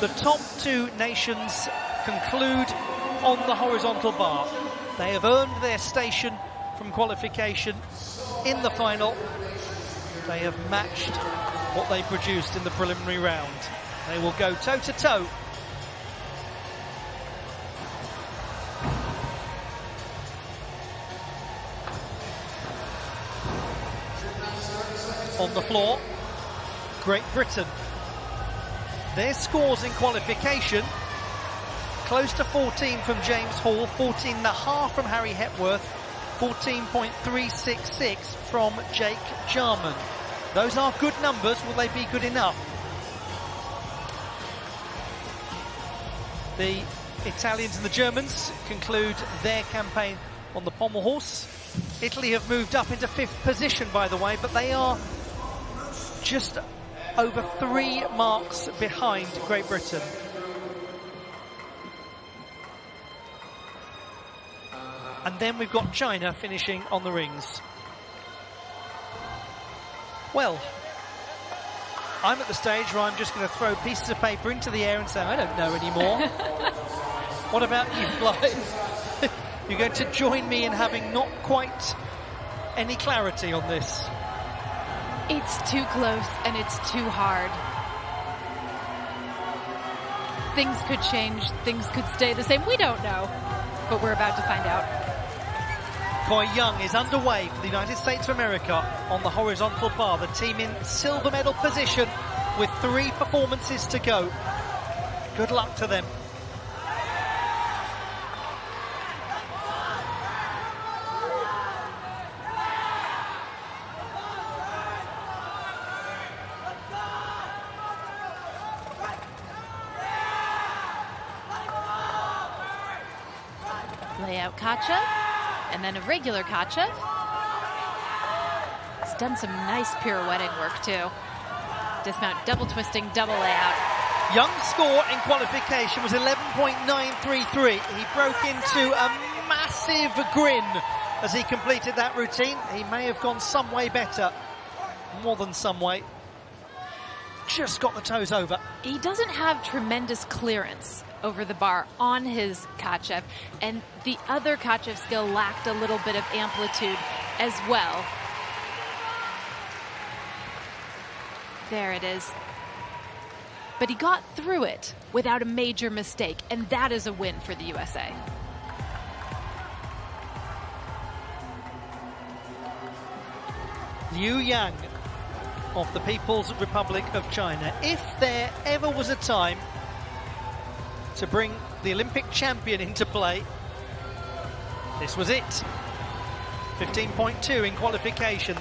the top 2 nations conclude on the horizontal bar. They have earned their station from qualification in the final. They have matched what they produced in the preliminary round. They will go toe-to-toe . On the floor, Great Britain. Their scores in qualification, close to 14 from James Hall, 14.5 from Harry Hepworth, 14.366 from Jake Jarman. Those are good numbers. Will they be good enough? The Italians and the Germans conclude their campaign on the pommel horse. Italy have moved up into 5th position, by the way, but they are just over 3 marks behind Great Britain. And then we've got China finishing on the rings. Well, I'm at the stage where I'm just going to throw pieces of paper into the air and say, I don't know anymore. What about you, Blythe? You're going to join me in having not quite any clarity on this. It's too close and it's too hard. Things could change, things could stay the same. We don't know, but we're about to find out. Koi Young is underway for the United States of America on the horizontal bar. The team in silver medal position with 3 performances to go. Good luck to them. Layout Kacha, and then a regular Kacha. He's done some nice pirouetting work too. Dismount, double twisting, double layout. Young's score in qualification was 11.933. He broke into a massive grin as he completed that routine. He may have gone some way better, more than some way. Just got the toes over. He doesn't have tremendous clearance over the bar on his Kachev, and the other Kachev skill lacked a little bit of amplitude as well. There it is. But he got through it without a major mistake, and that is a win for the USA. Liu Yang of the People's Republic of China. If there ever was a time to bring the Olympic champion into play, this was it. 15.2 in qualification.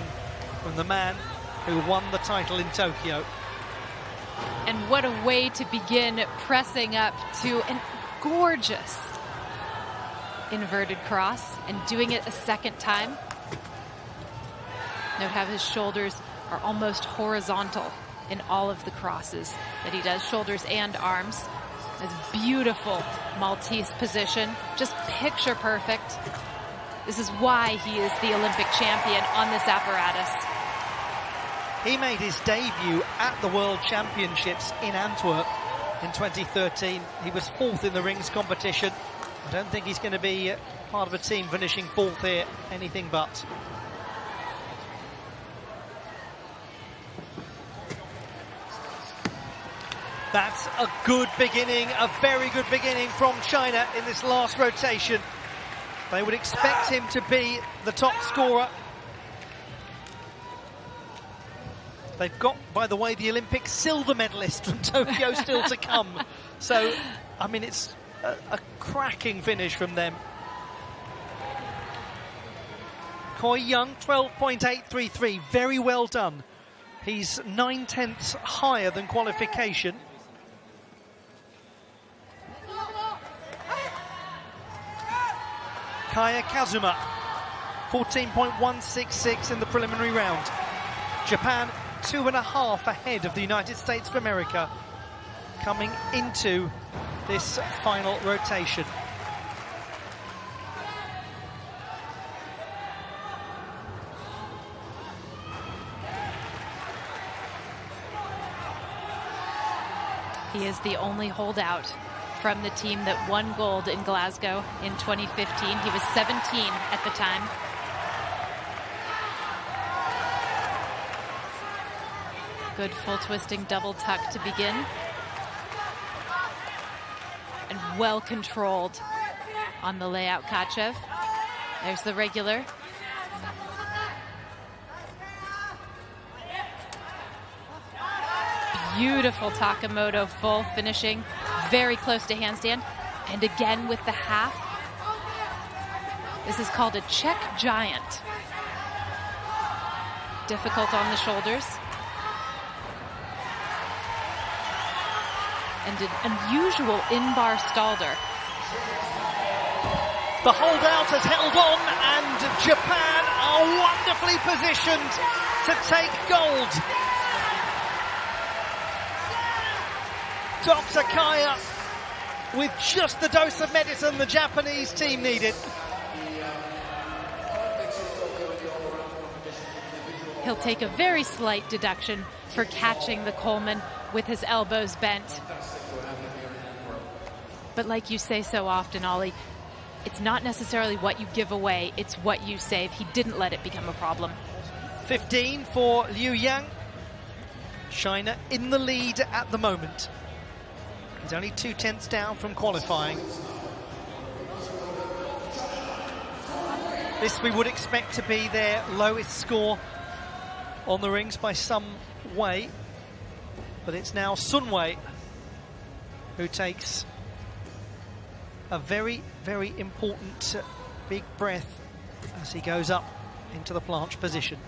from the man who won the title in Tokyo. And what a way to begin pressing up to a gorgeous inverted cross and doing it a second time. Note how his shoulders are almost horizontal in all of the crosses that he does, shoulders and arms. This beautiful Maltese position, just picture perfect. This is why he is the Olympic champion on this apparatus. He made his debut at the World Championships in Antwerp in 2013. He was fourth in the rings competition. I don't think he's going to be part of a team finishing fourth here, anything but. That's a good beginning, a very good beginning from China in this last rotation. They would expect him to be the top scorer. They've got, by the way, the Olympic silver medalist from Tokyo still to come. So, I mean, it's a cracking finish from them. Koi Young, 12.833, very well done. He's 9/10 higher than qualification. Kaya Kazuma, 14.166 in the preliminary round. Japan, 2.5 ahead of the United States of America coming into this final rotation. He is the only holdout from the team that won gold in Glasgow in 2015. He was 17 at the time. Good full twisting double tuck to begin. And well controlled on the layout, Kachev. There's the regular. Beautiful Takamoto full finishing, very close to handstand. And again with the half. This is called a Czech giant. Difficult on the shoulders. And an unusual in-bar stalder. The holdout has held on, and Japan are wonderfully positioned to take gold. Dr. Kaya with just the dose of medicine the Japanese team needed. He'll take a very slight deduction for catching the Coleman with his elbows bent. But like you say so often, Ollie, it's not necessarily what you give away, it's what you save. He didn't let it become a problem. 15 for Liu Yang. China in the lead at the moment. He's only 2/10 down from qualifying. This we would expect to be their lowest score on the rings by some way. But it's now Sun Wei who takes a very, very important big breath as he goes up into the planche position.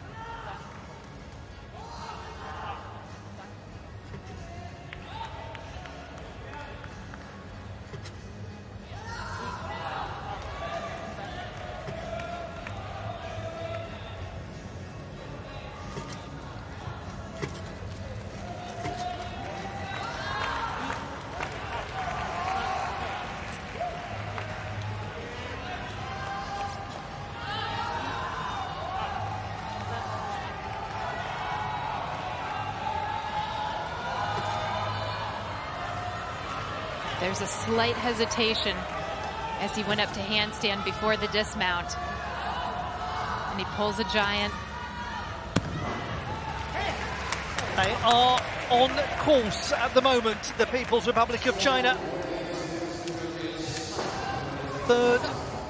There's a slight hesitation as he went up to handstand before the dismount. And he pulls a giant. They are on course at the moment, the People's Republic of China. Third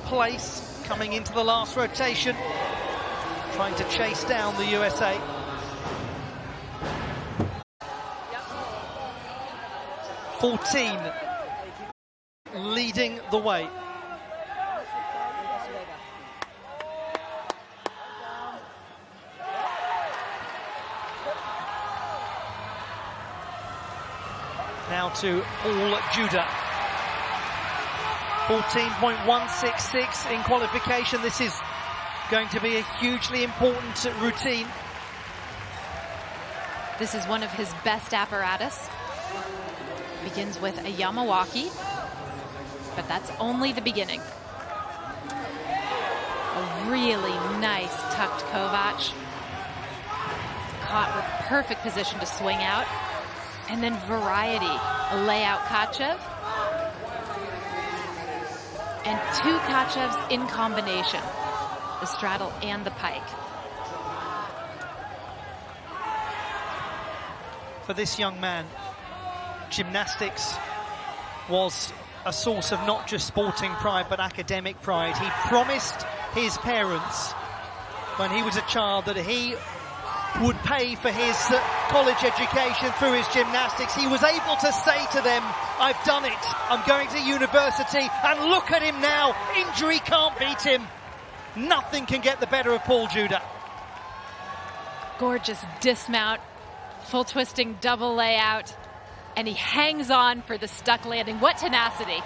place coming into the last rotation, trying to chase down the USA. Leading the way. now to Paul Judah. 14.166 in qualification. This is going to be a hugely important routine. This is one of his best apparatus. Begins with a Yamawaki, but that's only the beginning. A really nice tucked Kovac. Caught with perfect position to swing out. And then variety, a layout Kachev. And two Kachevs in combination, the straddle and the pike. For this young man, gymnastics was a source of not just sporting pride but academic pride. He promised his parents when he was a child that he would pay for his college education through his gymnastics. He was able to say to them, I've done it, I'm going to university, and look at him now, injury can't beat him. Nothing can get the better of Paul Judah. Gorgeous dismount, full twisting double layout, and he hangs on for the stuck landing. What tenacity.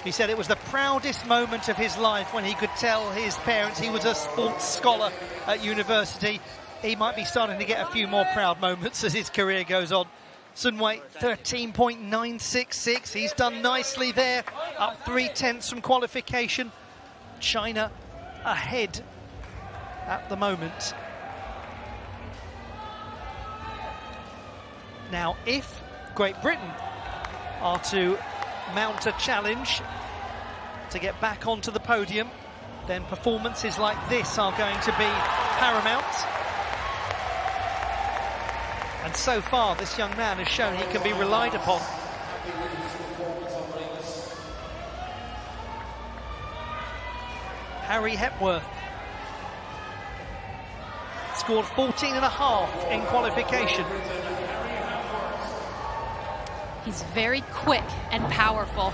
He said it was the proudest moment of his life when he could tell his parents he was a sports scholar at university. He might be starting to get a few more proud moments as his career goes on. Sun Wei, 13.966. He's done nicely there, up 0.3 from qualification. China ahead at the moment. Now, if Great Britain are to mount a challenge to get back onto the podium, then performances like this are going to be paramount. And so far, this young man has shown he can be relied upon. Harry Hepworth scored 14.5 in qualification. He's very quick and powerful.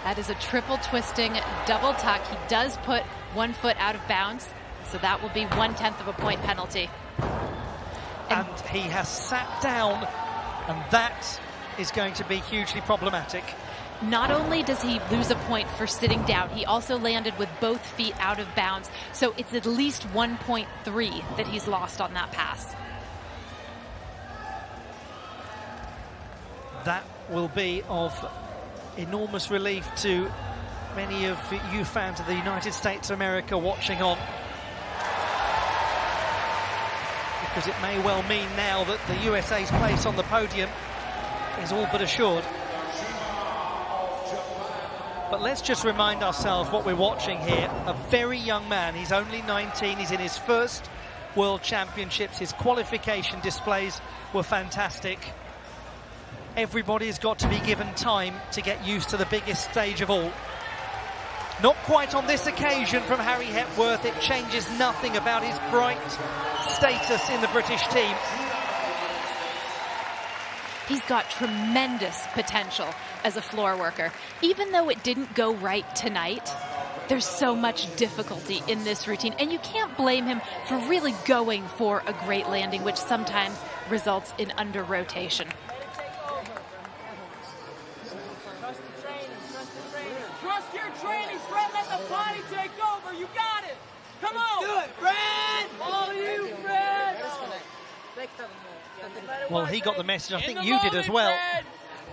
That is a triple twisting double tuck. He does put 1 foot out of bounds, so that will be 1/10 of a point penalty. And he has sat down, and that is going to be hugely problematic. Not only does he lose a point for sitting down, he also landed with both feet out of bounds. So it's at least 1.3 that he's lost on that pass. That will be of enormous relief to many of you fans of the United States of America watching on. Because it may well mean now that the USA's place on the podium is all but assured. But let's just remind ourselves what we're watching here. A very young man, he's only 19, he's in his first World Championships. His qualification displays were fantastic. Everybody's got to be given time to get used to the biggest stage of all. Not quite on this occasion from Harry Hepworth. It changes nothing about his bright status in the British team. He's got tremendous potential as a floor worker. Even though it didn't go right tonight, there's so much difficulty in this routine, and you can't blame him for really going for a great landing, which sometimes results in under rotation. Trust your training, Fred. Let the body take over. You got it. Come on. Do it, Fred. All you, Fred. Well, he got the message. I think you did as well.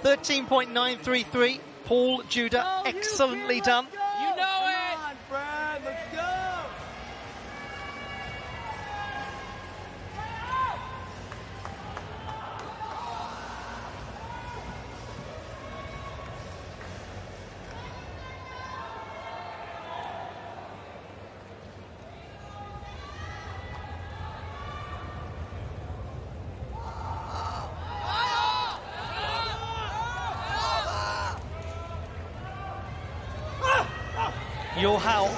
13.933. Paul Judah, excellently done. You know it. Come on, Fred. Let's go. Yohao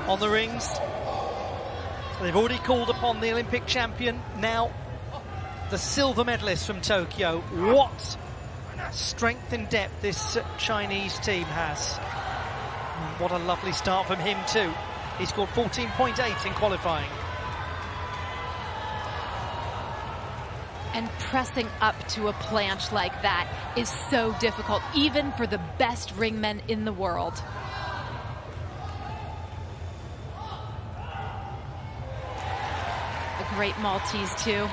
on the rings. They've already called upon the Olympic champion, now the silver medalist from Tokyo. What strength and depth this Chinese team has. And what a lovely start from him too. He scored 14.8 in qualifying. And pressing up to a planche like that is so difficult, even for the best ringmen in the world. A great Maltese, too.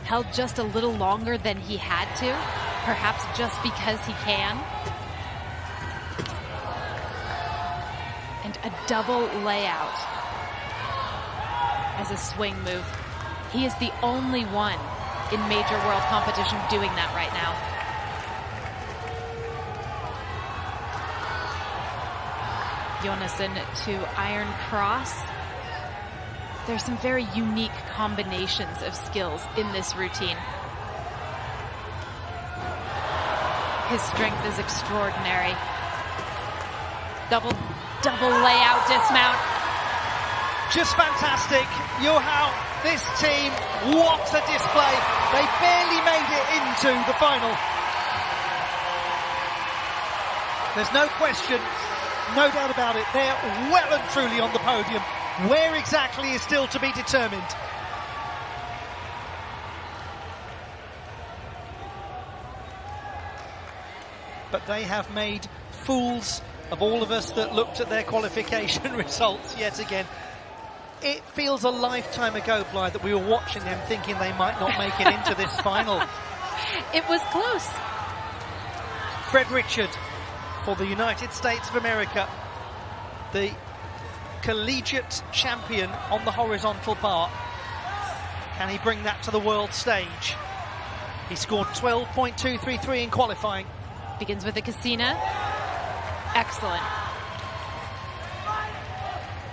Held just a little longer than he had to, perhaps just because he can. And a double layout as a swing move. He is the only one in major world competition doing that right now. Jonassen to iron cross. There's some very unique combinations of skills in this routine. His strength is extraordinary. Double layout dismount. Just fantastic. Joao, this team, what a display. They barely made it into the final. There's no question, no doubt about it. They're well and truly on the podium. Where exactly is still to be determined. But they have made fools of all of us that looked at their qualification results yet again. It feels a lifetime ago, Blythe, that we were watching them thinking they might not make it into this final. It was close. Fred Richard for the United States of America, the collegiate champion on the horizontal bar. Can he bring that to the world stage? He scored 12.233 in qualifying. Begins with a Cassina. Excellent.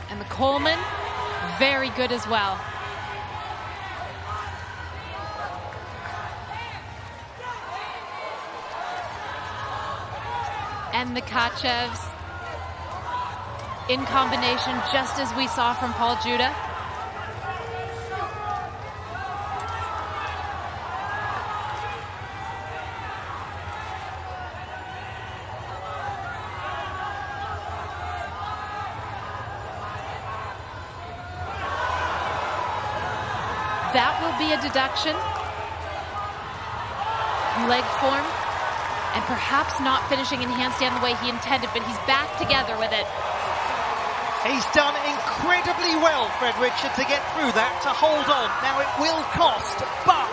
And the Coleman, very good as well. And the Kachevs in combination, just as we saw from Paul Judah. That will be a deduction. Leg form. And perhaps not finishing in handstand the way he intended, but he's back together with it. He's done incredibly well, Fred Richard, to get through that, to hold on. Now it will cost, but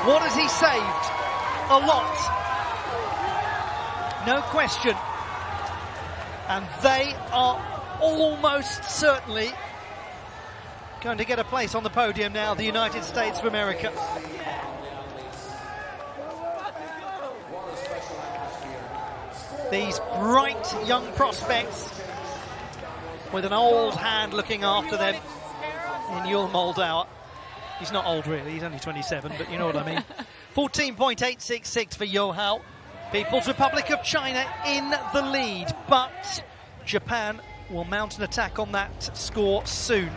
what has he saved? A lot. No question. And they are almost certainly going to get a place on the podium now, the United States of America. These bright young prospects with an old hand looking after them in Yul Moldau. He's not old really, he's only 27, but you know what I mean. 14.866 for Joao. People's Republic of China in the lead, but Japan will mount an attack on that score soon.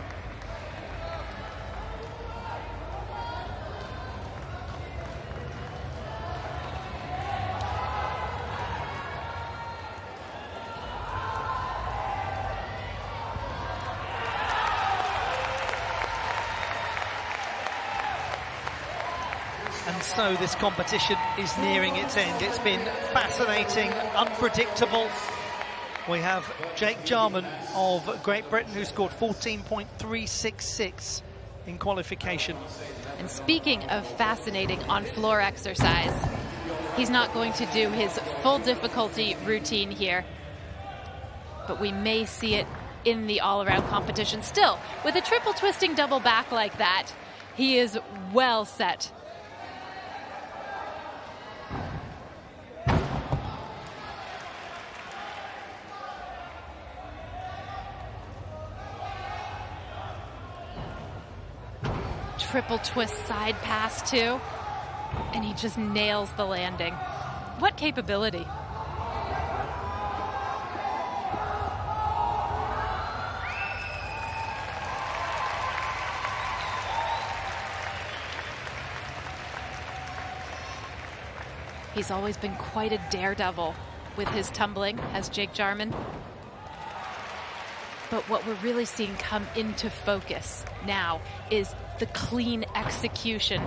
And so this competition is nearing its end. It's been fascinating, unpredictable. We have Jake Jarman of Great Britain, who scored 14.366 in qualification. And speaking of fascinating on-floor exercise, he's not going to do his full difficulty routine here, but we may see it in the all-around competition. Still, with a triple twisting double back like that, he is well set. Triple twist side pass too, and he just nails the landing. What capability. He's always been quite a daredevil with his tumbling, as Jake Jarman. But what we're really seeing come into focus now is the clean execution.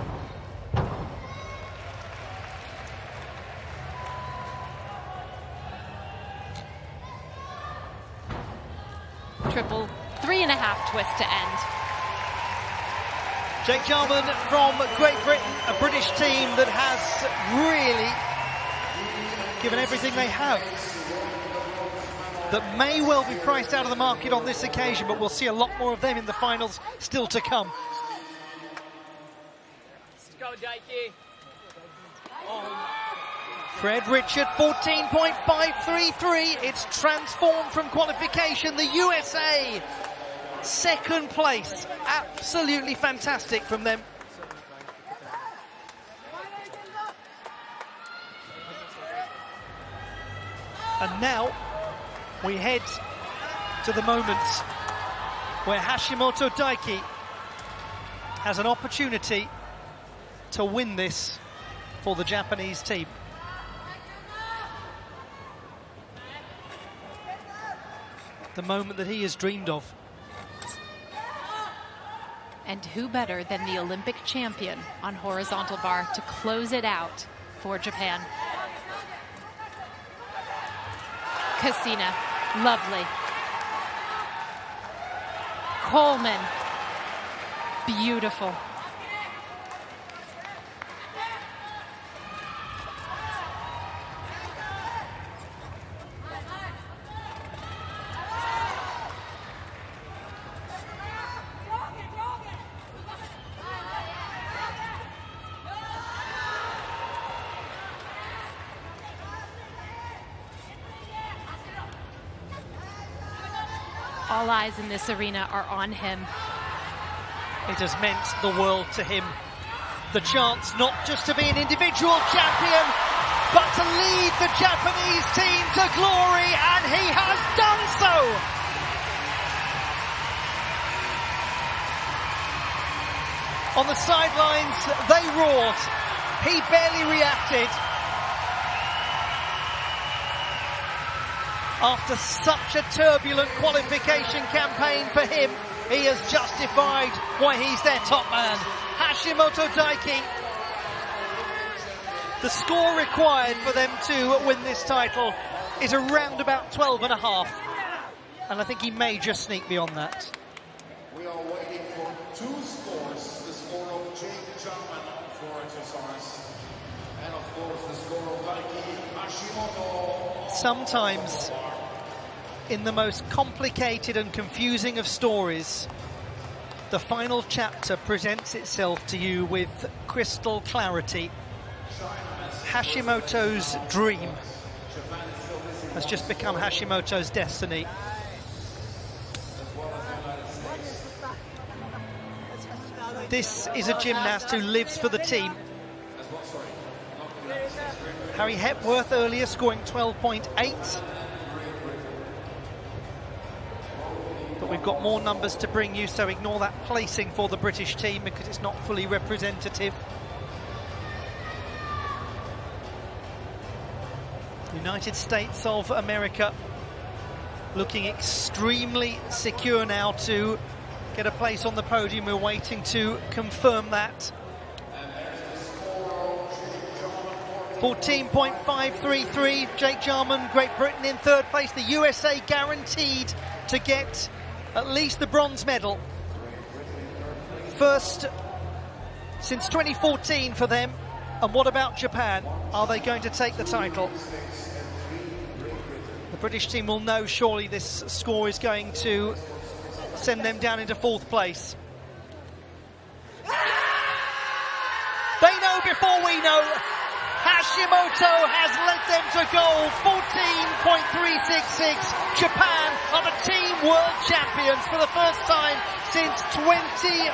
Triple 3.5 twist to end. Jake Jarman from Great Britain, a British team that has really given everything they have. That may well be priced out of the market on this occasion, but we'll see a lot more of them in the finals still to come. Let's go, Dikey. Fred Richard, 14.533. It's transformed from qualification. The USA, second place. Absolutely fantastic from them. And now we head to the moment where Hashimoto Daiki has an opportunity to win this for the Japanese team. The moment that he has dreamed of. And who better than the Olympic champion on horizontal bar to close it out for Japan? Cassina, lovely. Coleman, beautiful. All eyes in this arena are on him. It has meant the world to him. The chance not just to be an individual champion, but to lead the Japanese team to glory, and he has done so! On the sidelines, they roared. He barely reacted. After such a turbulent qualification campaign for him, he has justified why he's their top man. Hashimoto Daiki. The score required for them to win this title is around about 12.5. And I think he may just sneak beyond that. We are waiting for two scores. The score of Jake Jarman for exercise. And of course the score of Daiki Hashimoto. Sometimes, in the most complicated and confusing of stories, the final chapter presents itself to you with crystal clarity. Hashimoto's dream has just become Hashimoto's destiny. This is a gymnast who lives for the team. Harry Hepworth earlier scoring 12.8. But we've got more numbers to bring you, so ignore that placing for the British team because it's not fully representative. United States of America looking extremely secure now to get a place on the podium. We're waiting to confirm that. 14.533, Jake Jarman, Great Britain in third place. The USA guaranteed to get at least the bronze medal. First since 2014 for them. And what about Japan? Are they going to take the title? The British team will know surely this score is going to send them down into fourth place. They know before we know. Hashimoto has led them to gold, 14.366. Japan are the team world champions for the first time since 2015.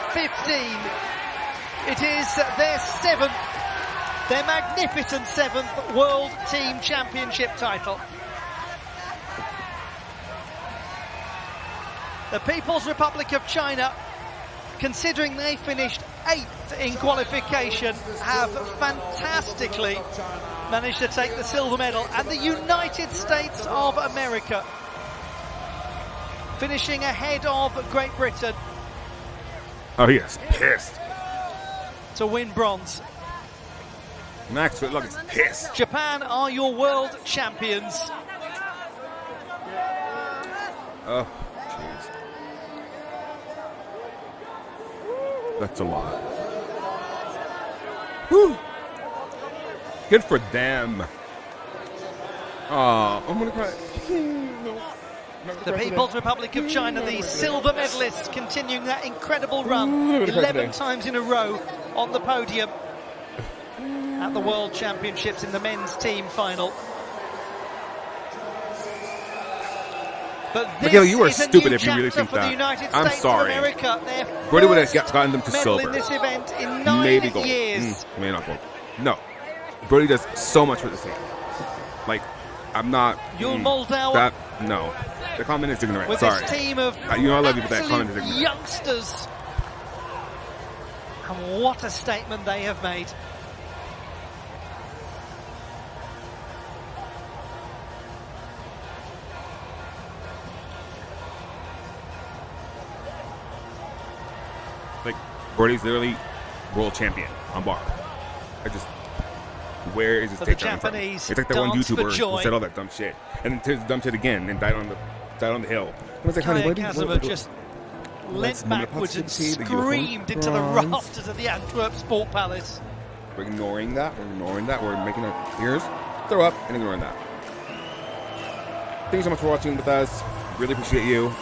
It is their seventh, their magnificent seventh World Team Championship title. The People's Republic of China, considering they finished 8th in qualification, have fantastically managed to take the silver medal. And the United States of America finishing ahead of Great Britain Oh, he is pissed. to win bronze. Max Whitlock is pissed. Japan are your world champions. Oh, jeez. That's a lot. Whew. Good for them. Oh, I'm gonna cry. No. The People's Republic of China, the silver medalists, continuing that incredible run, Ooh, I'm gonna cry 11 today. times in a row on the podium at the World Championships in the men's team final. But this Miguel, you are is a stupid new if you really chapter think for the that. United I'm States sorry. of America. Their Brody would have first gotten them to medal silver. in this event in 9 Maybe gold. years. Maybe not gold. No. Brody does so much for this team. Like, I'm not. Yul Moldau That, no. The comment is ignorant. with Sorry. this team of You know I love you, but that comment is absolute ignorant. youngsters. And what a statement they have made. Like, Brody's literally world champion on bar. I just. Where is his For the take coming from? Japanese It's like that one dance for YouTuber joy. who said all that dumb shit. And then did the dumb shit again and died on the hill. I was like, honey, Kaya what do you Kazuma just leant backwards and screamed into the rafters of the Antwerp Sport Palace. We're ignoring that. We're making our ears throw up and ignoring that. Thank you so much for watching with us. Really appreciate you.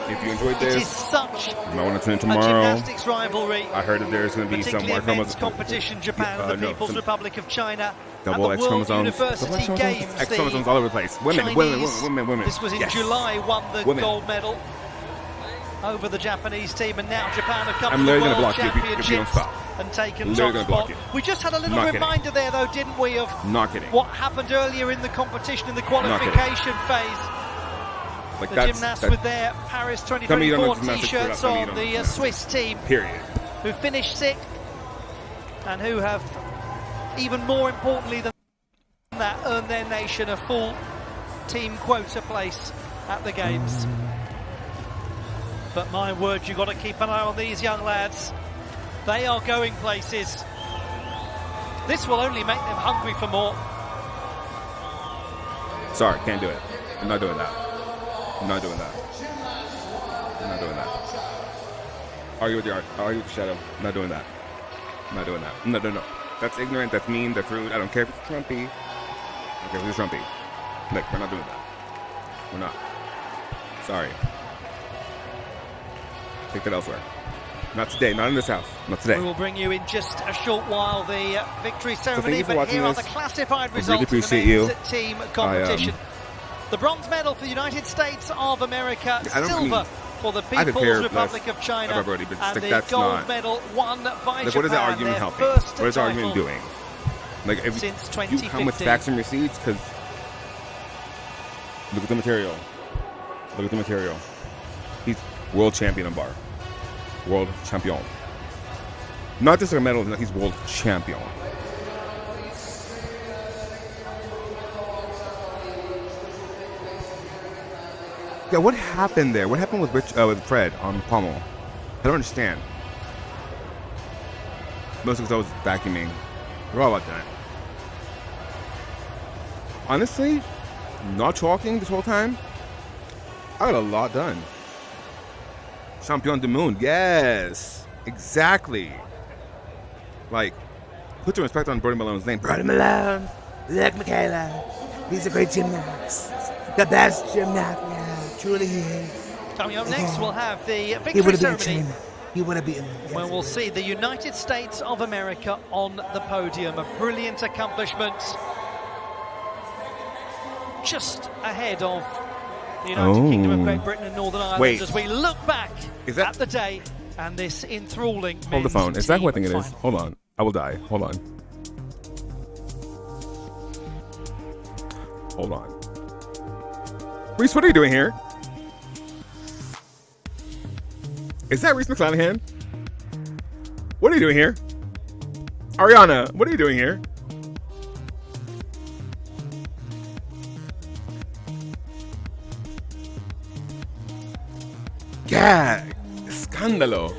If you enjoyed It is this, such you might want to tune in a tomorrow. gymnastics rivalry, I heard that there's going to be some particularly more in men's chromosomes. competition. Japan and the People's some Republic of China and double the X World chromosomes. University Double X chromosomes. Games. X chromosomes all over the place. Women. Chinese, this was in Yes. July, won the Women. gold medal over the Japanese team, and now Japan have come I'm to the literally gonna World block you if you don't Championships stop. and taken Literally top gonna block spot. you. We just had a little Not kidding. reminder there, though, didn't we, of Not kidding. what happened earlier in the competition in the kidding. qualification phase. Like The that's gymnasts that, with their Paris Tell me you don't 2024 know gymnastics, t-shirts tell me you on, don't know the gymnastics. Swiss team period. who finished sixth and who have, even more importantly than that, earned their nation a full team quota place at the Games. But my word, you've got to keep an eye on these young lads. They are going places. This will only make them hungry for more. Sorry, can't do it. I'm not doing that. I'm not doing that. I'm not doing that. Argue with your art. Argue with your shadow. I'm not doing that. I'm not doing that. No. That's ignorant. That's mean. That's rude. I don't care if it's Trumpy. I don't care if it's Trumpy. Look, we're not doing that. We're not. Sorry. Take that elsewhere. Not today. Not in this house. Not today. We will bring you in just a short while the victory thank ceremony, you for but watching here are this. the classified I really results appreciate of the you. men's team competition. The bronze medal for the United States of America, I don't silver mean- for the I could care People's Republic less of China, about Brody, but just and like the that's gold not- medal won by Like, Japan, what is that argument their helping? first What is the argument title doing? Like, if since you come with 2015. facts and receipts, because look at the material. Look at the material. He's world champion on bar. World champion. Not just a medal, he's world champion. Yeah, what happened there? What happened with with Fred on Pommel? I don't understand. Mostly because I was vacuuming. We're all about that. Honestly, not talking this whole time, I got a lot done. Champion du Monde, yes, exactly. Like, put some respect on Brody Malone's name. Brody Malone, look, Michaela. He's a great gymnast. The best gymnast, yeah, truly he is. Coming up next, we'll have the He victory would have beaten ceremony, China. He would have beaten them. where we'll see the United States of America on the podium. A brilliant accomplishment. Just ahead of the United Kingdom of Great Britain and Northern Ireland, Wait. as we look back Is that- at the day and this enthralling Hold the men's phone. Is that who I team think it is? final. Hold on. I will die. Hold on. Hold on. Reese, what are you doing here? Is that Reese McClanahan? What are you doing here? Ariana, what are you doing here? Yeah, scandalo.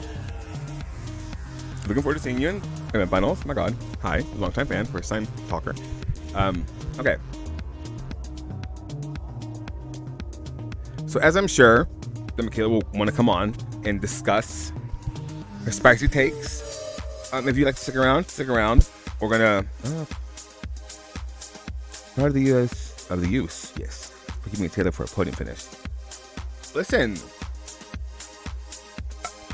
Looking forward to seeing you in event finals. Oh my God. Hi, long-time fan, first-time talker. Okay. So as I'm sure that Michaela will want to come on and discuss her spicy takes. If you'd like to stick around. We're gonna part of the use. Yes. Forgive me, Taylor, for a podium finish. Listen.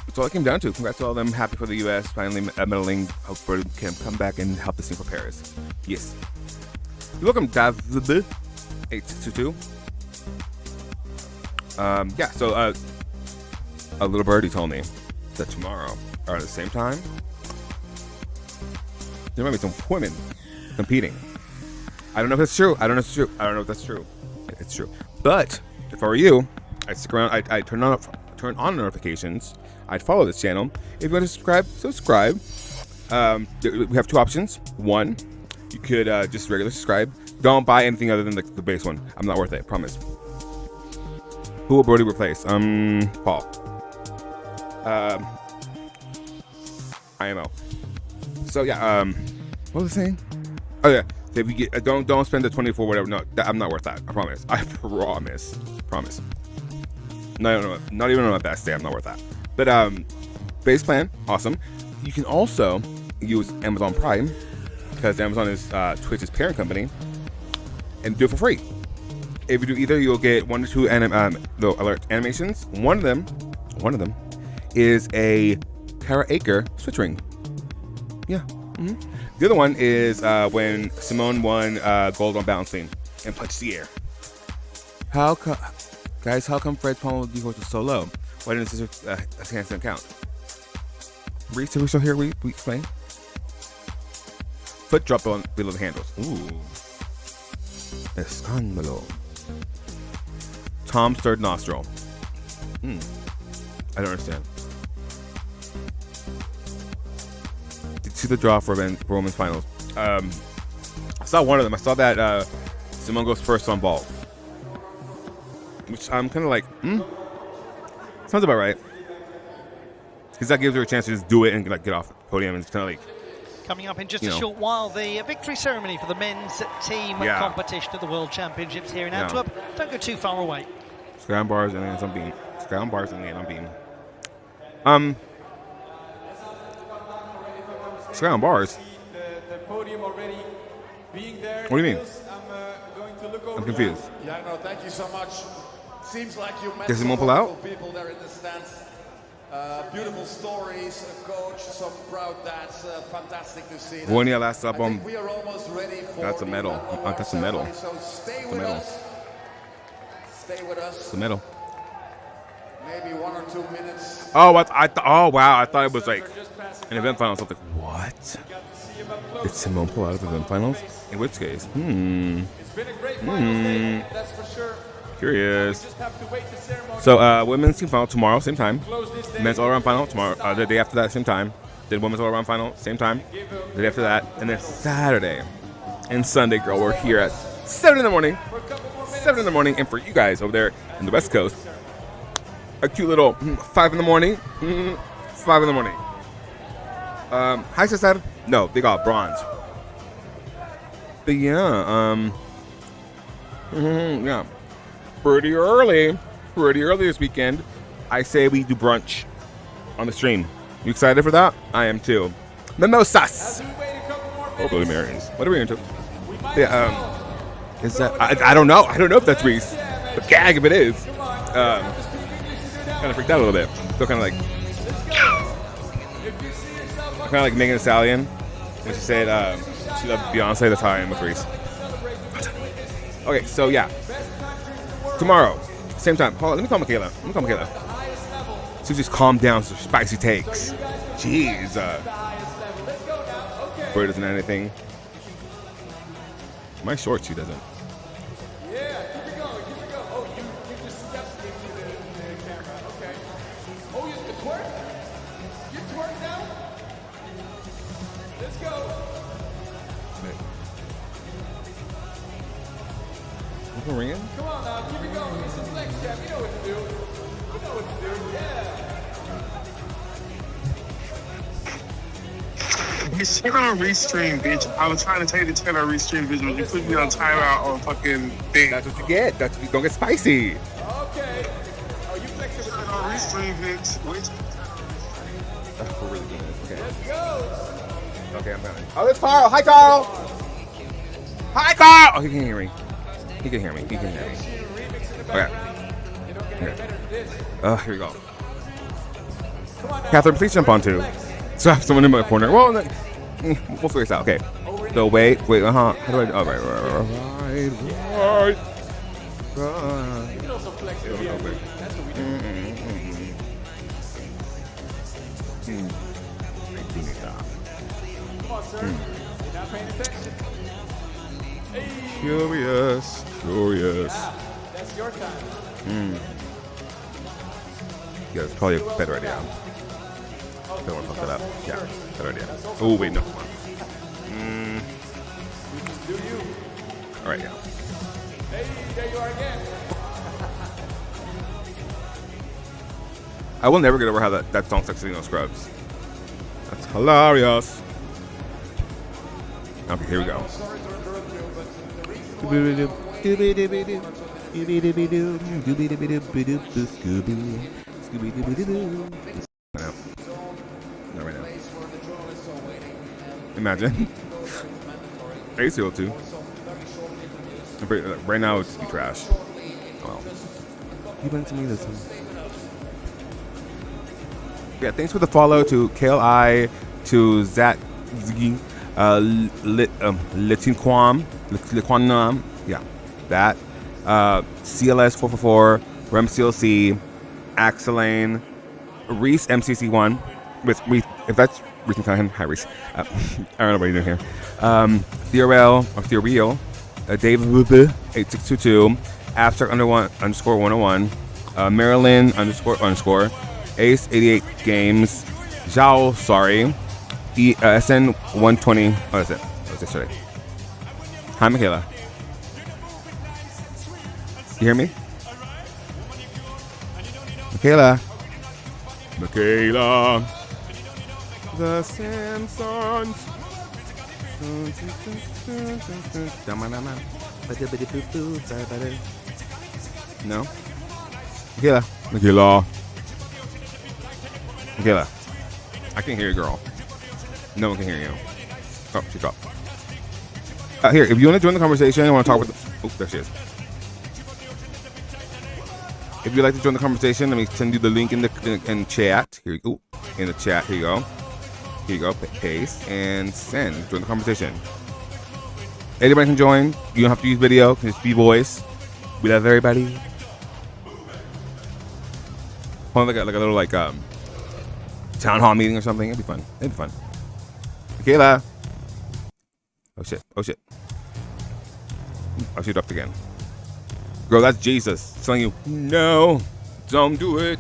That's all it came down to. Congrats to all of them. Happy for the U.S. finally medaling. Hope Birdie can come back and help the team for Paris. Yes. You're welcome, Dav822. Yeah, so a little birdie told me that tomorrow, or at the same time, there might be some women competing. I don't know if that's true. I don't know if that's true. It's true. But if I were you, I'd stick around. I'd turn on notifications. I'd follow this channel. If you want to subscribe. We have two options. One, you could just regularly subscribe. Don't buy anything other than the base one. I'm not worth it. Promise. Who will Brody replace? Paul. IMO. So yeah. What was I saying? Oh yeah. So if you get, don't spend the 24 whatever. No, I'm not worth that. I promise. Promise. No, not even on my best day. I'm not worth that. But base plan, awesome. You can also use Amazon Prime because Amazon is Twitch's parent company, and do it for free. If you do either, you'll get 1 to 2 alert animations. One of them is a Tara Aker switch ring. Yeah. Mm-hmm. The other one is when Simone won gold on balancing and punched the air. How come Fred's palm of default is so low? Why didn't this handstand count? Reese, are we still here? We explain. Foot drop below the handles. Ooh. Escándalo. Tom's third nostril. I don't understand. Did you see the draw for women's finals? I saw one of them. I saw that Simone goes first on ball. Which I'm kind of like, sounds about right. Because that gives her a chance to just do it and like get off the podium and it's kind of like. Coming up in just a short while, the victory ceremony for the men's team competition at the World Championships here in Antwerp. Don't go too far away. Ground bars and then some beam. Ground bars and then on beam. Ground bars. The podium already being there. What do you mean? I'm going to look over. I'm confused. Yeah, no, thank you so much. Seems like you met Does some Simone pull out? wonderful people there in the stands. Beautiful stories, a coach, some proud dads. Fantastic to see. One year last up on. We are almost ready for That's a medal. That's a medal. So stay with us. Stay with us. It's a medal. Maybe 1 or 2 minutes. Oh, oh wow! I thought it was like an event finals. I was like, what? Did Simone pull out of the event finals? In which case, It's been a great finals day, that's for sure. Curious. Just have to wait the ceremony. So, women's team final tomorrow, same time. Close this day. Men's all-around final tomorrow. The day after that, same time. Then women's all-around final, same time. The day after that, and then Saturday and Sunday, girl, we're here at 7 in the morning. 7 in the morning, and for you guys over there in the West Coast, a cute little 5 in the morning. 5 in the morning. Hi, Cesar. No, they got bronze. But yeah, yeah. Pretty early this weekend. I say we do brunch on the stream. You excited for that? I am too. Mimosas. Oh, Bloody Marys. What are we into? Yeah. Is that? I don't know. I don't know if that's Reese. But gag if it is. Kind of freaked out a little bit. Still kind of like. Kind of like Megan Thee Stallion when she said she loved Beyonce. That's how I am with Reese. Okay, so yeah. Tomorrow, same time. Hold on, let me call Michaela. See if she's calmed down some spicy takes. Jeez. Bird doesn't have anything. My short, she doesn't. Yeah, keep it going. Oh, you just stepped into the camera. Okay. Oh, you twerk? You twerk now? Let's go. Ringing? Come on now, keep it going. This is next step. You know what to do. Yeah. Bitch, check on restream, bitch. I was trying to tell you to check on restream, bitch, but you put me on timeout on fucking thing. That's what you get. That's what you don't get spicy. Okay. Oh, you flexible. Check on restream, bitch. Wait. Oh, we're really doing this. Okay. Let's go. Okay, I'm done. Oh, there's Carl. Hi, Carl. Hi, Carl. Oh, he can hear me. He can hear me. He can hear me. Okay. Here. Here we go. Catherine, please jump on too. So I have someone in my corner. Well, we'll figure this out. Okay. So wait. How do I? Oh, right. You know some flexibility. That's what we do. Come on, sir. You're not paying attention. Hey. Curious. That's your time. Yeah, it's probably a better idea. Don't want to fuck that up. Yeah, better idea. Oh, wait, no. Do you? All right, yeah. Hey, there you are again. I will never get over how that song Sexy No Scrubs. That's hilarious. Okay, here we go. No. Not right now. Imagine. I used to go too. Right now it's just be trash. Well. You went to me this one. Yeah, thanks for the follow to KLI, to Zat Ziggy, Litinquam, yeah, that, CLS 444, Rem CLC, Axelane, Reese MCC1, with if that's we can call him. Hi Reese. I don't know what you're doing here. Theorel, Dave 8622, Abstract _101, Marilyn __ Ace 88 Games, Zhao, sorry, SN 120. Oh, that's it. That's yesterday. Hi, Michaela. You hear me? Michaela. The Simpsons. No? Michaela, I can hear you, girl. No one can hear you. Oh, she's up. Here, if you want to join the conversation, I want to talk with. Oh, there she is. If you'd like to join the conversation, let me send you the link in the chat. Here, in the chat. Here you go. Here you go. Paste and send. Join the conversation. Anybody can join. You don't have to use video. Can just be voice. We love everybody. Hold on, like a little town hall meeting or something. It'd be fun. Michaela. Oh shit. Oh, she dropped again. Girl, that's Jesus telling you, no, don't do it.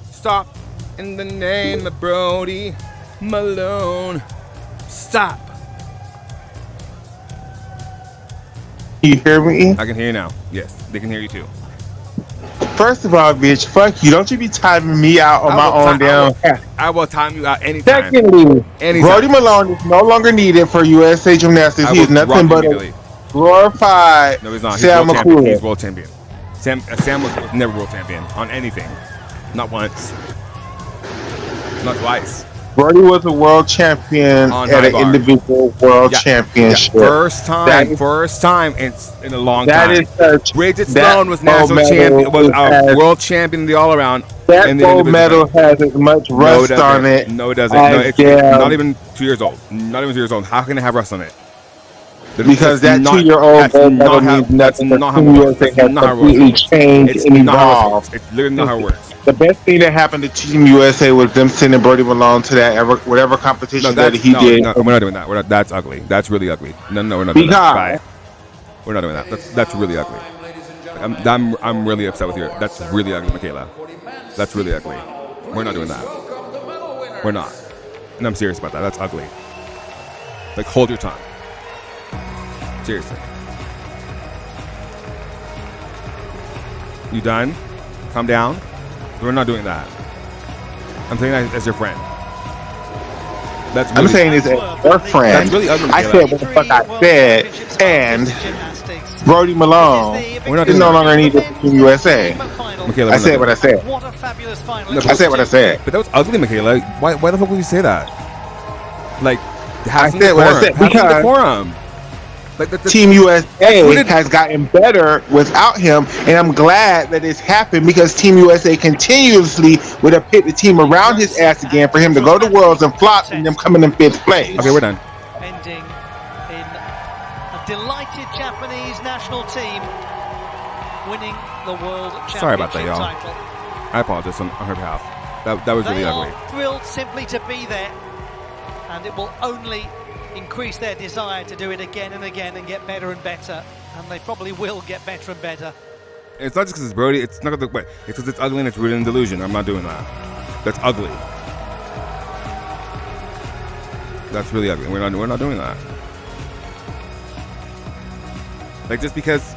Stop in the name of Brody Malone. Stop. You hear me? I can hear you now. Yes, they can hear you too. First of all, bitch, fuck you. Don't you be timing me out on my own damn. I will time you out anytime. Secondly, Brody Malone is no longer needed for USA Gymnastics. He is nothing but a glorified Sam McCool. He's world champion. Sam was never world champion on anything. Not once. Not twice. Brody was a world champion at an individual world championship. First time in a long time. Bridget Sloan was national champion, was a world champion in the all around. That gold medal has as much rust on it. No, it doesn't. No, it's not even 2 years old. Not even 2 years old. How can it have rust on it? Because that 2-year-old gold medal means nothing. That's not how completely changed and evolved. It's literally not how it works. The best thing that happened to Team USA was them sending Brody Malone to that whatever competition that he did. No, we're not doing that. That's ugly. That's really ugly. No, we're not doing that. Bye. We're not doing that. That's really ugly. I'm really upset with you. That's really ugly, Michaela. That's really ugly. We're not doing that. We're not. And I'm serious about that. That's ugly. Like, hold your tongue. Seriously. You done? Calm down. We're not doing that. I'm saying that as your friend. That's I'm really, saying this as your friend. That's really ugly, I Michaela. said what the fuck I said, and Brody Malone We're not is doing no that. longer needed for Team USA. Michaela, I said what I said. What a fabulous final. No, I said what I said. But that was ugly, Michaela. Why the fuck would you say that? Like, have some said what I decorum. said Have some because decorum. Like, Team USA what it- has gotten better without him, and I'm glad that it's happened because Team USA continuously would have picked the team around his ass again for him to go to Worlds and flop and them coming in 5th place. Okay, we're done. Ending in a delighted Japanese national team winning the World Championship Sorry about that, y'all. title. I apologize on her behalf. That was really They ugly. are thrilled simply to be there, and it will only increase their desire to do it again and again and get better and better, and they probably will get better and better. It's not just because it's Brody. It's not because it's because it's ugly and it's rooted in delusion. I'm not doing that. That's ugly. That's really ugly. We're not doing that. Like, just because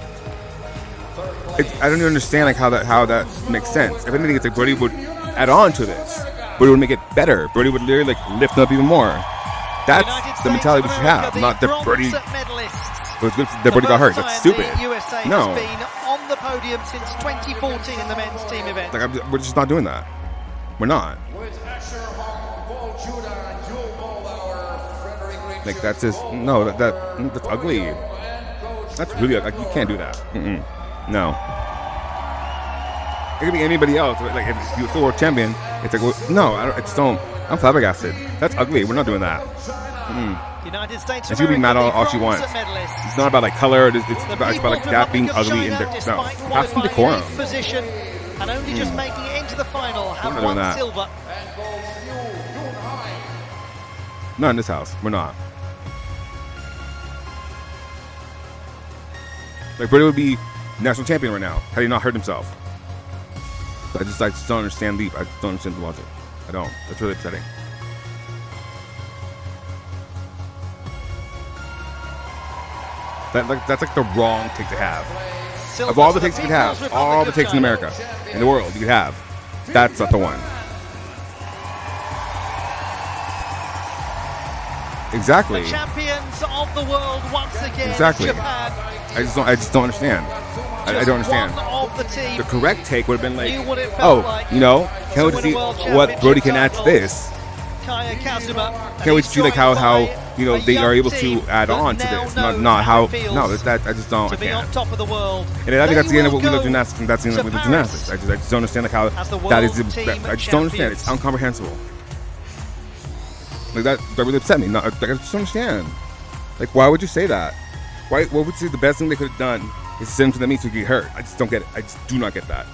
I don't even understand like how that makes sense. If anything, it's like Brody would add on to this. Brody would make it better. Brody would literally like lift him up even more. That's the mentality we should have. Not that Brody. It was good that Brody got hurt. That's stupid. USA No. has been on the podium since 2014 in the men's team event. Like, we're just not doing that. We're not. Like, that's just that's ugly. That's really like you can't do that. No. It could be anybody else. Like if you're the world champion, it's like no, I just don't. I'm flabbergasted. That's ugly. We're not doing that. United States And she can be mad all she wants. medalists. It's not about like color. It's about like that being ugly and no. Have some decorum. Position and only just making it into the final. Have not won doing that. silver. Not in this house. We're not. Like Brady would be national champion right now had he not hurt himself. I just don't understand the logic. I don't. That's really upsetting. That's like the wrong take to have. Silver Of all the to takes you could People's have, Republic all the of takes in China. America, in the world, you could have. That's not the one. Exactly. The champions of the world once again. Exactly. Japan. I just don't understand. I don't understand. One of the team. The correct take would have been like, Knew what it felt like can't wait to win see a world what Brody can add championship to this. Kaya Kazuma. Can't wait to see like how they are able to add on to this. Not how that I just don't. To I be on can't. top of the world. And I think that's the end of what we They love will gymnastics, and that's the end of to what we love Paris gymnastics. I just don't understand like how as the that is. world team I just don't understand. It's champions. incomprehensible. Like that really upset me. Not, like, I just don't understand. Like, why would you say that? What would you say the best thing they could have done is to send him to the meet so he could get hurt? I just don't get it. I just do not get that.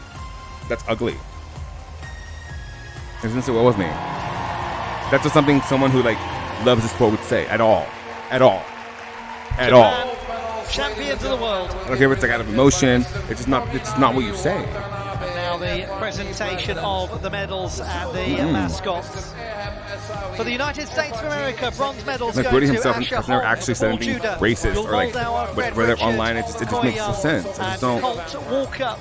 That's ugly. It doesn't sit well with me. That's just something someone who like loves the sport would say at all. At all. At all. Champions of the world. I don't care if it's like out of emotion. It's just not what you say. And now the presentation of the medals and the mascots. For the United States of America, bronze medals Like go Brody to himself Asher has never Holm, actually said Paul anything Judah, racist or like Goldauer, Fred whether Richards, online. It just makes no Coyle, sense. I just and don't. Colt Walker.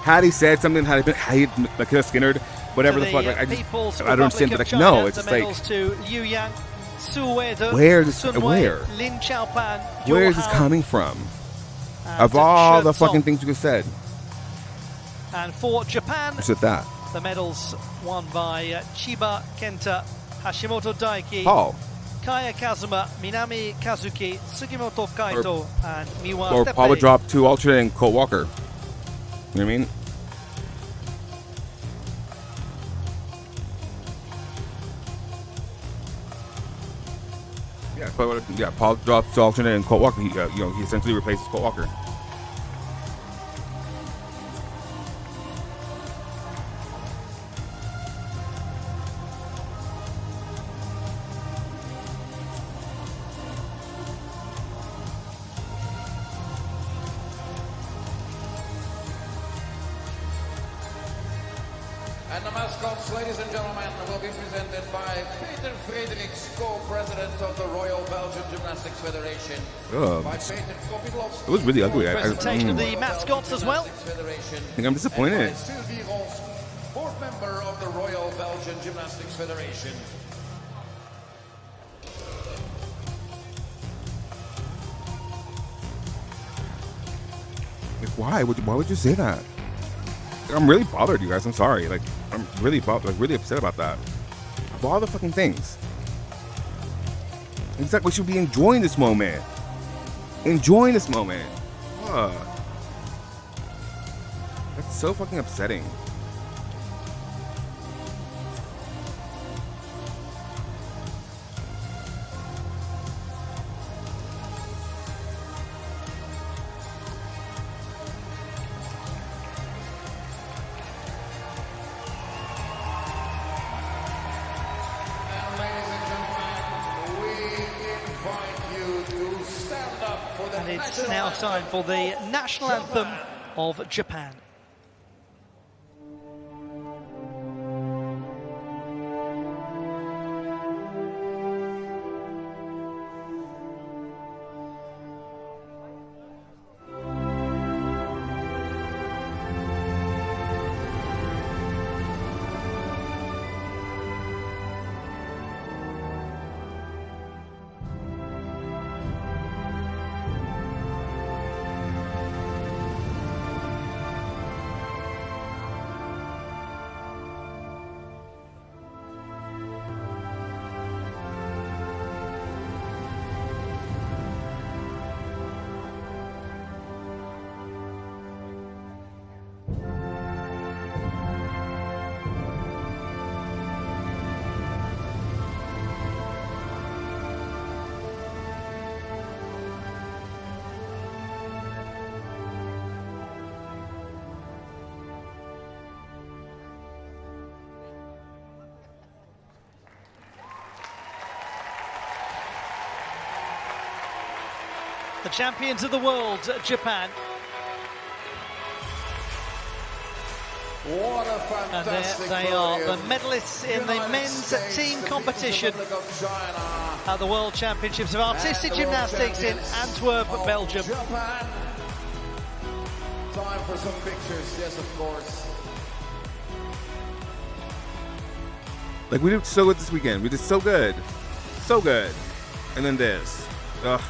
Had he said something, had he like Skinner, whatever To the fuck, like I People's don't understand. But Republic like of no, China, it's just the like medals to Liu Yang, Su Weide, Where is- Sun Wei, where? Lin Chaopan, where is this Zhou coming from? Han, Of and all the Shen fucking Song. things you could said, And for Japan, I said that. the medals won by Chiba Kenta, Hashimoto Daiki, Paul Kaya Kazuma, Minami Kazuki, Sugimoto Kaito, and Miwa or Tepe. Paul would drop 2 alternate and Colt Walker. You know what I mean? Yeah, Paul drops 2 alternate and Colt Walker. He essentially replaces Colt Walker. And the mascots, ladies and gentlemen, will be presented by Peter Frederiks, co-president of the Royal Belgian Gymnastics Federation. Ugh. By Peter Kopilowski, It was really ugly. Presentation of the mascots as well. Federation. I think I'm disappointed. And by Sylvie Ronsk, board member of the Royal Belgian Gymnastics Federation. why would you say that? I'm really bothered, you guys. I'm sorry. Like, I'm really bothered, like really upset about that. Of all the fucking things. It's like we should be enjoying this moment. Enjoying this moment. That's so fucking upsetting. And it's now time for the national anthem of Japan. The champions of the world, Japan. What a And fantastic there they are, the medalists in the men's team competition at the World Championships of Artistic Gymnastics in Antwerp, Belgium. Japan. Time for some pictures, yes, of course. Like, we did so good this weekend. We did so good. So good. And then this. Ugh.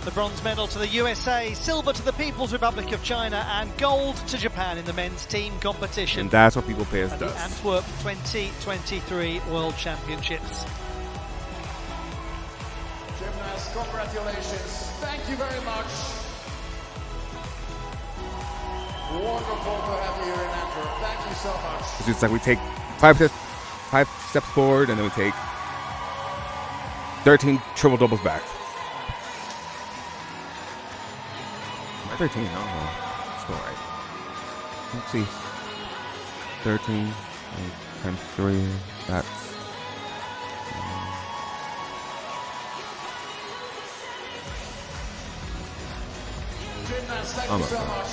The bronze medal to the USA, silver to the People's Republic of China, and gold to Japan in the men's team competition And that's what people pay us at the dust. Antwerp 2023 World Championships. Gymnasts, congratulations. Thank you very much. Wonderful to have you here in Antwerp. Thank you so much. It's just like we take five steps forward, and then we take 13 triple doubles back. 13, no, still right. Let's see. 13 times 3, that's... Gymnasts, thank Oh you my so God. much.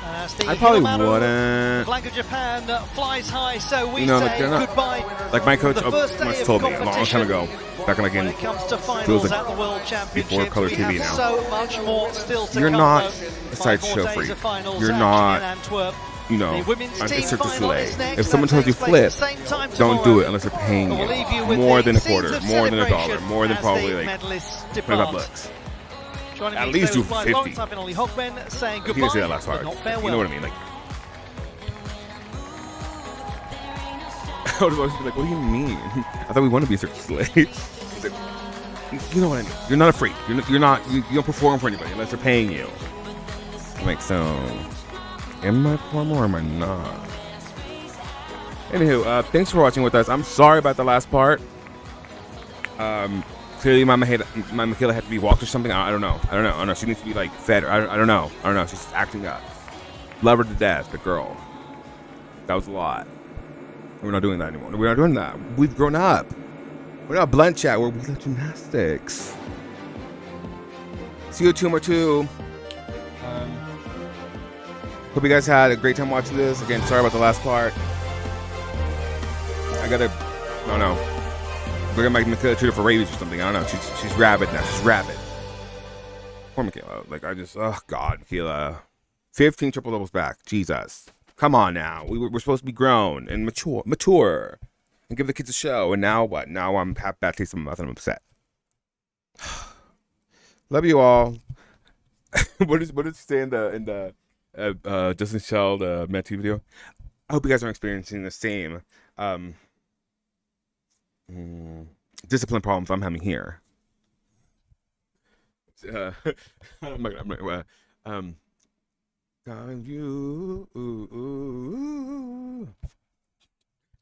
As the I probably Hinomaru wouldn't. flag of Japan flies high, so we You know, say like, they're not- goodbye. Like my coach The first day once of told me a long competition. time ago, back in like When in it comes to feels finals like at the World Championships, Color we TV have now. so much more still to You're come. not though. a 5 sideshow more days freak. of finals You're action not, in Antwerp. you know, The women's on team Cirque du final Soleil. is next. If someone That tells you takes place flip, at the same time don't do tomorrow. it unless they're paying We'll leave you you with more the than a scenes quarter, of more than $1, celebration more than as probably the like medalists 25 depart. bucks. Joining At me least today do was Mike 50. Lawrence. I've been Ollie Hogben saying He goodbye, didn't say that last but part. not You farewell. know what I mean? Like, I would always be like, what do you mean? I thought we want to be Cirque du Soleil. He's like, you know what I mean? You're not a freak. You don't perform for anybody unless they're paying you. I'm like, so, am I a performer or am I not? Anywho, thanks for watching with us. I'm sorry about the last part. Clearly my Michaela had to be walked or something. I don't know. She needs to be like fed. I don't know. She's just acting up. Love her to death, but girl, that was a lot. We're not doing that anymore. We're not doing that. We've grown up. We're not blunt chat. We love gymnastics. See you 2 more 2. Hope you guys had a great time watching this. Again, sorry about the last part. No. We're gonna make Michaela treat her for rabies or something. I don't know. She's rabid now. She's rabid. Poor Michaela. Like, oh God, Michaela. 15 triple doubles back. Jesus. Come on now. We're supposed to be grown and mature. and give the kids a show. And now what? Now I'm have bad taste in my mouth and I'm upset. Love you all. what did you say in the Justin Shell the Matt T video? I hope you guys are experiencing the same discipline problems I'm having here. I'm not gonna you.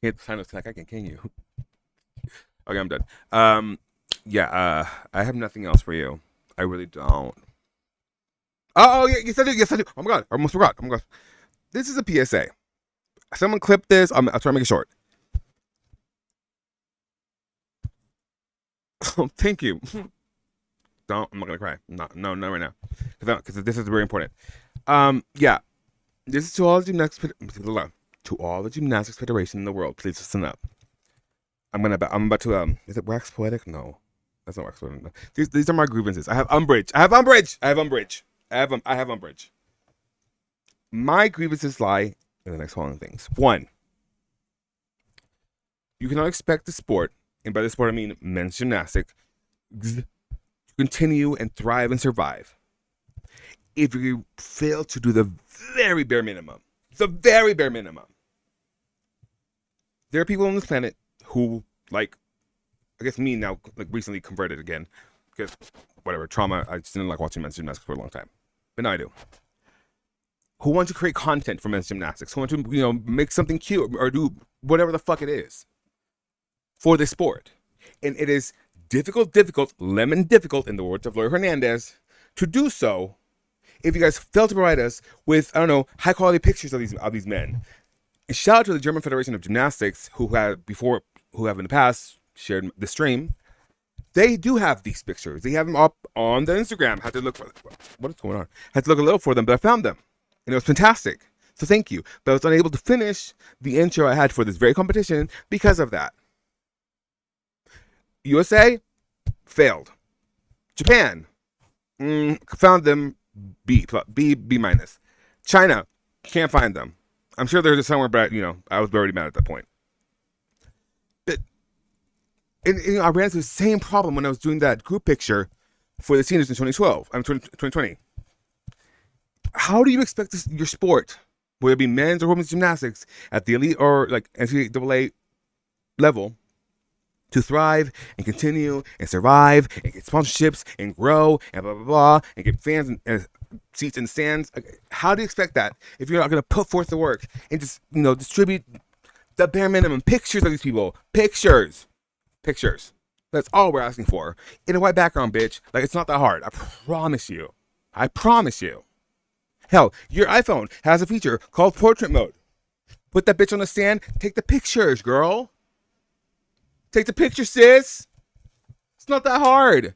Can't sign us like I can you? Okay, I'm done. I have nothing else for you. I really don't. Oh yeah, yes I do. Yes I do. Oh my god, I almost forgot. Oh my god, this is a PSA. Someone clip this. I'll try to make it short. Oh, thank you. I'm not gonna cry. Not right now, because this is very important. This is to all the gymnastics federation in the world. Please listen up. I'm about to Is it wax poetic? No, that's not wax poetic. No. These are my grievances. I have umbrage. My grievances lie in the next following things. 1, you cannot expect the sport, and by the sport I mean men's gymnastics, to continue and thrive and survive if you fail to do the very bare minimum. The very bare minimum. There are people on this planet who, like, I guess me now, like, recently converted again, because whatever, trauma, I just didn't like watching men's gymnastics for a long time, but now I do, who want to create content for men's gymnastics, who want to, make something cute or do whatever the fuck it is for this sport. And it is difficult, lemon difficult, in the words of Lawyer Hernandez, to do so if you guys fail to provide us with, I don't know, high quality pictures of these men. And shout out to the German Federation of Gymnastics, who have in the past shared the stream. They do have these pictures. They have them up on the Instagram. Had to look for what is going on. Had to look a little for them, but I found them, and it was fantastic. So thank you. But I was unable to finish the intro I had for this very competition because of that. USA failed. Japan found them B minus. China can't find them. I'm sure they're just somewhere, but I was already mad at that point. But I ran into the same problem when I was doing that group picture for the seniors in 2020. How do you expect your sport, whether it be men's or women's gymnastics, at the elite or like NCAA level, to thrive and continue and survive and get sponsorships and grow and blah blah blah and get fans and seats in the stands? How do you expect that if you're not going to put forth the work and just distribute the bare minimum pictures of these people? Pictures. That's all we're asking for in a white background, bitch. Like, it's not that hard. I promise you. Hell, your iPhone has a feature called portrait mode. Put that bitch on the stand. Take the pictures, girl. Take the picture, sis. It's not that hard.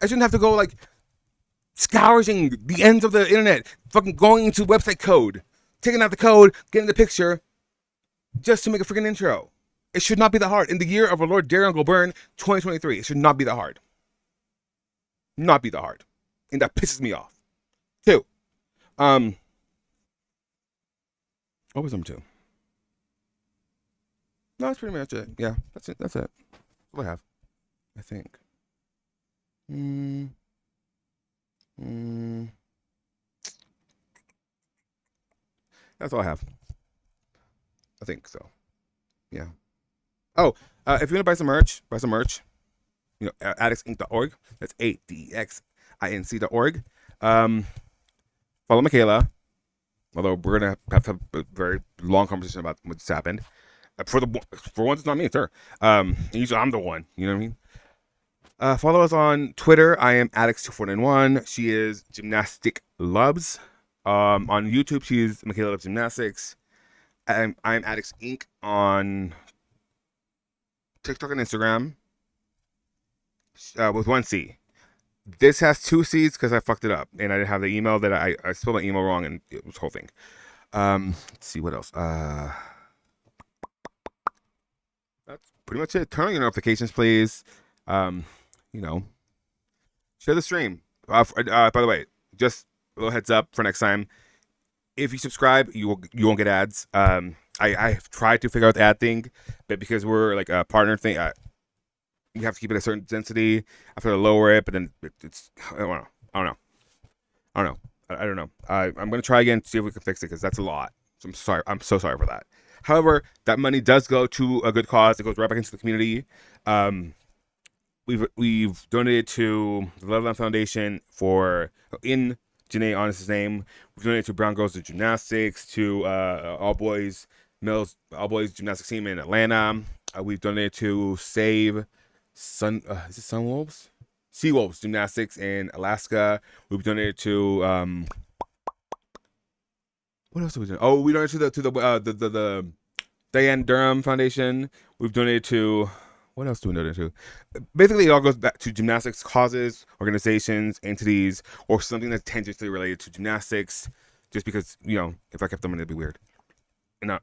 I shouldn't have to go like scouring the ends of the internet, fucking going into website code, taking out the code, getting the picture, just to make a freaking intro. It should not be that hard. In the year of our Lord Darren Goulburn, 2023, it should not be that hard. Not be that hard. And that pisses me off. 2. What was number 2? No, that's pretty much it. Yeah, that's it. That's what I have, I think. That's all I have. I think so. Yeah. Oh, if you want to buy some merch, addictsinc.org. That's ADEXINC.org. Follow Michaela. Although we're gonna have to have a very long conversation about what's happened. For once, it's not me, it's her. Usually I'm the one. You know what I mean? Follow us on Twitter. I am Addicts2491. She is Gymnastic Loves. On YouTube, she is Michaela Loves Gymnastics. I'm Addicts Inc. on TikTok and Instagram with 1 C. This has 2 C's because I fucked it up and I didn't have the email that I spelled my email wrong and it was the whole thing. Let's see what else. That's pretty much it. Turn on your notifications, please. Share the stream. By the way, just a little heads up for next time. If you subscribe, you won't get ads. I've tried to figure out the ad thing, but because we're like a partner thing, we have to keep it a certain density. I have to lower it, but then it's I don't know. I don't know. I'm gonna try again to see if we can fix it because that's a lot. So I'm sorry. I'm so sorry for that. However, that money does go to a good cause. It goes right back into the community. We've donated to the Loveland Foundation in Janae Honest's name. We've donated to Brown Girls to Gymnastics, to All Boys Gymnastics team in Atlanta. We've donated to Save Seawolves Gymnastics in Alaska. We've donated to what else have we done? Oh, we donated to the Diane Durham Foundation. We've donated to what else do we donate to? Basically, it all goes back to gymnastics causes, organizations, entities, or something that's tangentially related to gymnastics. Just because, if I kept them, it'd be weird. And I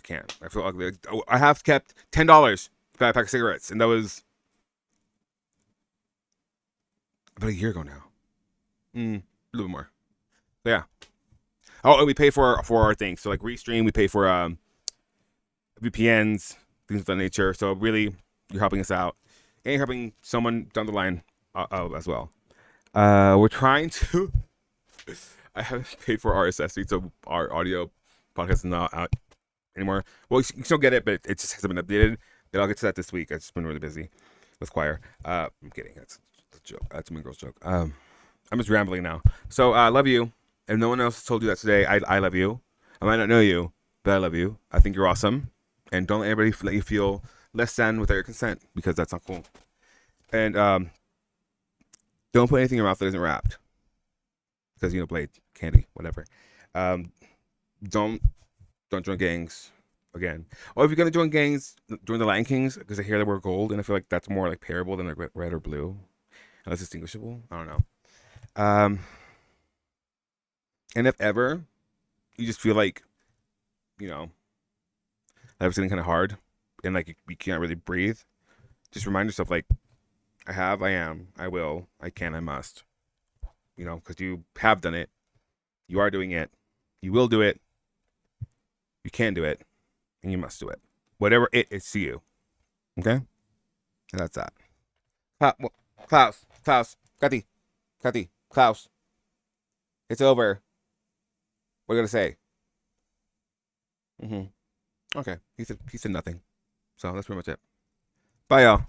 can't. I feel ugly. I have kept $10 to buy a pack of cigarettes, and that was about a year ago now. A little bit more. So yeah. Oh, we pay for our things. So like Restream, we pay for VPNs, things of that nature. So really, you're helping us out, and you're helping someone down the line as well. We're trying to. I haven't paid for RSS feed, so our audio podcast is not out anymore. Well, you can still get it, but it just hasn't been updated. But I'll get to that this week. I've just been really busy with choir. I'm kidding. That's a joke. That's a Mean Girls joke. I'm just rambling now. So I love you. If no one else told you that today, I love you. I might not know you, but I love you. I think you're awesome. And don't let anybody let you feel less than without your consent, because that's not cool. And don't put anything in your mouth that isn't wrapped. Because, Blade, candy, whatever. Don't join gangs again. Or if you're going to join gangs, join the Lion Kings, because I hear they wear gold, and I feel like that's more like payable than like red or blue. And less distinguishable. I don't know. And if ever you just feel like, life's getting kind of hard and like you can't really breathe, just remind yourself, like, I am, I will, I can, I must. Because you have done it. You are doing it. You will do it. You can do it. And you must do it. Whatever it is to you. Okay? And that's that. Klaus. Kathy. Klaus. It's over. What are you going to say? Okay. He said nothing. So that's pretty much it. Bye, y'all.